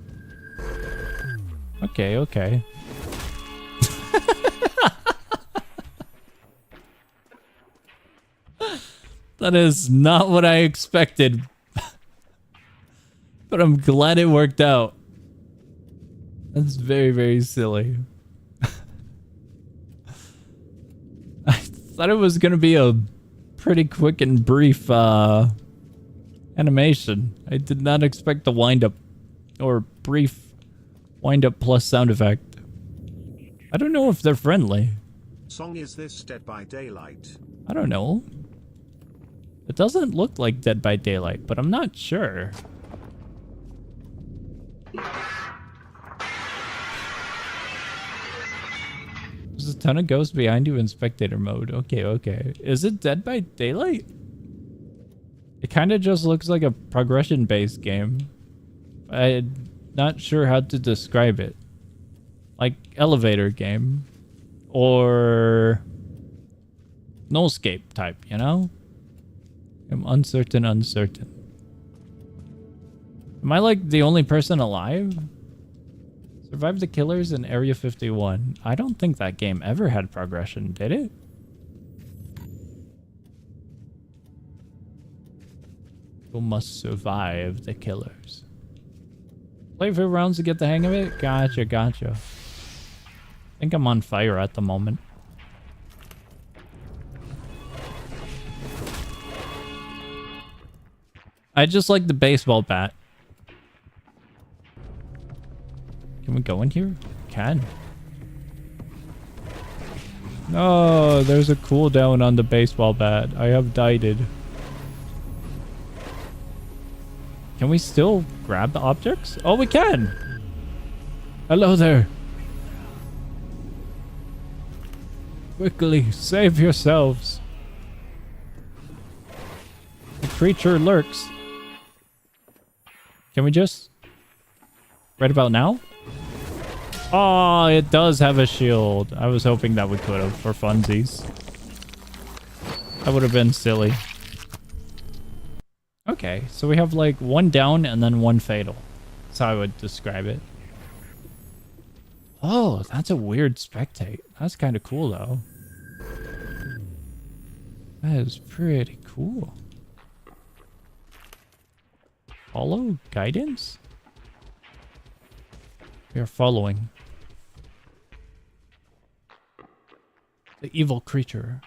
Okay, okay. That is not what I expected. But I'm glad it worked out. That's very, very silly. I thought it was going to be a pretty quick and brief animation. I did not expect the wind-up or brief wind-up plus sound effect. I don't know if they're friendly. Song is this Dead by Daylight? I don't know. It doesn't look like Dead by Daylight, but I'm not sure. There's a ton of ghosts behind you in spectator mode. Okay, okay. Is it Dead by Daylight? It kind of just looks like a progression-based game. I'm not sure how to describe it. Like elevator game. Or Nullscape type, you know? I'm uncertain. Am I like the only person alive? Survive the killers in Area 51. I don't think that game ever had progression, did it? People must survive the killers. Play a few rounds to get the hang of it? Gotcha, gotcha. I think I'm on fire at the moment. I just like the baseball bat. Can we go in here? Can. No, there's a cooldown on the baseball bat. I have died. Can we still grab the objects? Oh, we can! Hello there. Quickly, save yourselves. The creature lurks. Can we just... right about now? Oh, it does have a shield. I was hoping that we could have for funsies. That would have been silly. Okay, so we have like one down and then one fatal. That's how I would describe it. Oh, that's a weird spectate. That's kind of cool though. That is pretty cool. Follow guidance? We are following. The evil creature.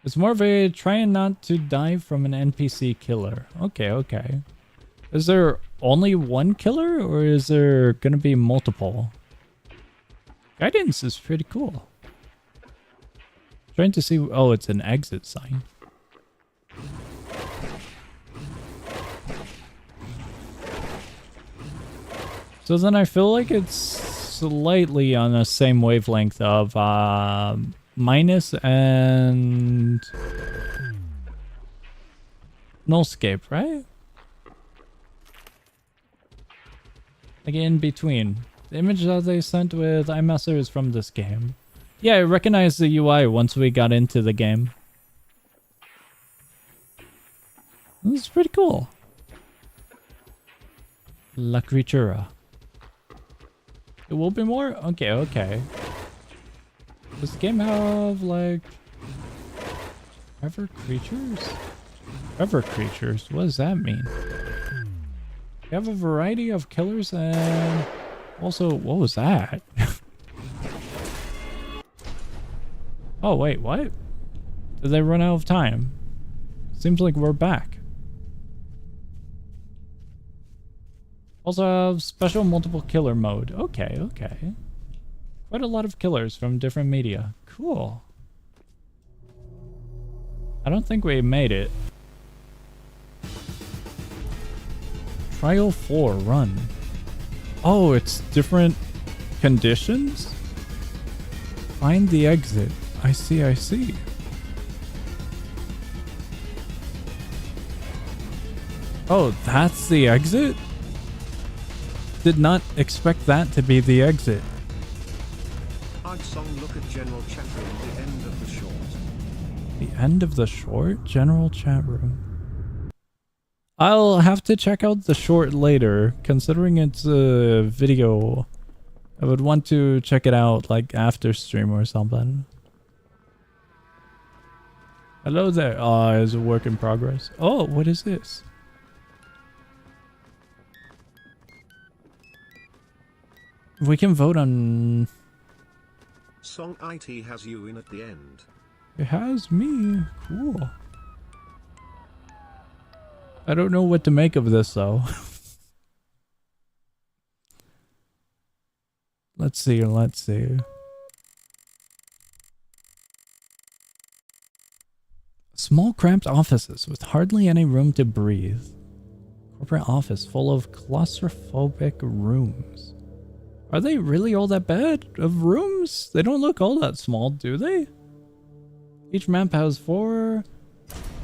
It's more of a trying not to die from an NPC killer. Okay, okay. Is there only one killer or is there gonna be multiple? Guidance is pretty cool. Trying to see... oh, it's an exit sign. So then I feel like it's slightly on the same wavelength of Minus and Nullscape, right? Like in between. The image that they sent with iMesser is from this game. Yeah, I recognized the UI once we got into the game. This is pretty cool. La Creatura. It will be more? Okay, okay. Does the game have, like... ever creatures? Ever creatures? What does that mean? You have a variety of killers and... also, what was that? Oh, wait, what? Did they run out of time? Seems like we're back. Also have special multiple killer mode. Okay, okay. Quite a lot of killers from different media. Cool. I don't think we made it. Trial 4, run. Oh, it's different conditions? Find the exit. I see, I see. Oh, that's the exit? Did not expect that to be the exit. Look at general chat room, the end of the short. The end of the short? General chat room. I'll have to check out the short later, considering it's a video. I would want to check it out like after stream or something. Hello there. It's a work in progress. Oh, what is this? We can vote on... Song IT has you in at the end. It has me. Cool. I don't know what to make of this though. Let's see, let's see. Small cramped offices with hardly any room to breathe. Corporate office full of claustrophobic rooms. Are they really all that bad of rooms? They don't look all that small, do they? Each map has 4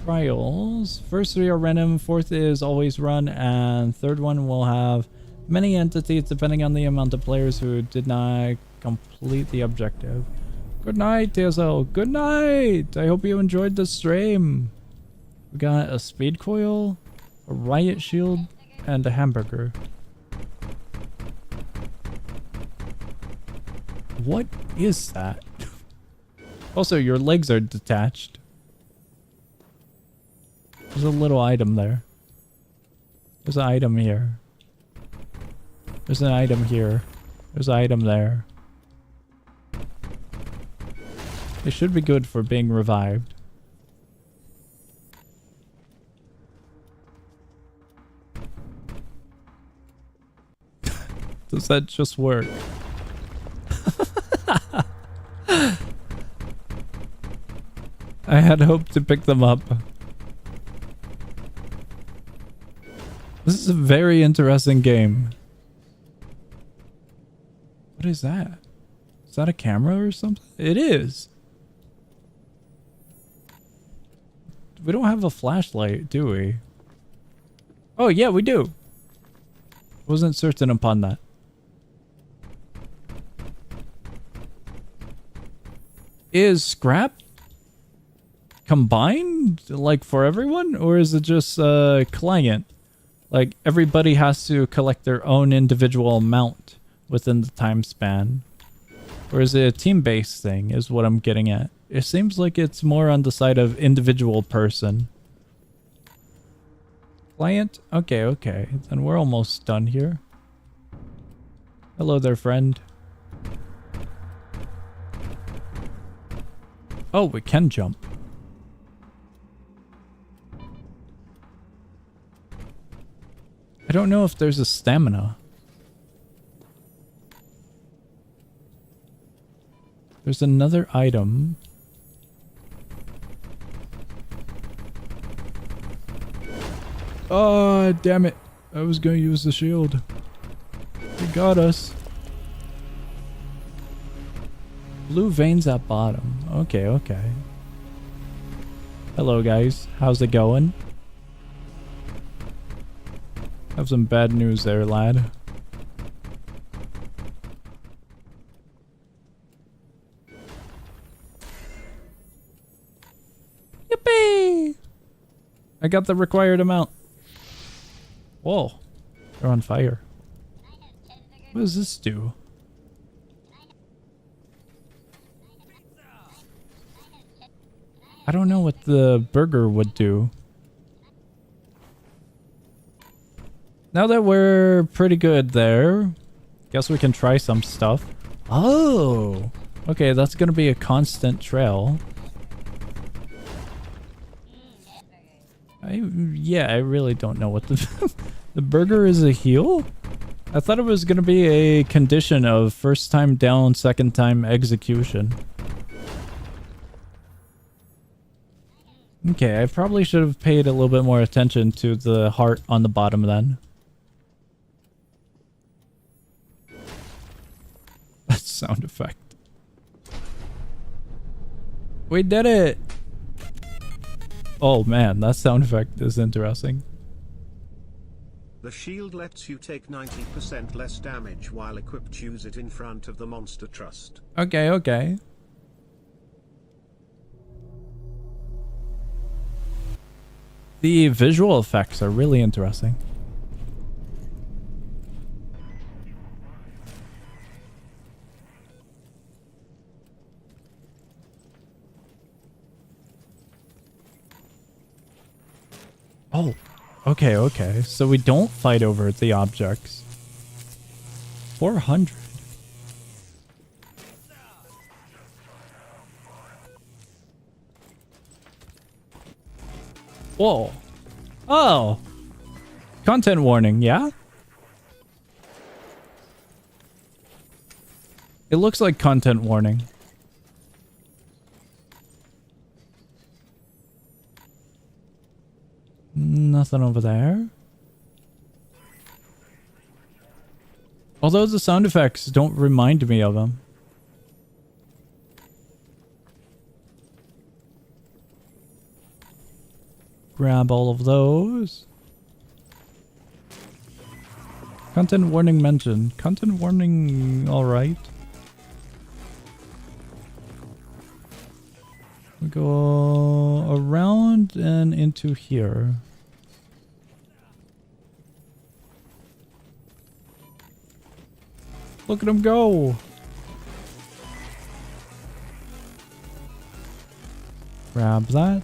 trials. First 3 are random, 4th is always run, and 3rd one will have many entities depending on the amount of players who did not complete the objective. Good night, TSL. Good night! I hope you enjoyed the stream. We got a speed coil, a riot shield, and a hamburger. What is that? Also, your legs are detached. There's a little item there. There's an item here. There's an item here. There's an item there. It should be good for being revived. Does that just work? I had hoped to pick them up. This is a very interesting game. What is that? Is that a camera or something? It is. We don't have a flashlight, do we? Oh, yeah, we do. Wasn't certain upon that. Is scrap combined, like, for everyone? Or is it just client? Like, everybody has to collect their own individual amount within the time span? Or is it a team-based thing, is what I'm getting at? It seems like it's more on the side of individual person. Client? Okay, okay. Then we're almost done here. Hello there, friend. Oh, we can jump. I don't know if there's a stamina. There's another item. Oh, damn it. I was going to use the shield. They got us. Blue veins at bottom. Okay, okay. Hello, guys. How's it going? Have some bad news there, lad. Yippee! I got the required amount. Whoa. They're on fire. What does this do? I don't know what the burger would do. Now that we're pretty good there, guess we can try some stuff. Oh! Okay, that's gonna be a constant trail. Yeah, I really don't know what the... The burger is a heal? I thought it was gonna be a condition of first time down, second time execution. Okay, I probably should have paid a little bit more attention to the heart on the bottom then. That sound effect. We did it! Oh man, that sound effect is interesting. The shield lets you take 90% less damage while equipped. Use it in front of the monster trust. Okay, okay. The visual effects are really interesting. Oh, okay, okay. So we don't fight over the objects. 400. Whoa. Oh. Content warning, yeah? It looks like content warning. Nothing over there. Although the sound effects don't remind me of them. Grab all of those. Content warning mentioned. Content warning, alright. We go around and into here. Look at him go! Grab that.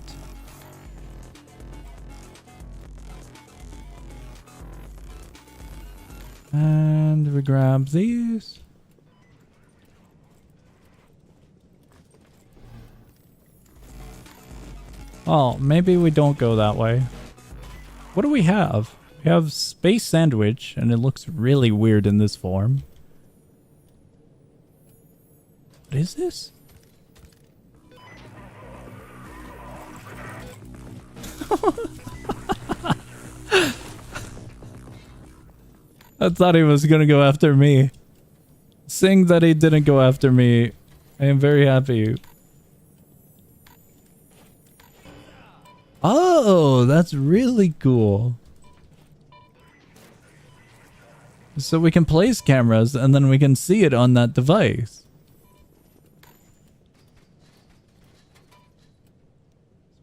And we grab these. Oh, maybe we don't go that way. What do we have? We have Space Sandwich, and it looks really weird in this form. What is this? I thought he was gonna go after me. Seeing that he didn't go after me, I am very happy. Oh, that's really cool. So we can place cameras and then we can see it on that device.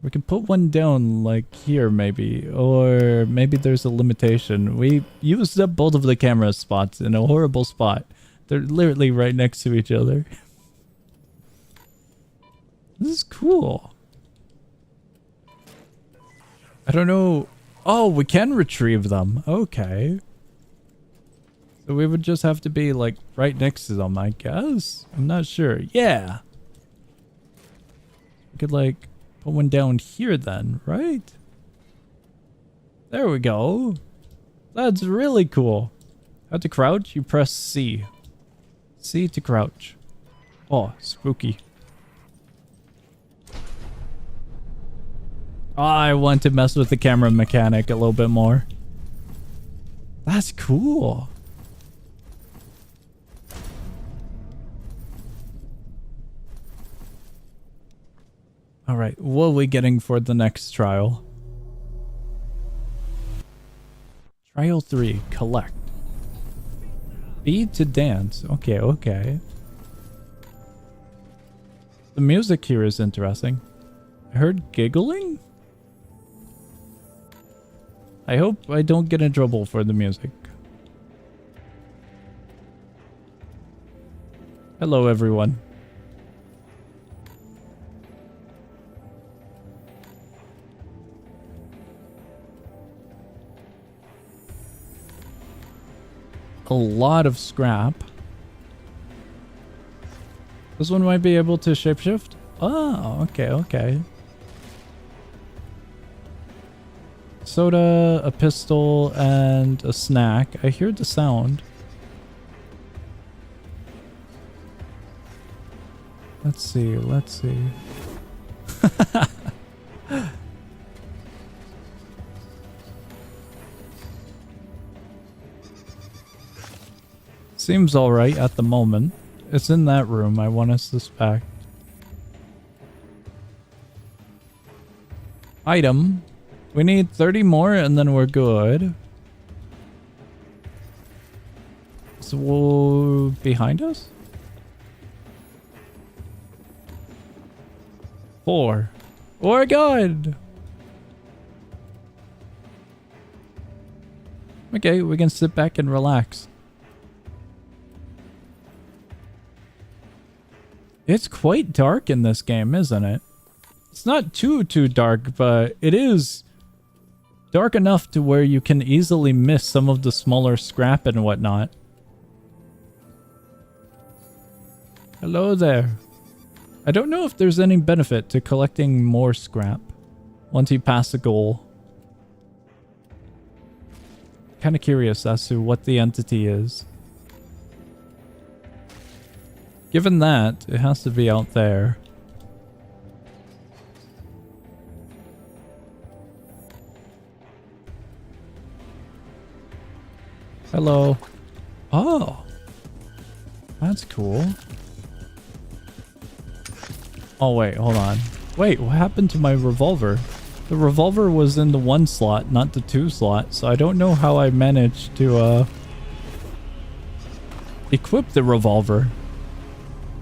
We can put one down like here maybe, or maybe there's a limitation. We used up both of the camera spots in a horrible spot. They're literally right next to each other. This is cool. I don't know. Oh, we can retrieve them. Okay. So we would just have to be like right next to them, I guess. I'm not sure. Yeah. We could like put one down here then, right? There we go. That's really cool. How to crouch? You press C. C to crouch. Oh, spooky. Oh, I want to mess with the camera mechanic a little bit more. That's cool. Alright, what are we getting for the next trial? Trial 3, collect. B to dance. Okay, okay. The music here is interesting. I heard giggling? I hope I don't get in trouble for the music. Hello, everyone. A lot of scrap. This one might be able to shapeshift? Oh, okay, okay. Soda, a pistol, and a snack. I hear the sound. Let's see, let's see. Seems alright at the moment. It's in that room, I want to suspect. Item. We need 30 more and then we're good. So, behind us? 4. We're good! Okay, we can sit back and relax. It's quite dark in this game, isn't it? It's not too dark, but it is dark enough to where you can easily miss some of the smaller scrap and whatnot. Hello there. I don't know if there's any benefit to collecting more scrap once you pass a goal. Kind of curious as to what the entity is. Given that, it has to be out there. Hello. Oh. That's cool. Oh, wait, hold on. Wait, what happened to my revolver? The revolver was in the 1 slot, not the 2 slot, so I don't know how I managed to, equip the revolver.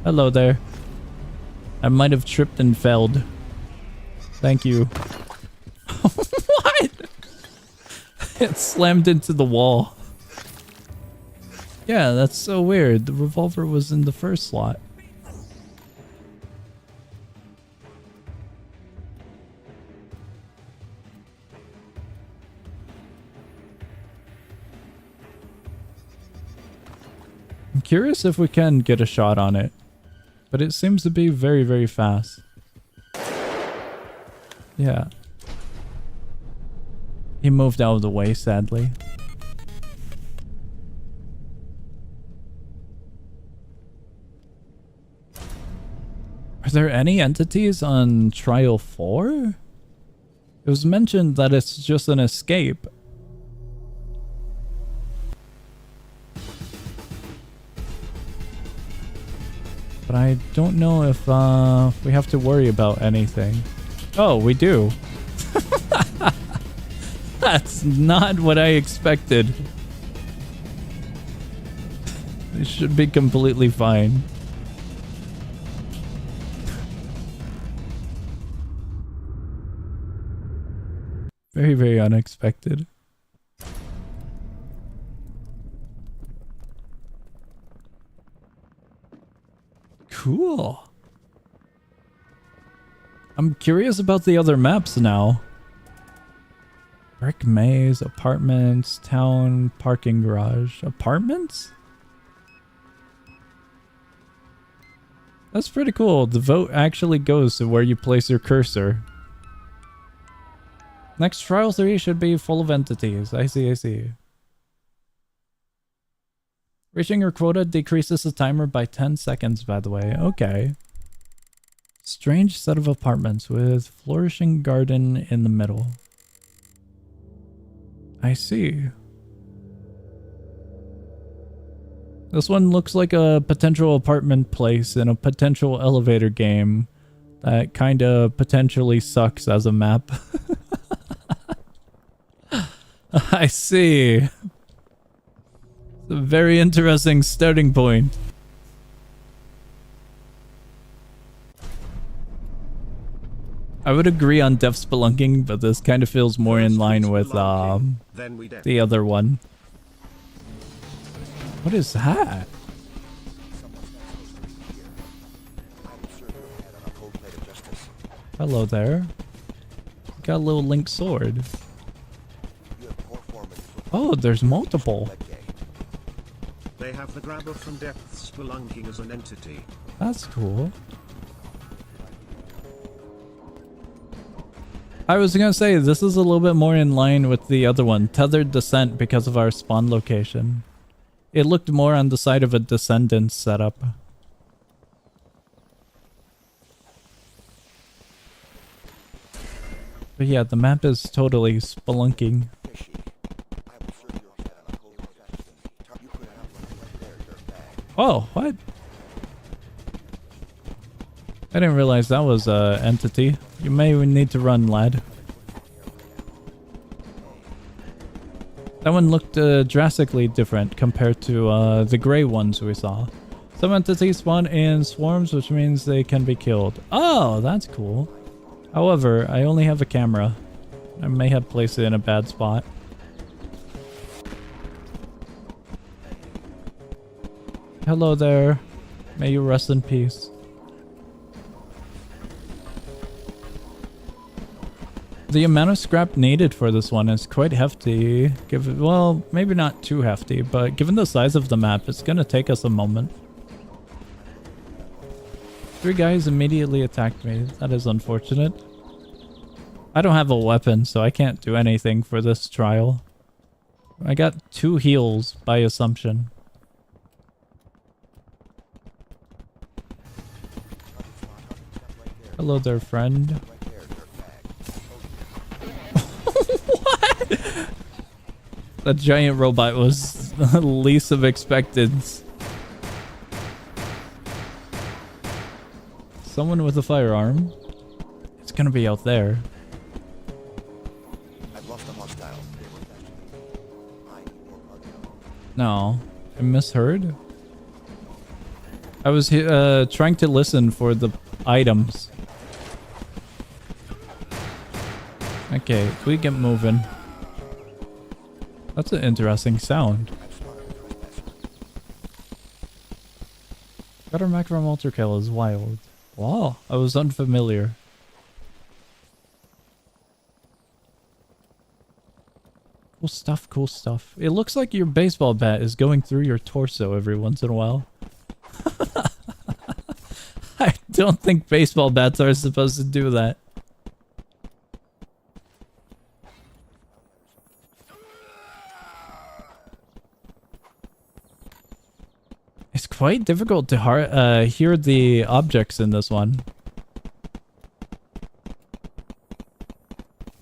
Hello there. I might have tripped and failed. Thank you. What? It slammed into the wall. Yeah, that's so weird. The revolver was in the 1st slot. I'm curious if we can get a shot on it. But it seems to be very, very fast. Yeah. He moved out of the way, sadly. Are there any entities on Trial 4? It was mentioned that it's just an escape. But I don't know if we have to worry about anything. Oh, we do. That's not what I expected. It should be completely fine. Very, very unexpected. Cool. I'm curious about the other maps now. Brick maze, apartments, town, parking garage. Apartments? That's pretty cool. The vote actually goes to where you place your cursor. Next trial 3 should be full of entities. I see, I see. Reaching your quota decreases the timer by 10 seconds, by the way. Okay. Strange set of apartments with flourishing garden in the middle. I see. This one looks like a potential apartment place in a potential elevator game that kinda potentially sucks as a map. I see. It's a very interesting starting point. I would agree on Def Spelunking, but this kind of feels more in line with the other one. What is that? Hello there. Got a little Link sword. Oh, there's multiple. They have the grabber from Depth Spelunking as an entity. That's cool. I was gonna say, this is a little bit more in line with the other one, Tethered Descent, because of our spawn location. It looked more on the side of a Descendant setup. But yeah, the map is totally spelunking. Oh, what? I didn't realize that was an entity. You may need to run, lad. That one looked drastically different compared to the gray ones we saw. Some entities spawn in swarms, which means they can be killed. Oh, that's cool. However, I only have a camera. I may have placed it in a bad spot. Hello there. May you rest in peace. The amount of scrap needed for this one is quite hefty. Well, maybe not too hefty, but given the size of the map, it's gonna take us a moment. 3 guys immediately attacked me. That is unfortunate. I don't have a weapon, so I can't do anything for this trial. I got 2 heals by assumption. Hello there, friend. What? That giant robot was the least of expecteds. Someone with a firearm. It's gonna be out there. I've lost a hostile. No, I misheard. I was trying to listen for the items. Okay, we get moving. That's an interesting sound. Got our macro altar kill is wild. Wow, I was unfamiliar. Cool stuff, cool stuff. It looks like your baseball bat is going through your torso every once in a while. I don't think baseball bats are supposed to do that. It's quite difficult to hear the objects in this one.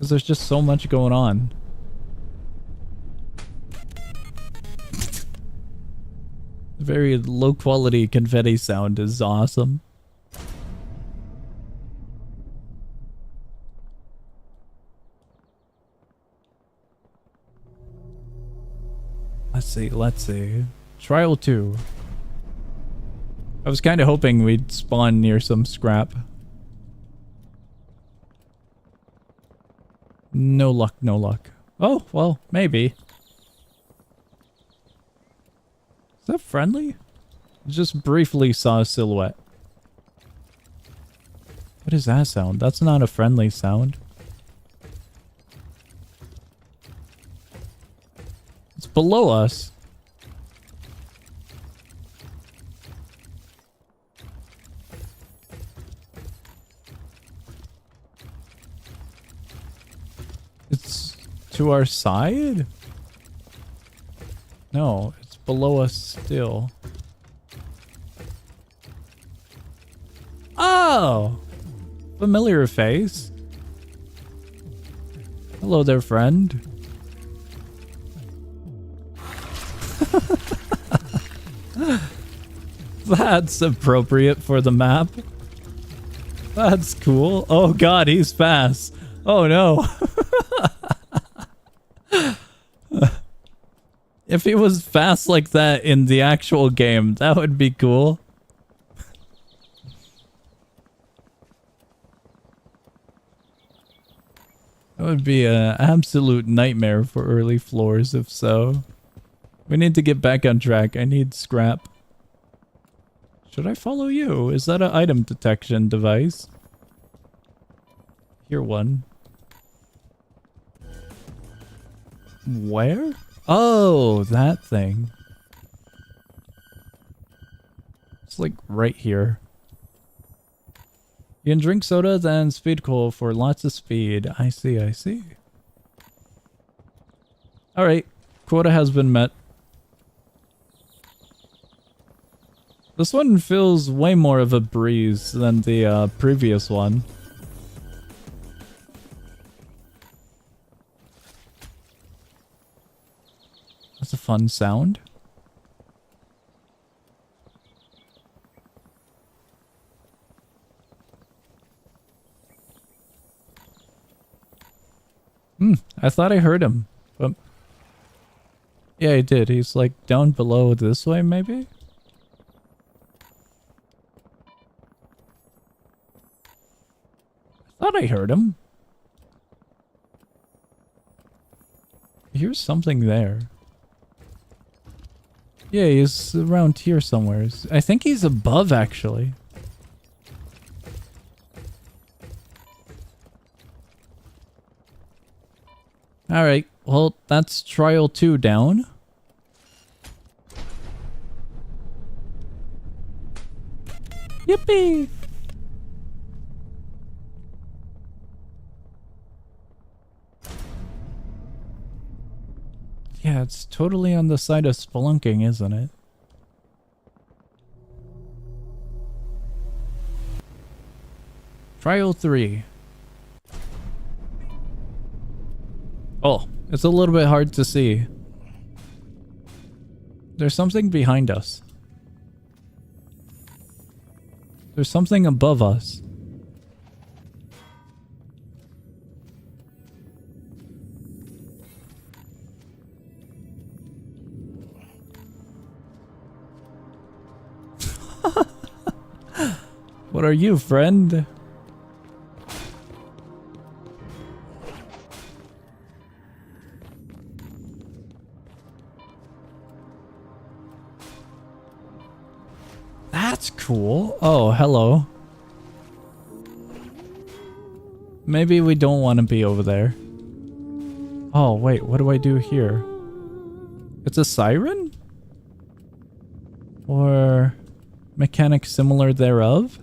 Because there's just so much going on. The very low quality confetti sound is awesome. Let's see. Trial 2. I was kind of hoping we'd spawn near some scrap. No luck, no luck. Oh, well, maybe. Is that friendly? Just briefly saw a silhouette. What is that sound? That's not a friendly sound. It's below us. It's to our side? No, it's below us still. Oh! Familiar face. Hello there, friend. That's appropriate for the map. That's cool. Oh god, he's fast. Oh no. If he was fast like that in the actual game, that would be cool. That would be an absolute nightmare for early floors if so. We need to get back on track. I need scrap. Should I follow you? Is that an item detection device? Here one. Where? Oh, that thing. It's like right here. You can drink soda, then speed coal for lots of speed. I see, I see. Alright, quota has been met. This one feels way more of a breeze than the previous one. That's a fun sound. I thought I heard him, but yeah, he did. He's like down below this way, maybe? I thought I heard him. Here's something there. Yeah, he's around here somewhere. I think he's above, actually. Alright, well, that's trial 2 down. Yippee! Yeah, it's totally on the side of spelunking, isn't it? Trial 3. Oh, it's a little bit hard to see. There's something behind us. There's something above us. What are you, friend? That's cool. Oh, hello. Maybe we don't want to be over there. Oh, wait, what do I do here? It's a siren? Or mechanic similar thereof?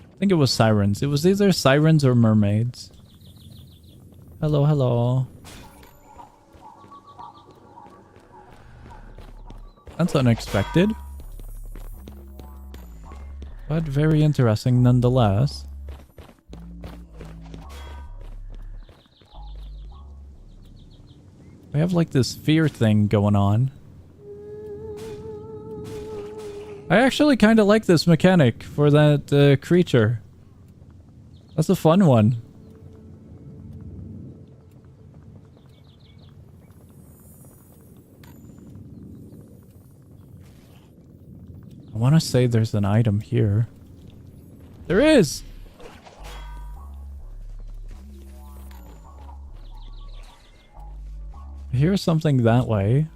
I think it was sirens. It was either sirens or mermaids. Hello, hello. That's unexpected. But very interesting nonetheless. We have like this fear thing going on. I actually kind of like this mechanic for that creature. That's a fun one. I want to say there's an item here. There is! I hear something that way.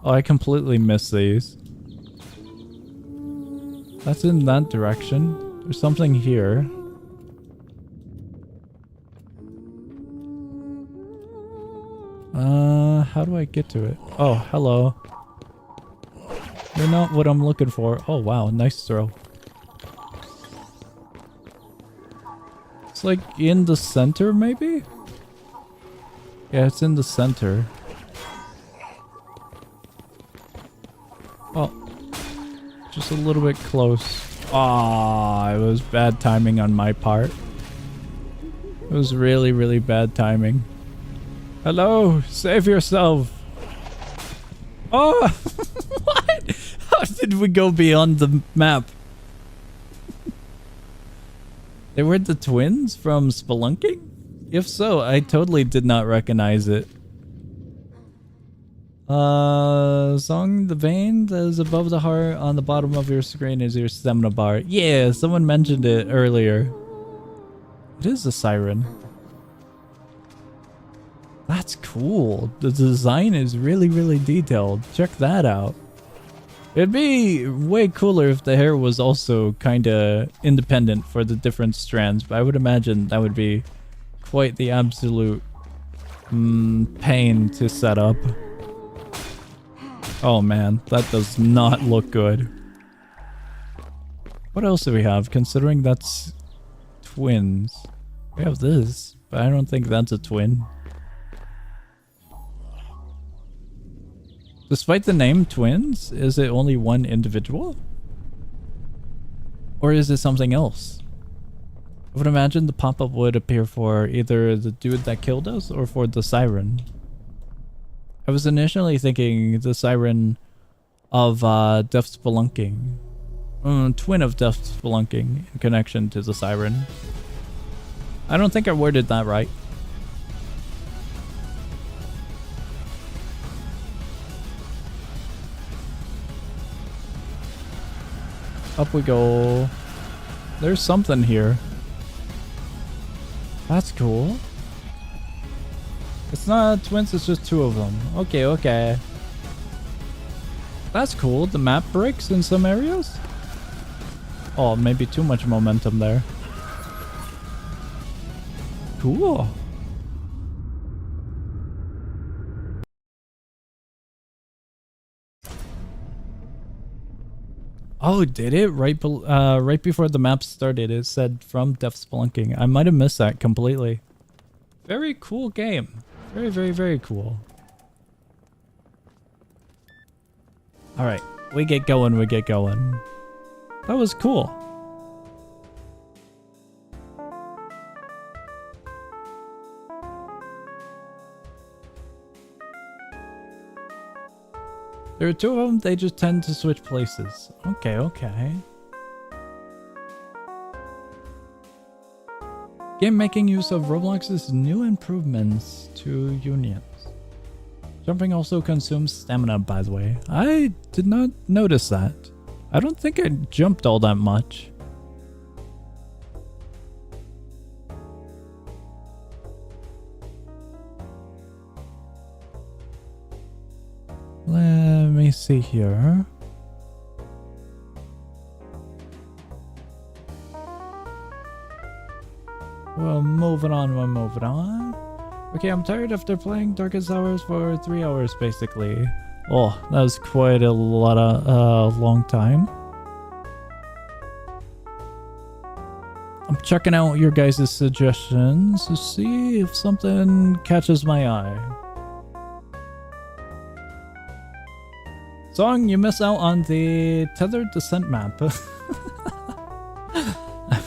Oh, I completely missed these. That's in that direction. There's something here. How do I get to it? Oh, hello. You're not what I'm looking for. Oh, wow. Nice throw. It's like in the center, maybe? Yeah, it's in the center. Oh. Just a little bit close. Ah, it was bad timing on my part. It was really, really bad timing. Hello, save yourself. Oh, what? How did we go beyond the map? They were the twins from Spelunking? If so, I totally did not recognize it. Song the vein that is above the heart on the bottom of your screen is your stamina bar. Yeah, someone mentioned it earlier. It is a siren. That's cool. The design is really, really detailed. Check that out. It'd be way cooler if the hair was also kinda independent for the different strands, but I would imagine that would be quite the absolute pain to set up. Oh man, that does not look good. What else do we have, considering that's twins? We have this, but I don't think that's a twin. Despite the name twins, is it only one individual? Or is it something else? I would imagine the pop-up would appear for either the dude that killed us or for the siren. I was initially thinking the siren of Death Spelunking. Twin of Death Spelunking in connection to the siren. I don't think I worded that right. Up we go. There's something here. That's cool. It's not twins, it's just two of them. Okay, okay. That's cool. The map breaks in some areas? Oh, maybe too much momentum there. Cool. Oh, did it? Right before the map started, it said from Death Spelunking. I might have missed that completely. Very cool game. Very, very, very cool. Alright, we get going, we get going. That was cool. There are two of them, they just tend to switch places. Okay, okay. Game making use of Roblox's new improvements to unions. Jumping also consumes stamina, by the way. I did not notice that. I don't think I jumped all that much. Let me see here. We're moving on, we're moving on. Okay, I'm tired after playing Darkest Hours for 3 hours, basically. Oh, that was quite a lot of long time. I'm checking out your guys' suggestions to see if something catches my eye. Song, you miss out on the tethered descent map.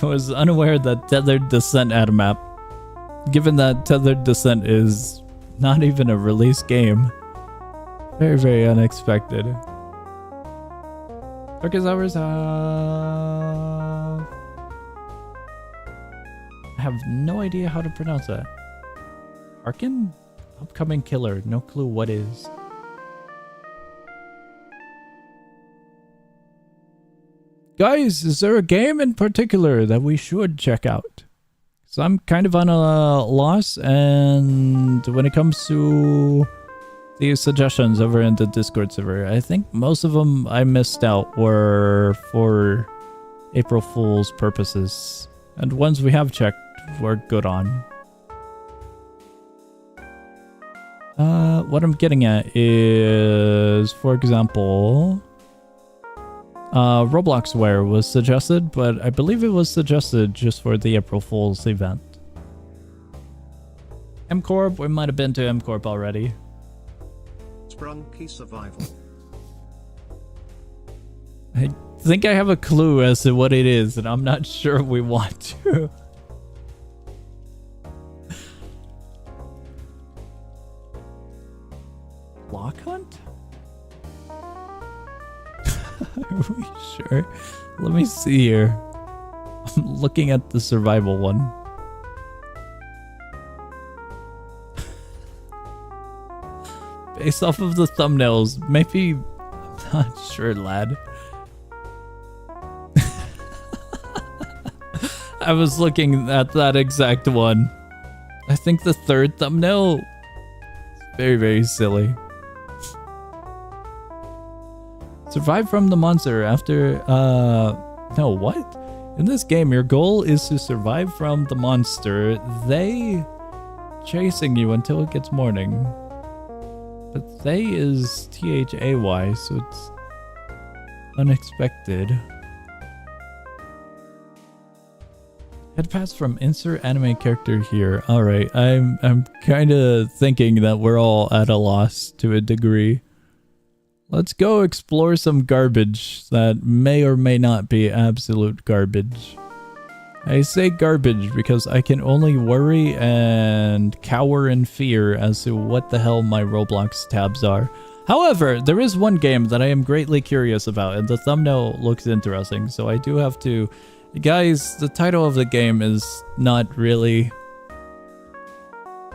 I was unaware that Tethered Descent had a map. Given that Tethered Descent is not even a release game. Very, very unexpected. Darkest Hours I have no idea how to pronounce that. Harkin? Upcoming killer. No clue what is. Guys, is there a game in particular that we should check out? So I'm kind of on a loss, and when it comes to the suggestions over in the Discord server, I think most of them I missed out were for April Fool's purposes. And ones we have checked, we're good on. What I'm getting at is, for example, Roblox Wear was suggested, but I believe it was suggested just for the April Fool's event. M-Corp, we might have been to M-Corp already. Sprunky Survival. I think I have a clue as to what it is, and I'm not sure we want to. Block Hunt? Are we sure? Let me see here. I'm looking at the survival one. Based off of the thumbnails, maybe... I'm not sure, lad. I was looking at that exact one. I think the third thumbnail is very, very silly. Survive from the monster after, no, what? In this game, your goal is to survive from the monster, they chasing you until it gets morning. But they is T-H-A-Y, so it's unexpected. Head pass from insert anime character here. Alright, I'm kind of thinking that we're all at a loss to a degree. Let's go explore some garbage that may or may not be absolute garbage. I say garbage because I can only worry and cower in fear as to what the hell my Roblox tabs are. However, there is one game that I am greatly curious about, and the thumbnail looks interesting, so I do have to... Guys, the title of the game is not really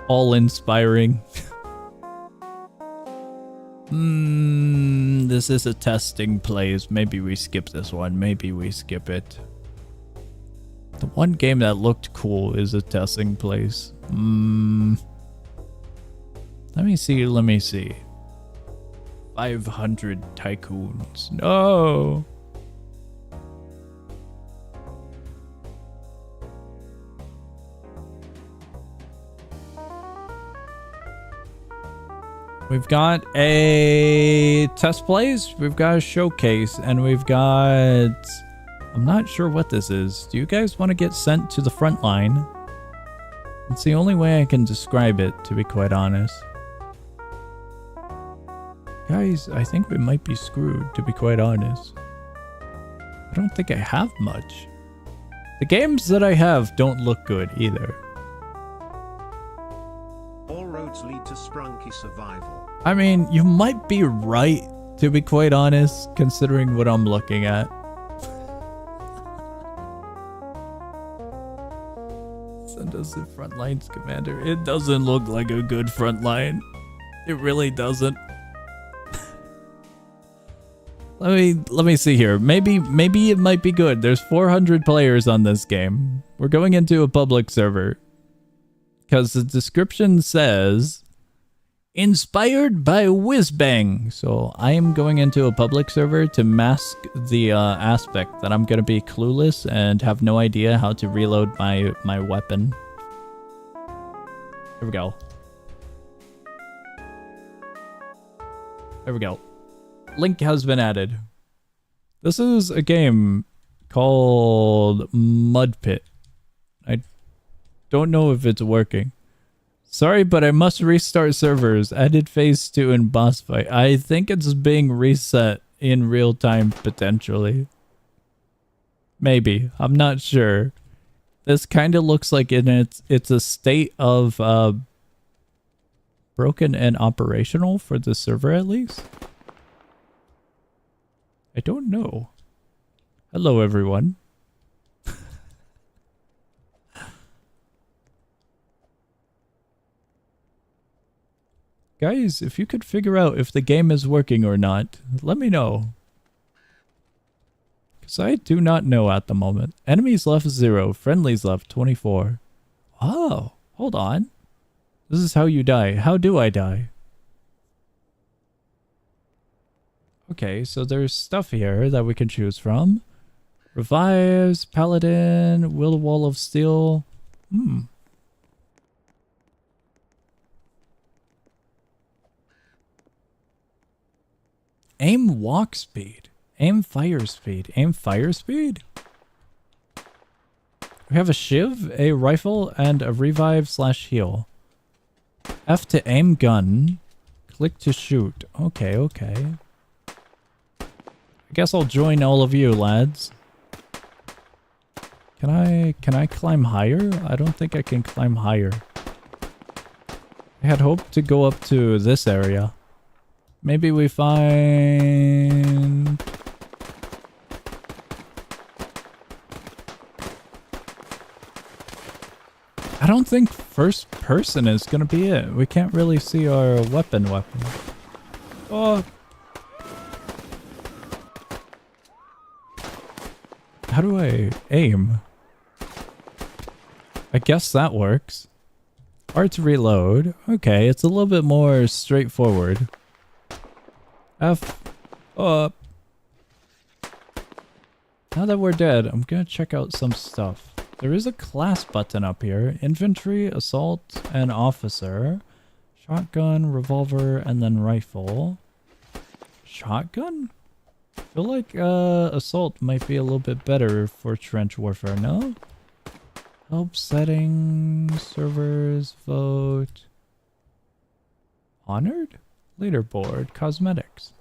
all-inspiring. This is a testing place. Maybe we skip this one. Maybe we skip it. The one game that looked cool is a testing place. Let me see. 500 tycoons. No. We've got a test plays, we've got a showcase, and we've got... I'm not sure what this is. Do you guys want to get sent to the front line? It's the only way I can describe it, to be quite honest. Guys, I think we might be screwed, to be quite honest. I don't think I have much. The games that I have don't look good either. All roads lead to Sprunky Survival. I mean, you might be right, to be quite honest, considering what I'm looking at. Send us the front lines, Commander. It doesn't look like a good front line. It really doesn't. Let me see here. Maybe it might be good. There's 400 players on this game. We're going into a public server. Because the description says, inspired by Whizbang. So I am going into a public server to mask the aspect that I'm going to be clueless and have no idea how to reload my weapon. Here we go. There we go. Link has been added. This is a game called Mud Pit. I don't know if it's working. Sorry, but I must restart servers. Added phase 2 and boss fight. I think it's being reset in real time, potentially. Maybe. I'm not sure. This kind of looks like it's a state of broken and operational for the server at least. I don't know. Hello everyone. Guys, if you could figure out if the game is working or not, let me know. Because I do not know at the moment. Enemies left 0, friendlies left 24. Oh, hold on. This is how you die. How do I die? Okay, so there's stuff here that we can choose from. Revives, Paladin, Will Wall of Steel. Aim walk speed. Aim fire speed. Aim fire speed? We have a shiv, a rifle, and a revive/heal. F to aim gun. Click to shoot. Okay, okay. I guess I'll join all of you, lads. Can I climb higher? I don't think I can climb higher. I had hoped to go up to this area. Maybe we find... I don't think first person is gonna be it. We can't really see our weapon. Oh. How do I aim? I guess that works. R to reload. Okay, it's a little bit more straightforward. F up. Now that we're dead, I'm gonna check out some stuff. There is a class button up here. Infantry, assault, and officer. Shotgun, revolver, and then rifle. Shotgun? I feel like assault might be a little bit better for trench warfare, no? Help settings, servers, vote. Honored? Leaderboard, cosmetics.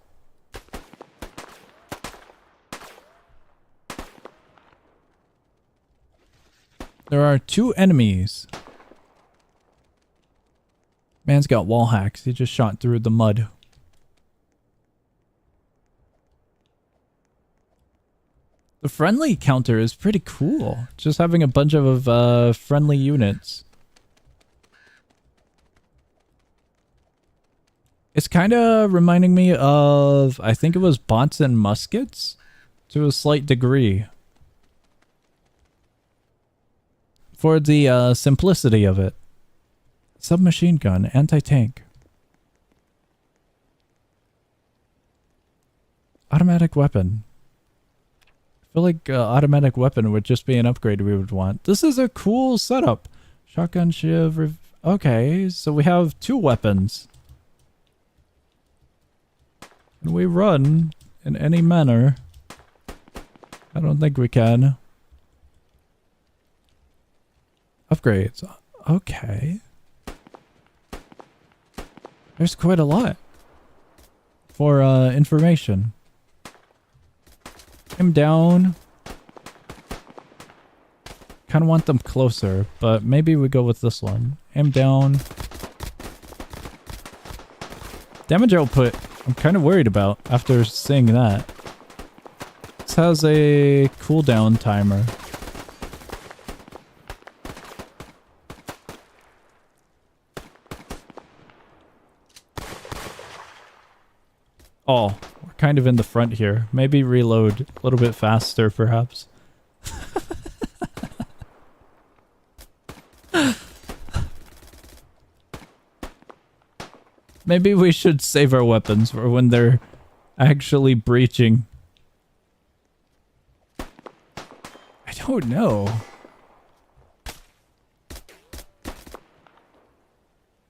There are 2 enemies. Man's got wall hacks. He just shot through the mud. The friendly counter is pretty cool. Just having a bunch of friendly units. It's kind of reminding me of, I think it was bots and muskets to a slight degree. For the simplicity of it. Submachine gun, anti-tank. Automatic weapon. I feel like automatic weapon would just be an upgrade we would want. This is a cool setup. Shotgun, shiv, okay, so we have 2 weapons. Can we run in any manner? I don't think we can. Upgrades. Okay. There's quite a lot for information. Aim down. Kind of want them closer, but maybe we go with this one. Aim down. Damage output, I'm kind of worried about after seeing that. This has a cooldown timer. Oh, we're kind of in the front here. Maybe reload a little bit faster, perhaps. Maybe we should save our weapons for when they're actually breaching. I don't know.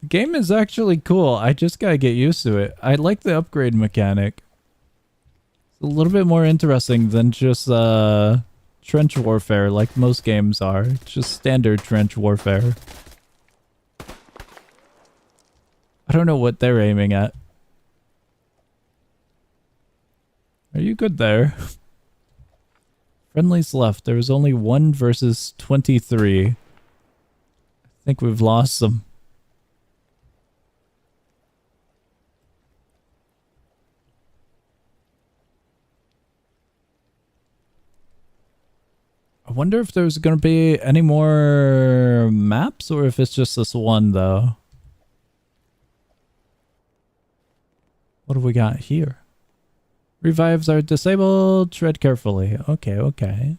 The game is actually cool. I just gotta get used to it. I like the upgrade mechanic. It's a little bit more interesting than just trench warfare like most games are. It's just standard trench warfare. I don't know what they're aiming at. Are you good there? Friendlies left. There was only 1 versus 23. I think we've lost some. I wonder if there's going to be any more maps or if it's just this one, though. What do we got here? Revives are disabled. Tread carefully. Okay, okay.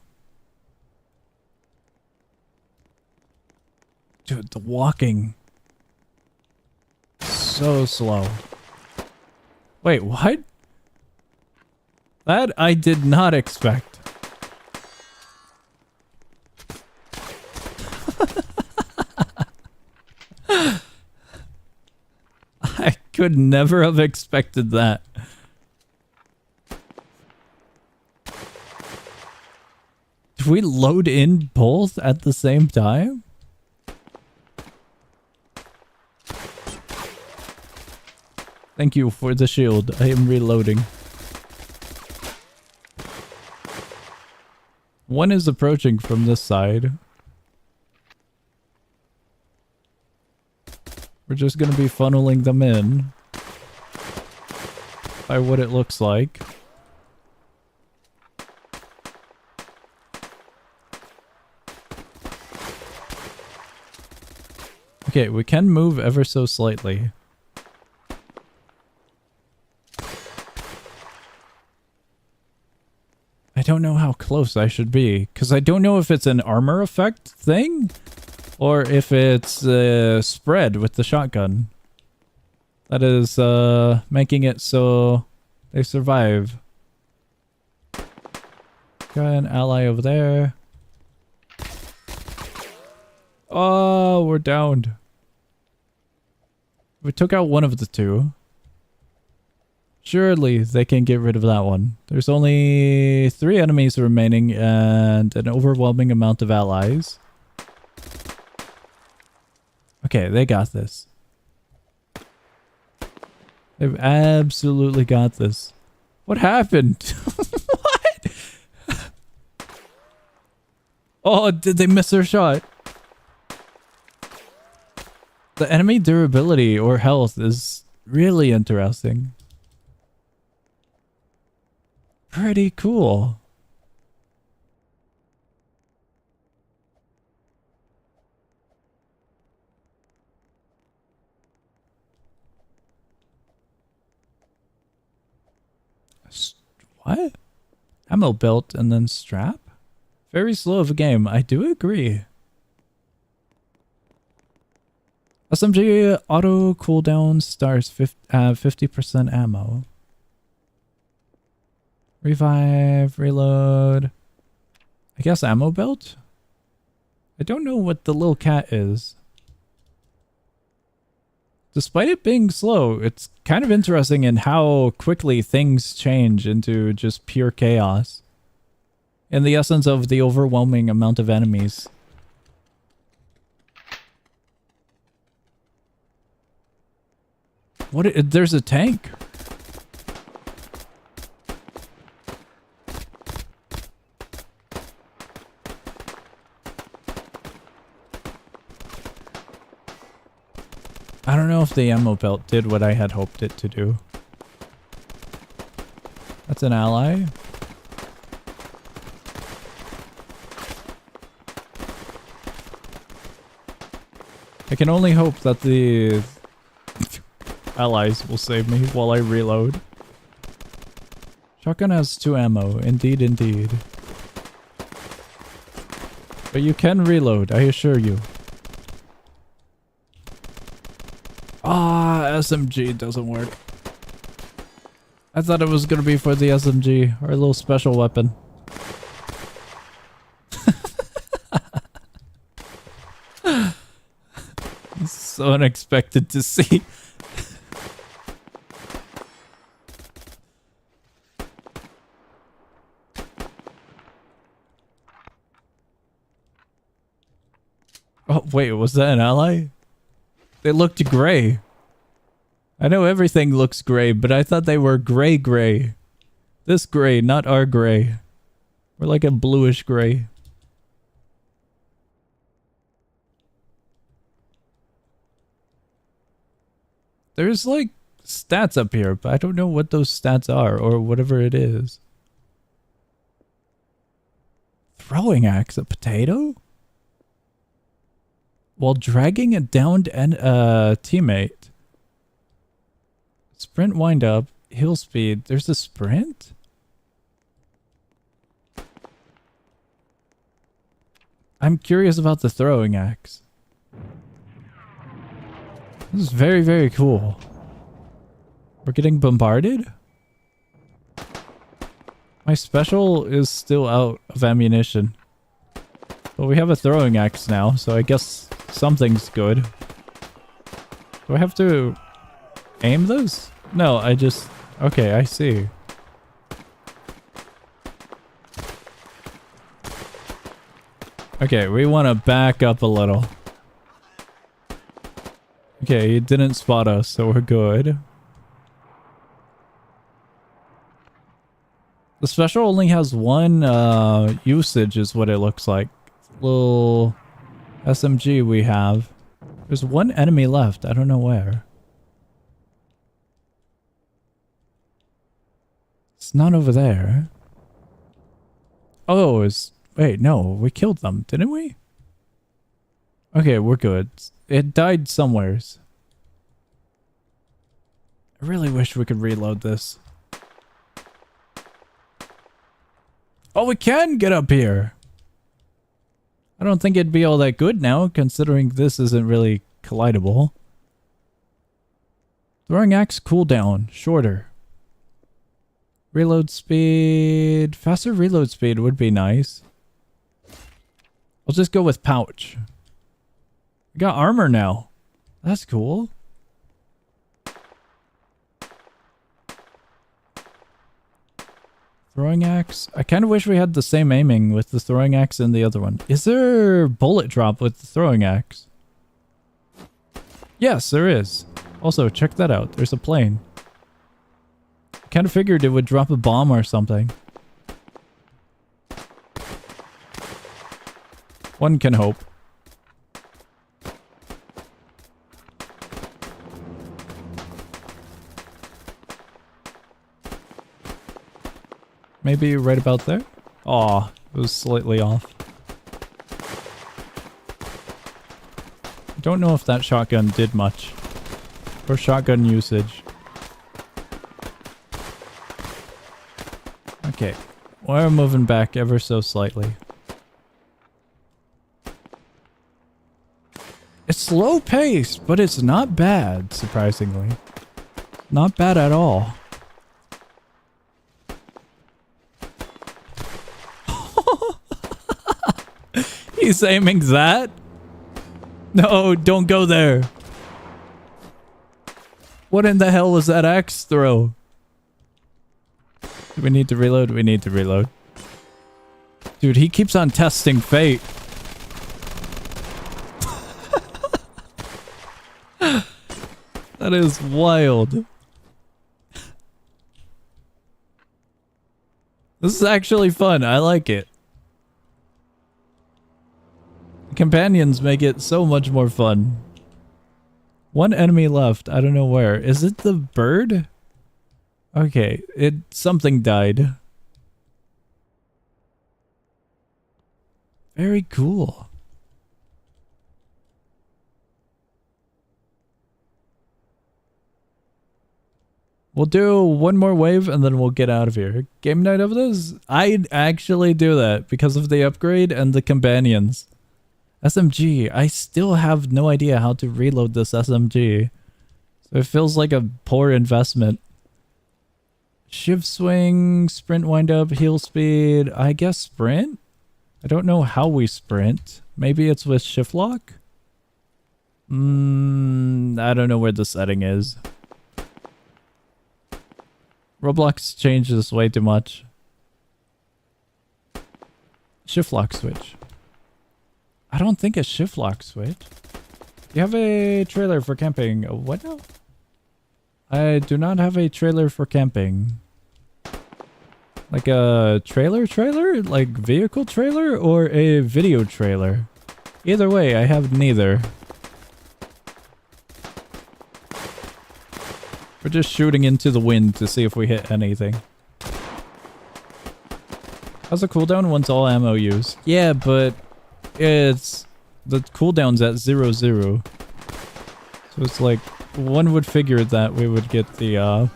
Dude, the walking. So slow. Wait, what? That I did not expect. I could never have expected that. Did we load in both at the same time? Thank you for the shield. I am reloading. One is approaching from this side. We're just going to be funneling them in by what it looks like. Okay, we can move ever so slightly. I don't know how close I should be, because I don't know if it's an armor effect thing or if it's spread with the shotgun. That is making it so they survive. Got an ally over there. Oh, we're downed. We took out one of the two. Surely they can get rid of that one. There's only 3 enemies remaining and an overwhelming amount of allies. Okay, they got this. They've absolutely got this. What happened? What? Oh, did they miss their shot? The enemy durability or health is really interesting. Pretty cool. What? Ammo belt and then strap? Very slow of a game. I do agree. SMG auto cooldown stars 50% ammo. Revive, reload. I guess ammo belt? I don't know what the little cat is. Despite it being slow, it's kind of interesting in how quickly things change into just pure chaos. In the essence of the overwhelming amount of enemies. What? There's a tank? I don't know if the ammo belt did what I had hoped it to do. That's an ally. I can only hope that the allies will save me while I reload. Shotgun has 2 ammo. Indeed, indeed. But you can reload, I assure you. Ah, SMG doesn't work. I thought it was gonna be for the SMG, our little special weapon. So unexpected to see. Oh, wait, was that an ally? They looked gray. I know everything looks gray, but I thought they were gray. This gray, not our gray. We're like a bluish gray. There's like stats up here, but I don't know what those stats are or whatever it is. Throwing axe, a potato? While dragging a downed teammate. Sprint wind up, heal speed. There's a sprint? I'm curious about the throwing axe. This is very, very cool. We're getting bombarded? My special is still out of ammunition. But we have a throwing axe now, so I guess something's good. Do I have to aim this? No, I just... Okay, I see. Okay, we want to back up a little. Okay, he didn't spot us, so we're good. The special only has one usage is what it looks like. Little SMG we have. There's one enemy left. I don't know where. It's not over there. Oh, it's... Wait, no. We killed them, didn't we? Okay, we're good. It died somewheres. I really wish we could reload this. Oh, we can get up here! I don't think it'd be all that good now, considering this isn't really collidable. Throwing axe cooldown, shorter. Reload speed... Faster reload speed would be nice. I'll just go with pouch. We got armor now. That's cool. Throwing axe. I kind of wish we had the same aiming with the throwing axe and the other one. Is there bullet drop with the throwing axe? Yes, there is. Also, check that out. There's a plane. I kind of figured it would drop a bomb or something. One can hope. Maybe right about there? Aw, it was slightly off. I don't know if that shotgun did much. Or shotgun usage. Okay, we're moving back ever so slightly. It's slow paced, but it's not bad, surprisingly. Not bad at all. He's aiming that? No, don't go there. What in the hell was that axe throw? Do we need to reload? We need to reload. Dude, he keeps on testing fate. That is wild. This is actually fun. I like it. Companions make it so much more fun. One enemy left. I don't know where. Is it the bird? Okay, something died. Very cool. We'll do one more wave and then we'll get out of here. Game night of this? I'd actually do that because of the upgrade and the companions. SMG. I still have no idea how to reload this SMG. So it feels like a poor investment. Shiv swing, sprint wind up, heal speed. I guess sprint? I don't know how we sprint. Maybe it's with shift lock? I don't know where the setting is. Roblox changed this way too much. Shift lock switch. I don't think it's shift lock switch. You have a trailer for camping. What now? I do not have a trailer for camping. Like a trailer? Like vehicle trailer or a video trailer? Either way, I have neither. We're just shooting into the wind to see if we hit anything. How's the cooldown once all ammo used? Yeah, but it's... the cooldown's at 0-0. So it's like, one would figure that we would get the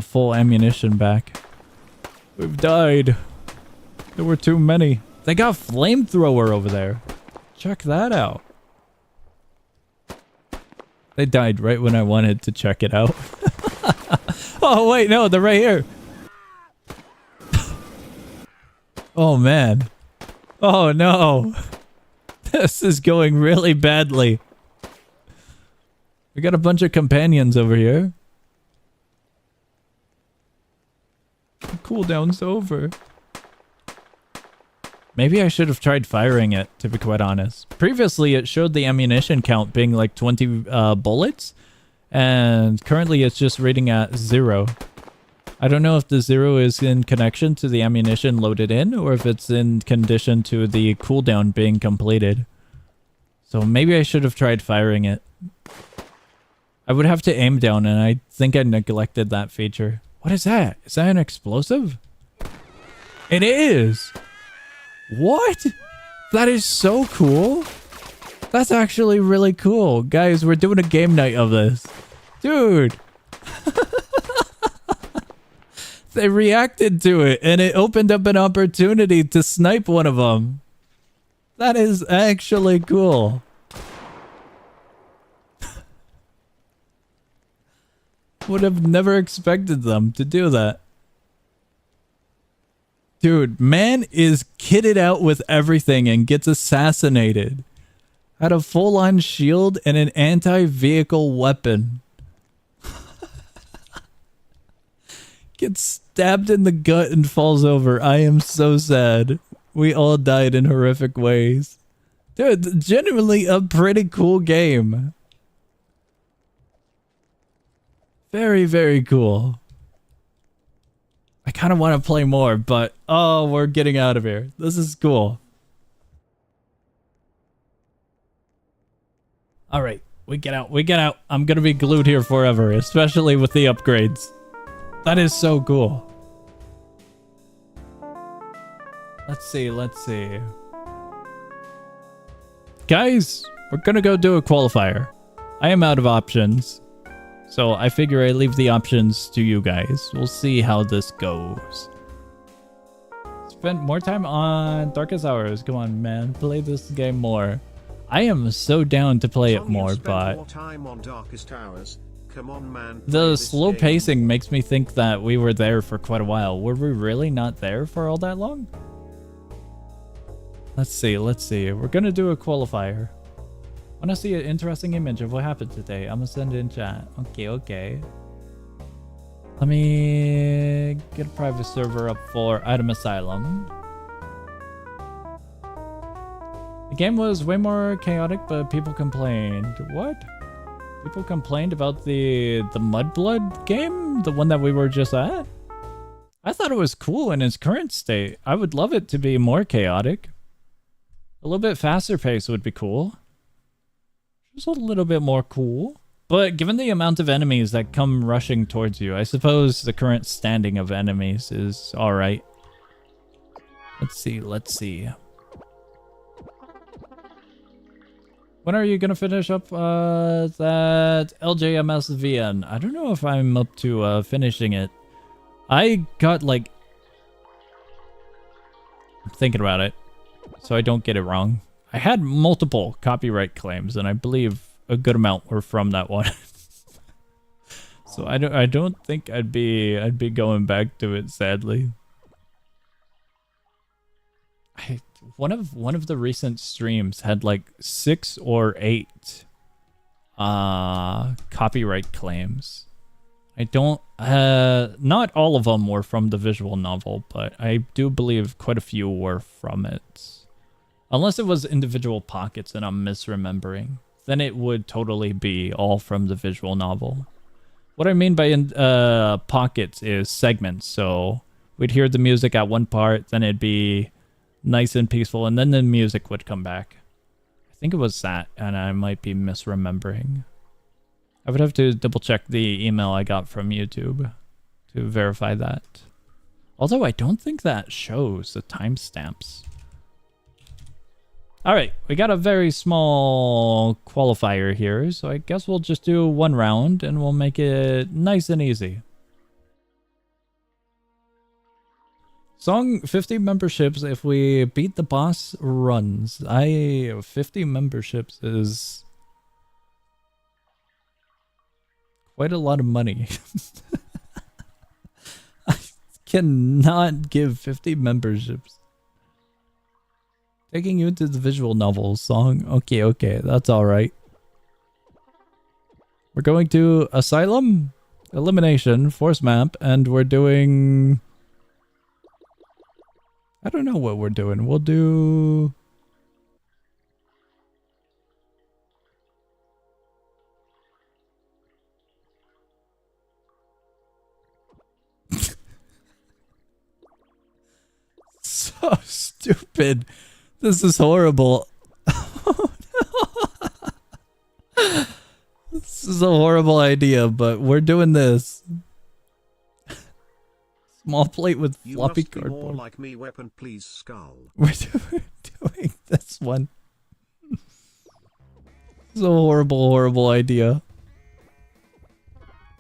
full ammunition back. We've died. There were too many. They got flamethrower over there. Check that out. They died right when I wanted to check it out. Oh wait, no, they're right here. Oh man. Oh no. This is going really badly. We got a bunch of companions over here. The cooldown's over. Maybe I should have tried firing it, to be quite honest. Previously, it showed the ammunition count being like 20 bullets. And currently, it's just reading at 0. I don't know if the 0 is in connection to the ammunition loaded in, or if it's in condition to the cooldown being completed. So maybe I should have tried firing it. I would have to aim down, and I think I neglected that feature. What is that? Is that an explosive? It is! What? That is so cool. That's actually really cool. Guys, we're doing a game night of this. Dude. They reacted to it, and it opened up an opportunity to snipe one of them. That is actually cool. Would have never expected them to do that. Dude, man is kitted out with everything and gets assassinated. Had a full-on shield and an anti-vehicle weapon. Gets stabbed in the gut and falls over. I am so sad. We all died in horrific ways. Dude, genuinely a pretty cool game. Very, very cool. I kind of want to play more, but oh, we're getting out of here. This is cool. All right, we get out. We get out. I'm going to be glued here forever, especially with the upgrades. That is so cool. Let's see. Let's see. Guys, we're going to go do a qualifier. I am out of options. So I figure I leave the options to you guys. We'll see how this goes. Spend more time on Darkest Hours. Come on, man. Play this game more. I am so down to play it more, but... more time on Darkest Hours. Come on, man. The slow pacing makes me think that we were there for quite a while. Were we really not there for all that long? Let's see. Let's see. We're going to do a qualifier. I want to see an interesting image of what happened today. I'm going to send it in chat. Okay, okay. Let me get a private server up for Item Asylum. The game was way more chaotic, but people complained. What? People complained about the Mudblood game? The one that we were just at? I thought it was cool in its current state. I would love it to be more chaotic. A little bit faster pace would be cool. Just a little bit more cool. But given the amount of enemies that come rushing towards you, I suppose the current standing of enemies is alright. Let's see, let's see. When are you gonna finish up that LJMS VN? I don't know if I'm up to finishing it. I got like... I'm thinking about it, so I don't get it wrong. I had multiple copyright claims, and I believe a good amount were from that one. So I don't think I'd be going back to it, sadly. One of the recent streams had like 6 or 8 copyright claims. I don't not all of them were from the visual novel, but I do believe quite a few were from it. Unless it was individual pockets and I'm misremembering, then it would totally be all from the visual novel. What I mean by in pockets is segments. So we'd hear the music at one part, then it'd be nice and peaceful, and then the music would come back. I think it was that, and I might be misremembering. I would have to double check the email I got from YouTube to verify that. Although I don't think that shows the timestamps. Alright, we got a very small qualifier here, so I guess we'll just do one round and we'll make it nice and easy. Song 50 memberships if we beat the boss runs. 50 memberships is quite a lot of money. I cannot give 50 memberships. Taking you to the visual novel song. Okay, that's alright. We're going to Asylum, Elimination, Force Map, and we're doing... I don't know what we're doing. We'll do... So stupid. This is horrible. Oh, no. This is a horrible idea, but we're doing this. Small plate with floppy cardboard. More like me, weapon, please, skull. We're doing this one. It's a horrible idea.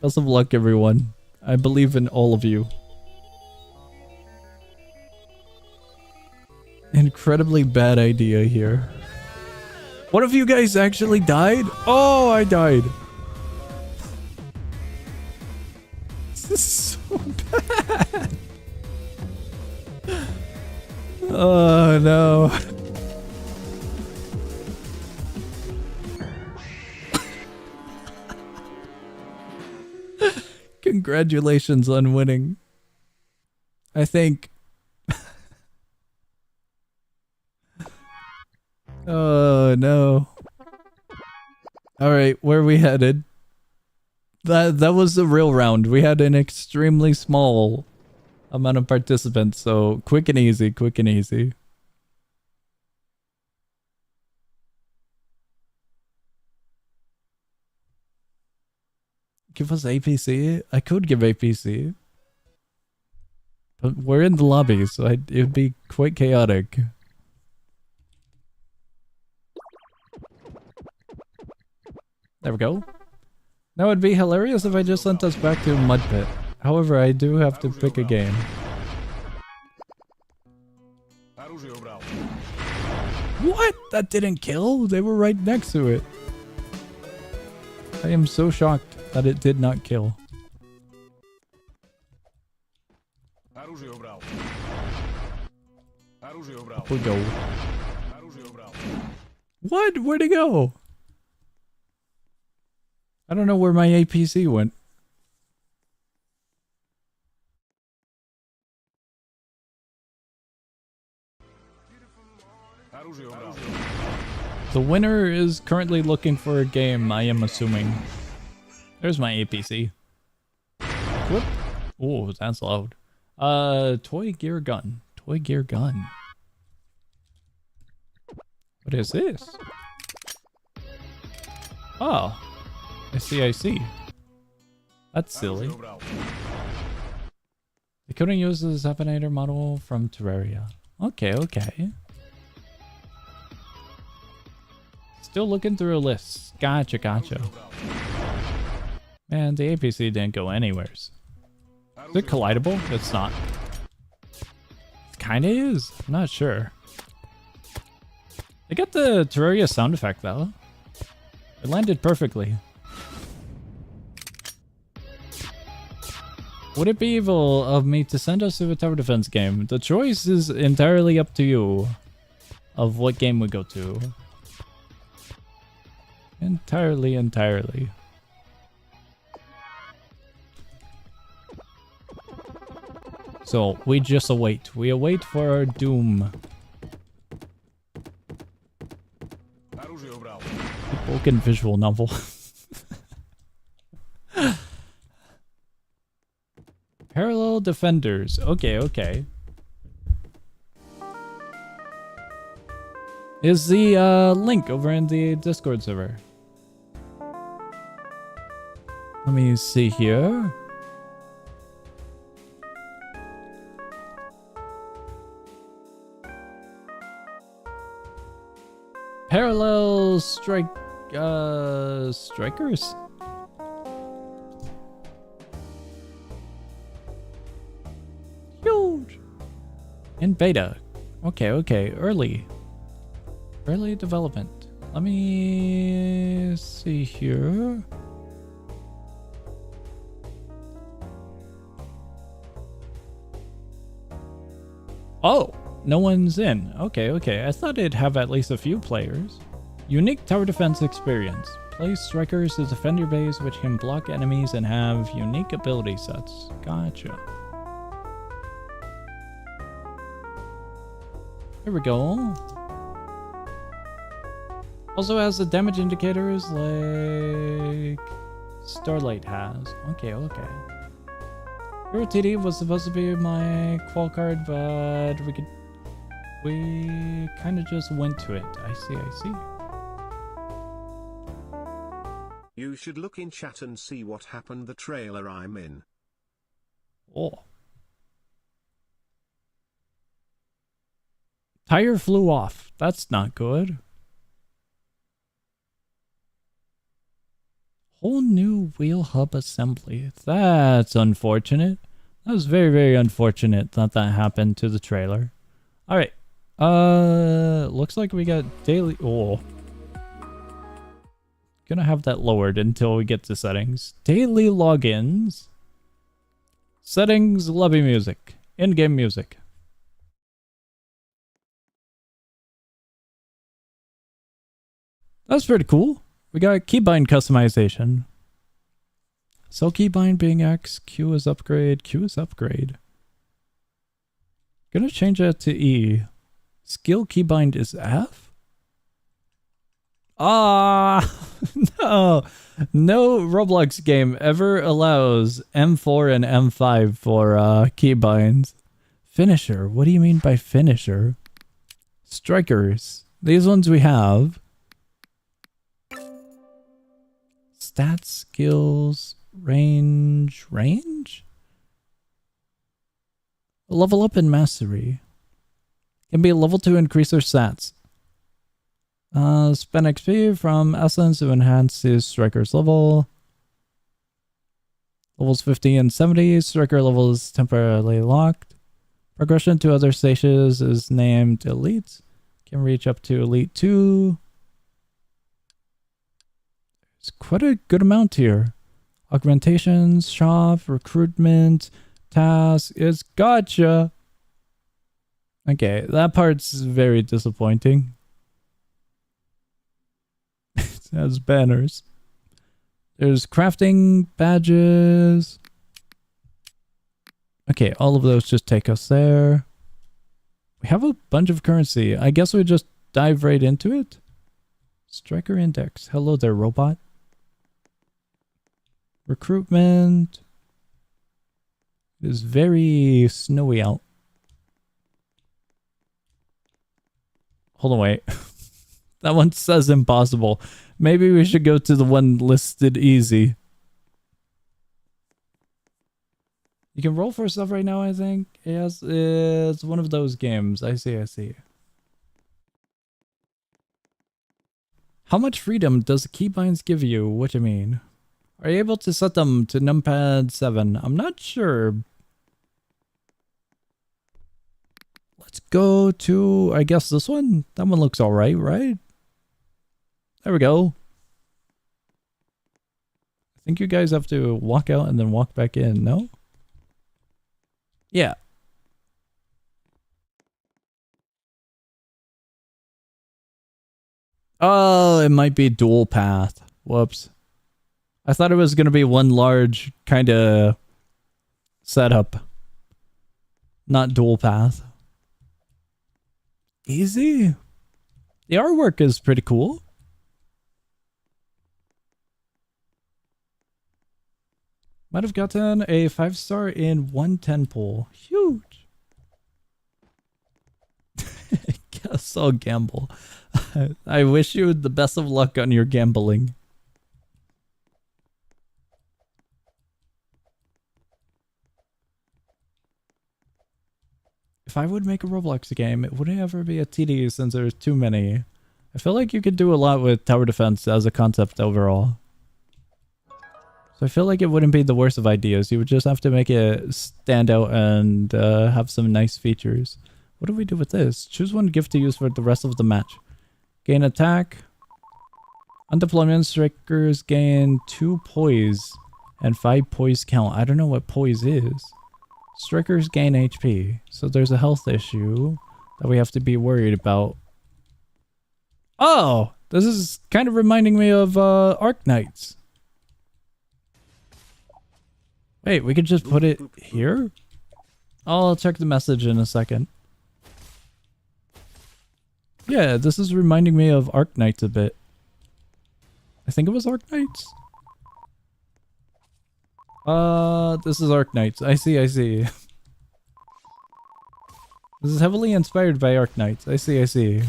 Best of luck, everyone. I believe in all of you. Incredibly bad idea here. What if you guys actually died? Oh, I died. This is so bad. Oh, no. Congratulations on winning. I think... Oh no. Alright, where are we headed? That was the real round. We had an extremely small amount of participants, so quick and easy, quick and easy. Give us APC? I could give APC. But we're in the lobby, so it would be quite chaotic. There we go. Now it'd be hilarious if I just sent us back to Mud Pit. However, I do have to pick a game. What? That didn't kill? They were right next to it. I am so shocked that it did not kill. Up we go. What? Where'd it go? I don't know where my APC went. The winner is currently looking for a game, I am assuming. There's my APC. Whoop. Oh, that's loud. Toy gear gun. Toy gear gun. What is this? Oh. I see. That's silly. They couldn't use the Zapinator model from Terraria. Okay. Still looking through a list. Gotcha. Man, the APC didn't go anywheres. Is it collidable? It's not. It kinda is. I'm not sure. They got the Terraria sound effect though. It landed perfectly. Would it be evil of me to send us to a tower defense game? The choice is entirely up to you of what game we go to. Entirely. So, we just await. We await for our doom. Spoken visual novel. TSL Defenders. Okay, okay. Is the link over in the Discord server? Let me see here. Parallel strikers? Huge! In beta. Okay, okay. Early development. Let me see here. Oh, no one's in. Okay, okay. I thought it'd have at least a few players. Unique tower defense experience. Play strikers to defend your base, which can block enemies and have unique ability sets. Gotcha. Here we go. Also has the damage indicators like Starlight has. Okay, okay. Hero TD was supposed to be my qual card, but we kind of just went to it. I see, I see. You should look in chat and see what happened the trailer I'm in. Oh. Tire flew off. That's not good. Whole new wheel hub assembly. That's unfortunate. That was very, very unfortunate that that happened to the trailer. Alright. Looks like we got daily... Oh. Gonna have that lowered until we get to settings. Daily logins. Settings, lobby music. In-game music. That's pretty cool. We got keybind customization. So keybind being X, Q is upgrade, Q is upgrade. Gonna change that to E. Skill keybind is F? Ah, no. No Roblox game ever allows M4 and M5 for keybinds. Finisher, what do you mean by finisher? Strikers, these ones we have. Stats, skills, range. Level up in mastery. Can be a level 2 increase their stats. Spend XP from essence to enhance his striker's level. Levels 50 and 70. Striker level is temporarily locked. Progression to other stages is named Elite. Can reach up to Elite 2. It's quite a good amount here. Augmentations, shop, recruitment, task. It's gotcha. Okay, that part's very disappointing. It has banners. There's crafting badges. Okay, all of those just take us there. We have a bunch of currency. I guess we just dive right into it. Striker index. Hello there, robot. Recruitment. It is very snowy out. Hold on, wait. That one says impossible. Maybe we should go to the one listed easy. You can roll for stuff right now, I think. Yes, it's one of those games. I see, I see. How much freedom does the keybinds give you? What do you mean? Are you able to set them to numpad 7? I'm not sure. Let's go to, I guess, this one. That one looks alright, right? There we go. I think you guys have to walk out and then walk back in, no? Yeah. Oh, it might be dual path. Whoops. I thought it was going to be one large kind of setup. Not dual path. Easy. The artwork is pretty cool. Might have gotten a 5-star in 110 pool. Huge. Guess I'll gamble. I wish you the best of luck on your gambling. If I would make a Roblox game, it wouldn't ever be a TD since there's too many. I feel like you could do a lot with tower defense as a concept overall. So I feel like it wouldn't be the worst of ideas. You would just have to make it stand out and have some nice features. What do we do with this? Choose one gift to use for the rest of the match. Gain attack. On deployment, strikers gain 2 poise and 5 poise count. I don't know what poise is. Strikers gain HP. So there's a health issue that we have to be worried about. Oh! This is kind of reminding me of Arc Knights. Wait, we could just put it here? I'll check the message in a second. Yeah, this is reminding me of Arc Knights a bit. I think it was Arc Knights. This is Arc Knights. I see. This is heavily inspired by Arc Knights. I see.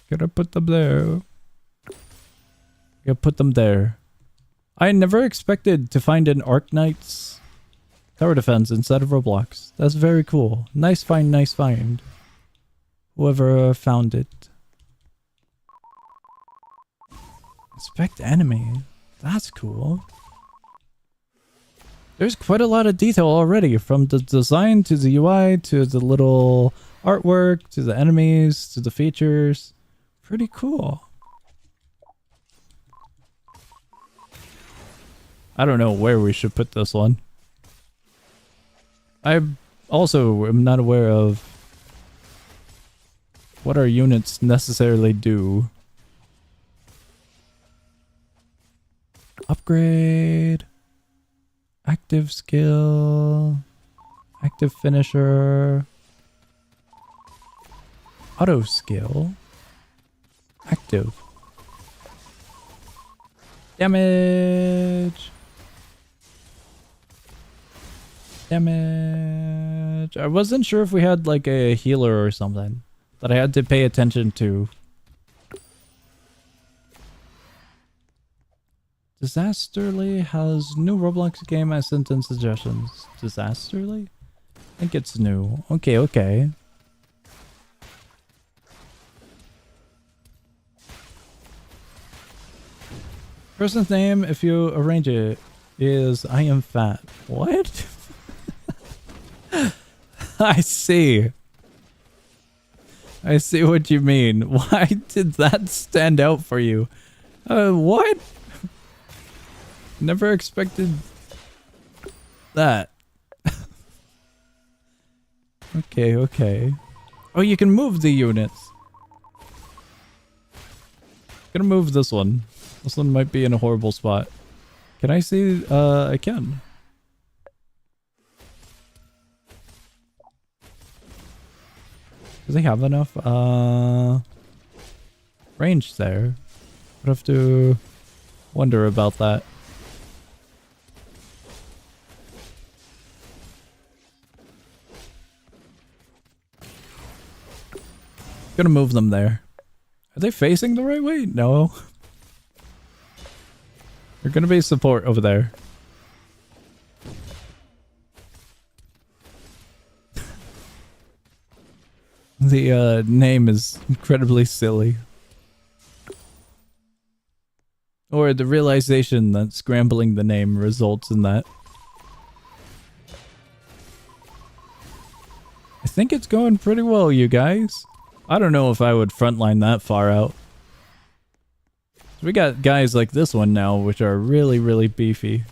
Gotta put them there. Gotta put them there. I never expected to find an Arc Knights tower defense instead of Roblox. That's very cool. Nice find. Whoever found it. Inspect enemy. That's cool. There's quite a lot of detail already, from the design to the UI to the little artwork to the enemies to the features. Pretty cool. I don't know where we should put this one. I also am not aware of what our units necessarily do. Upgrade. Active skill. Active finisher. Auto skill. Active. Damage. I wasn't sure if we had like a healer or something that I had to pay attention to. Disasterly has new Roblox game I sent in suggestions. Disasterly? I think it's new. Okay. Person's name, if you arrange it, is I am fat. What? I see what you mean. Why did that stand out for you? What? Never expected that. Okay. Oh, you can move the units. Gonna move this one. This one might be in a horrible spot. Can I see? I can. Does he have enough range there? I'd have to wonder about that. Gonna move them there. Are they facing the right way? No. They're gonna be support over there. The name is incredibly silly. Or the realization that scrambling the name results in that. I think it's going pretty well, you guys. I don't know if I would frontline that far out. We got guys like this one now, which are really, really beefy.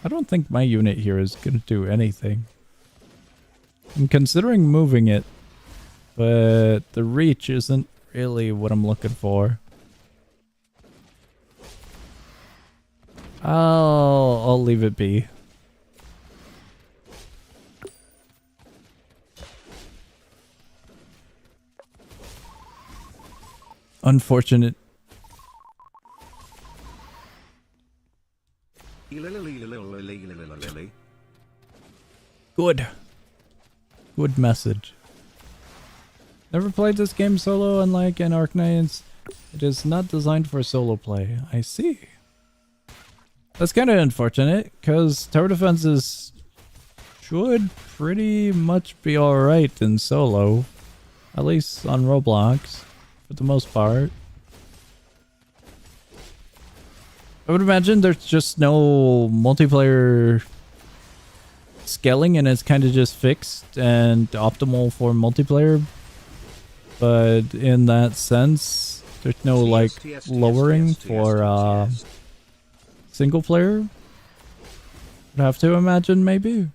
I don't think my unit here is going to do anything. I'm considering moving it, but the reach isn't really what I'm looking for. I'll leave it be. Unfortunate Good. Good message. Never played this game solo, unlike in Arknights. It is not designed for solo play. I see. That's kind of unfortunate, because tower defenses should pretty much be alright in solo. At least on Roblox, for the most part. I would imagine there's just no multiplayer scaling and it's kind of just fixed and optimal for multiplayer. But in that sense, there's no like lowering for single player. I'd have to imagine maybe.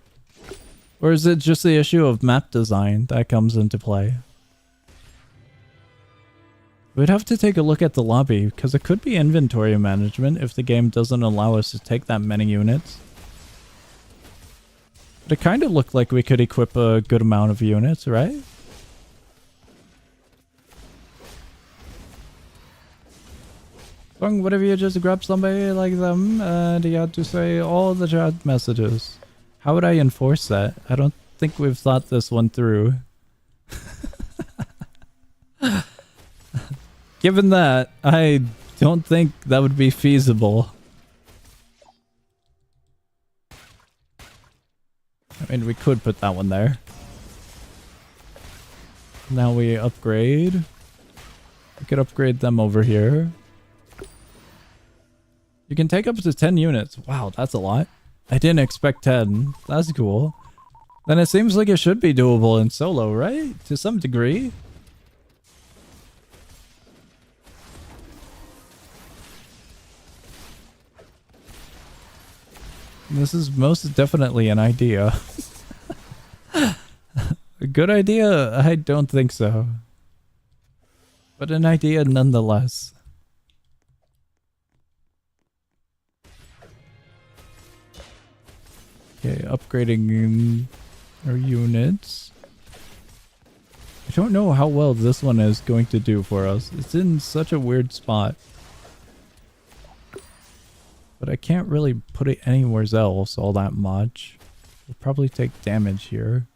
Or is it just the issue of map design that comes into play? We'd have to take a look at the lobby, because it could be inventory management if the game doesn't allow us to take that many units. But it kind of looked like we could equip a good amount of units, right? What if you just grab somebody like them and you had to say all the chat messages? How would I enforce that? I don't think we've thought this one through. Given that, I don't think that would be feasible. I mean, we could put that one there. Now we upgrade. We could upgrade them over here. You can take up to 10 units. Wow, that's a lot. I didn't expect 10. That's cool. Then it seems like it should be doable in solo, right? To some degree. This is most definitely an idea. A good idea? I don't think so. But an idea nonetheless. Okay, upgrading our units. I don't know how well this one is going to do for us. It's in such a weird spot. But I can't really put it anywhere else all that much. We'll probably take damage here.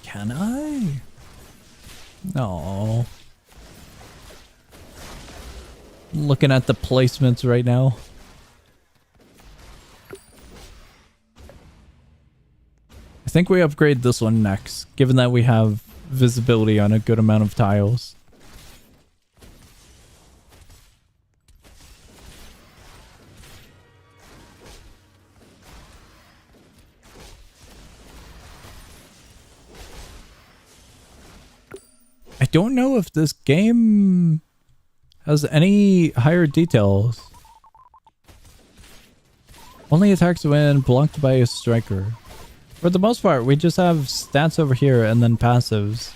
Can I? No. Looking at the placements right now. I think we upgrade this one next, given that we have visibility on a good amount of tiles. I don't know if this game has any higher details. Only attacks when blocked by a striker. For the most part, we just have stats over here and then passives.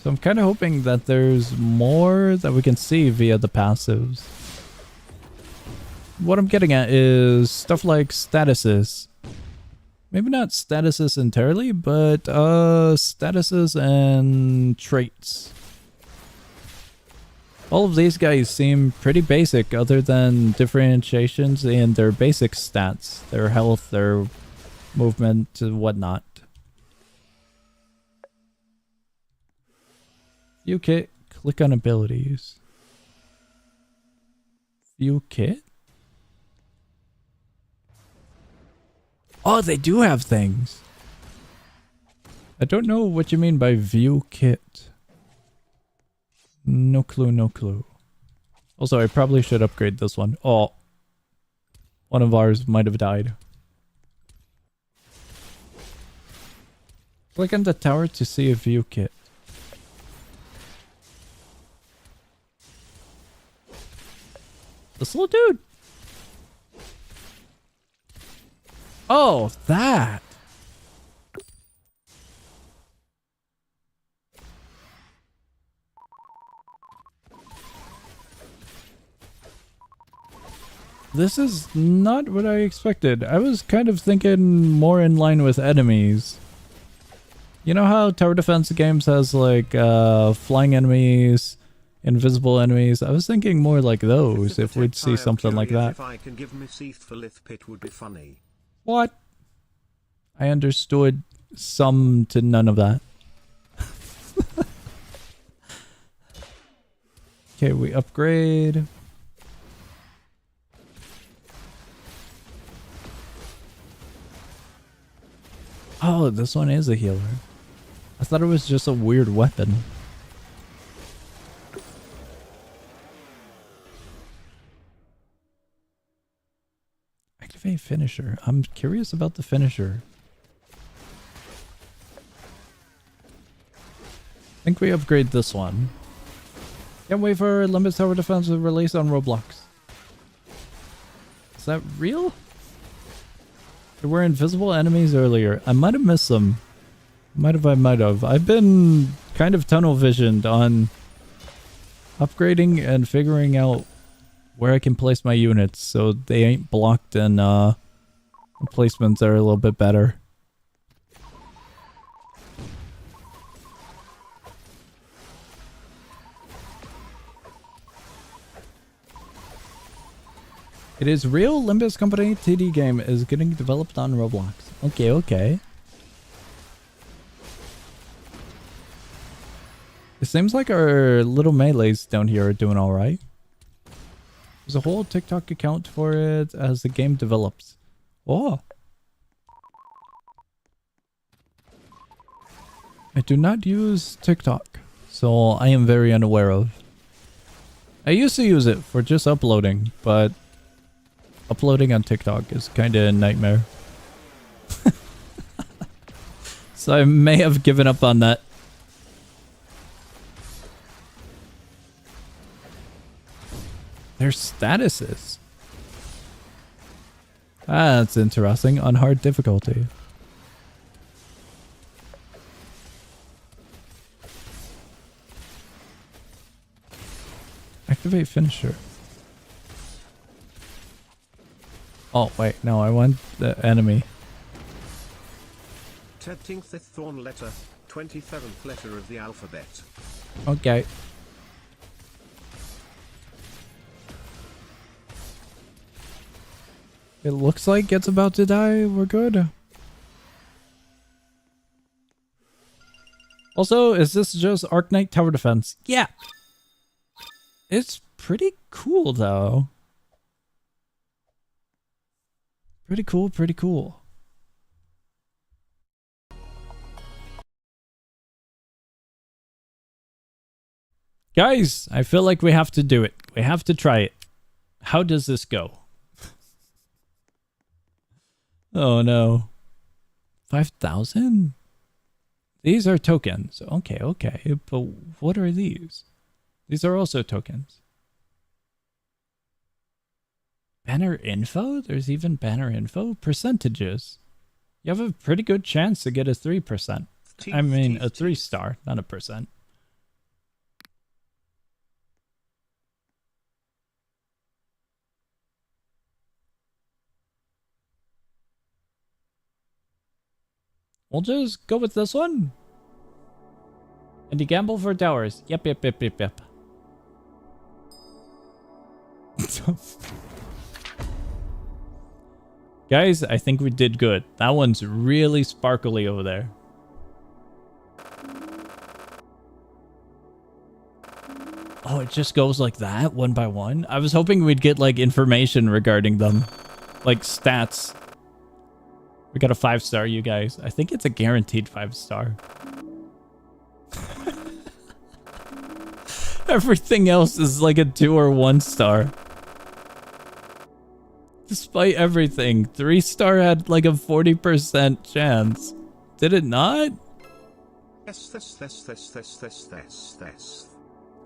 So I'm kind of hoping that there's more that we can see via the passives. What I'm getting at is stuff like statuses. Maybe not statuses entirely, but statuses and traits. All of these guys seem pretty basic other than differentiations in their basic stats. Their health, their movement, and whatnot. View kit, click on abilities. View kit? Oh, they do have things. I don't know what you mean by view kit. No clue, no clue. Also, I probably should upgrade this one. Oh, one of ours might have died. Click on the tower to see a view kit. This little dude. Oh, that. This is not what I expected. I was kind of thinking more in line with enemies. You know how tower defense games has like flying enemies, Invisible enemies. I was thinking more like those, if we'd see something like that. If I can give Miseeth for Lithpit would be funny. What? I understood some to none of that. Okay, we upgrade. Oh, this one is a healer. I thought it was just a weird weapon. Activate finisher. I'm curious about the finisher. I think we upgrade this one. Can't wait for Limited Tower Defense to release on Roblox. Is that real? There were invisible enemies earlier. I might have missed them. Might have. I've been kind of tunnel visioned on upgrading and figuring out where I can place my units so they ain't blocked and placements are a little bit better. It is real. Limbus Company TD game is getting developed on Roblox. Okay, okay. It seems like our little melees down here are doing alright. There's a whole TikTok account for it as the game develops. Oh. I do not use TikTok, so I am very unaware of. I used to use it for just uploading, but uploading on TikTok is kind of a nightmare. So I may have given up on that. Their statuses. Ah, that's interesting. On hard difficulty. Activate finisher. Oh, wait. No, I want the enemy. 13th thorn letter, 27th letter of the alphabet. Okay. It looks like it's about to die. We're good. Also, is this just Arknight Tower Defense? Yeah. It's pretty cool, though. Pretty cool, pretty cool. Guys, I feel like we have to do it. We have to try it. How does this go? Oh no. 5,000? These are tokens. Okay, okay. But what are these? These are also tokens. Banner info? There's even banner info? Percentages. You have a pretty good chance to get a 3%. I mean, a 3-star, not a percent. We'll just go with this one. And you gamble for towers. Yep. Guys, I think we did good. That one's really sparkly over there. Oh, it just goes like that, one by one? I was hoping we'd get, like, information regarding them. Like, stats. We got a 5-star, you guys. I think it's a guaranteed 5-star. Everything else is like a 2 or 1-star. Despite everything, 3-star had like a 40% chance. Did it not? Yes.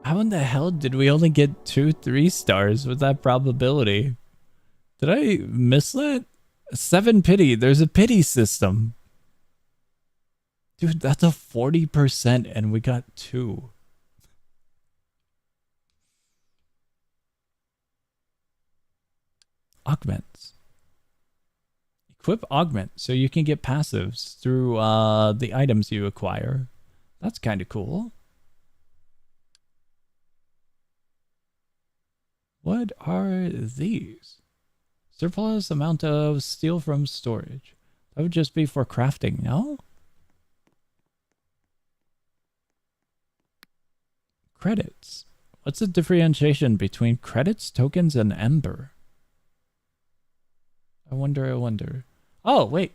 How in the hell did we only get 2 3-stars with that probability? Did I miss that? 7 pity. There's a pity system. Dude, that's a 40% and we got 2. Augments. Equip augment so you can get passives through the items you acquire. That's kind of cool. What are these? Surplus amount of steel from storage. That would just be for crafting, no? Credits. What's the differentiation between credits, tokens, and ember? I wonder. Oh, wait.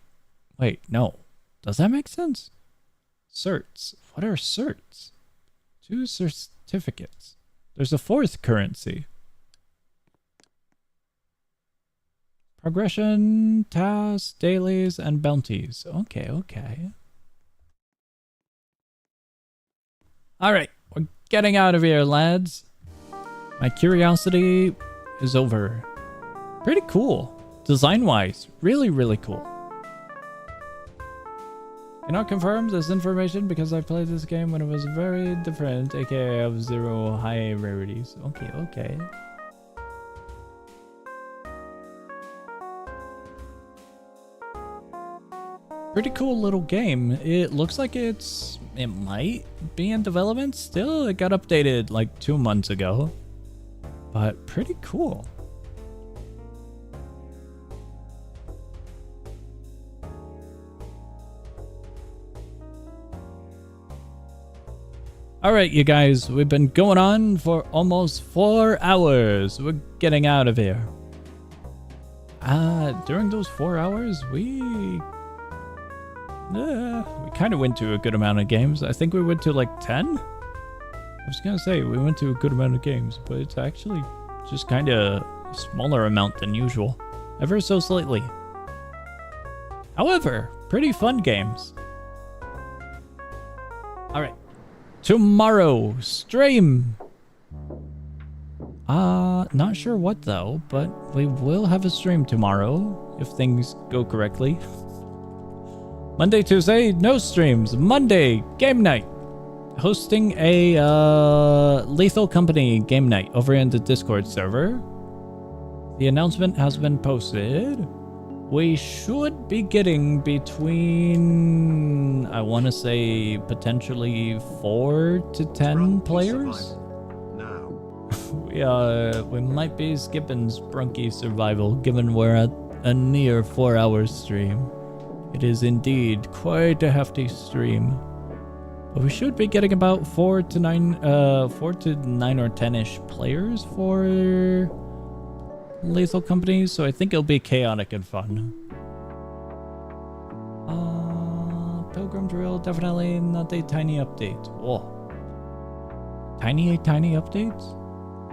Wait, no. Does that make sense? Certs. What are certs? 2 certificates. There's a 4th currency. Progression, tasks, dailies, and bounties. Okay. Alright, we're getting out of here, lads. My curiosity is over. Pretty cool. Design-wise, really cool. Cannot confirm this information because I played this game when it was very different, aka of 0 high rarities. Okay. Pretty cool little game. It looks like it might be in development still. It got updated like 2 months ago. But pretty cool. Alright, you guys, we've been going on for almost 4 hours. We're getting out of here. During those 4 hours, we kind of went to a good amount of games. I think we went to like 10? I was gonna say, we went to a good amount of games, but it's actually just kind of a smaller amount than usual. Ever so slightly. However, pretty fun games. Alright. Tomorrow, stream! Not sure what though, but we will have a stream tomorrow, if things go correctly. Monday, Tuesday, no streams. Monday, game night. Hosting a Lethal Company game night over in the Discord server. The announcement has been posted. We should be getting between, I want to say, potentially 4 to 10 players. We might be skipping Sprunky Survival, given we're at a near 4-hour stream. It is indeed quite a hefty stream. But we should be getting about 4 to 9 or 10-ish players for Lethal Company, so I think it'll be chaotic and fun. Pilgrim Drill, definitely not a tiny update. Whoa. Tiny updates?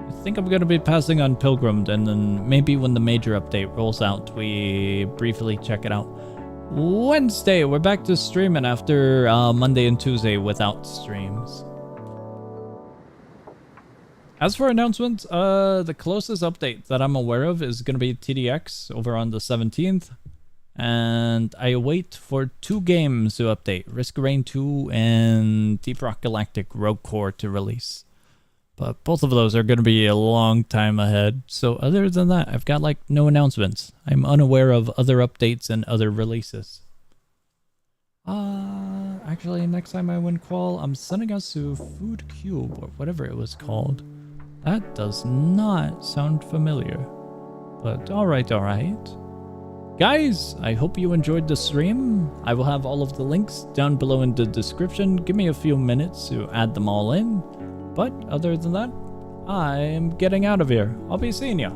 I think I'm going to be passing on Pilgrim, and then maybe when the major update rolls out, we briefly check it out. Wednesday, we're back to streaming after Monday and Tuesday without streams. As for announcements, the closest update that I'm aware of is going to be TDX over on the 17th. And I wait for 2 games to update. Risk of Rain 2 and Deep Rock Galactic Rogue Core to release. But both of those are going to be a long time ahead. So other than that, I've got like no announcements. I'm unaware of other updates and other releases. Actually, next time I win Qual, I'm sending us to Food Cube or whatever it was called. That does not sound familiar. But alright. Guys, I hope you enjoyed the stream. I will have all of the links down below in the description. Give me a few minutes to add them all in. But other than that, I am getting out of here. I'll be seeing ya.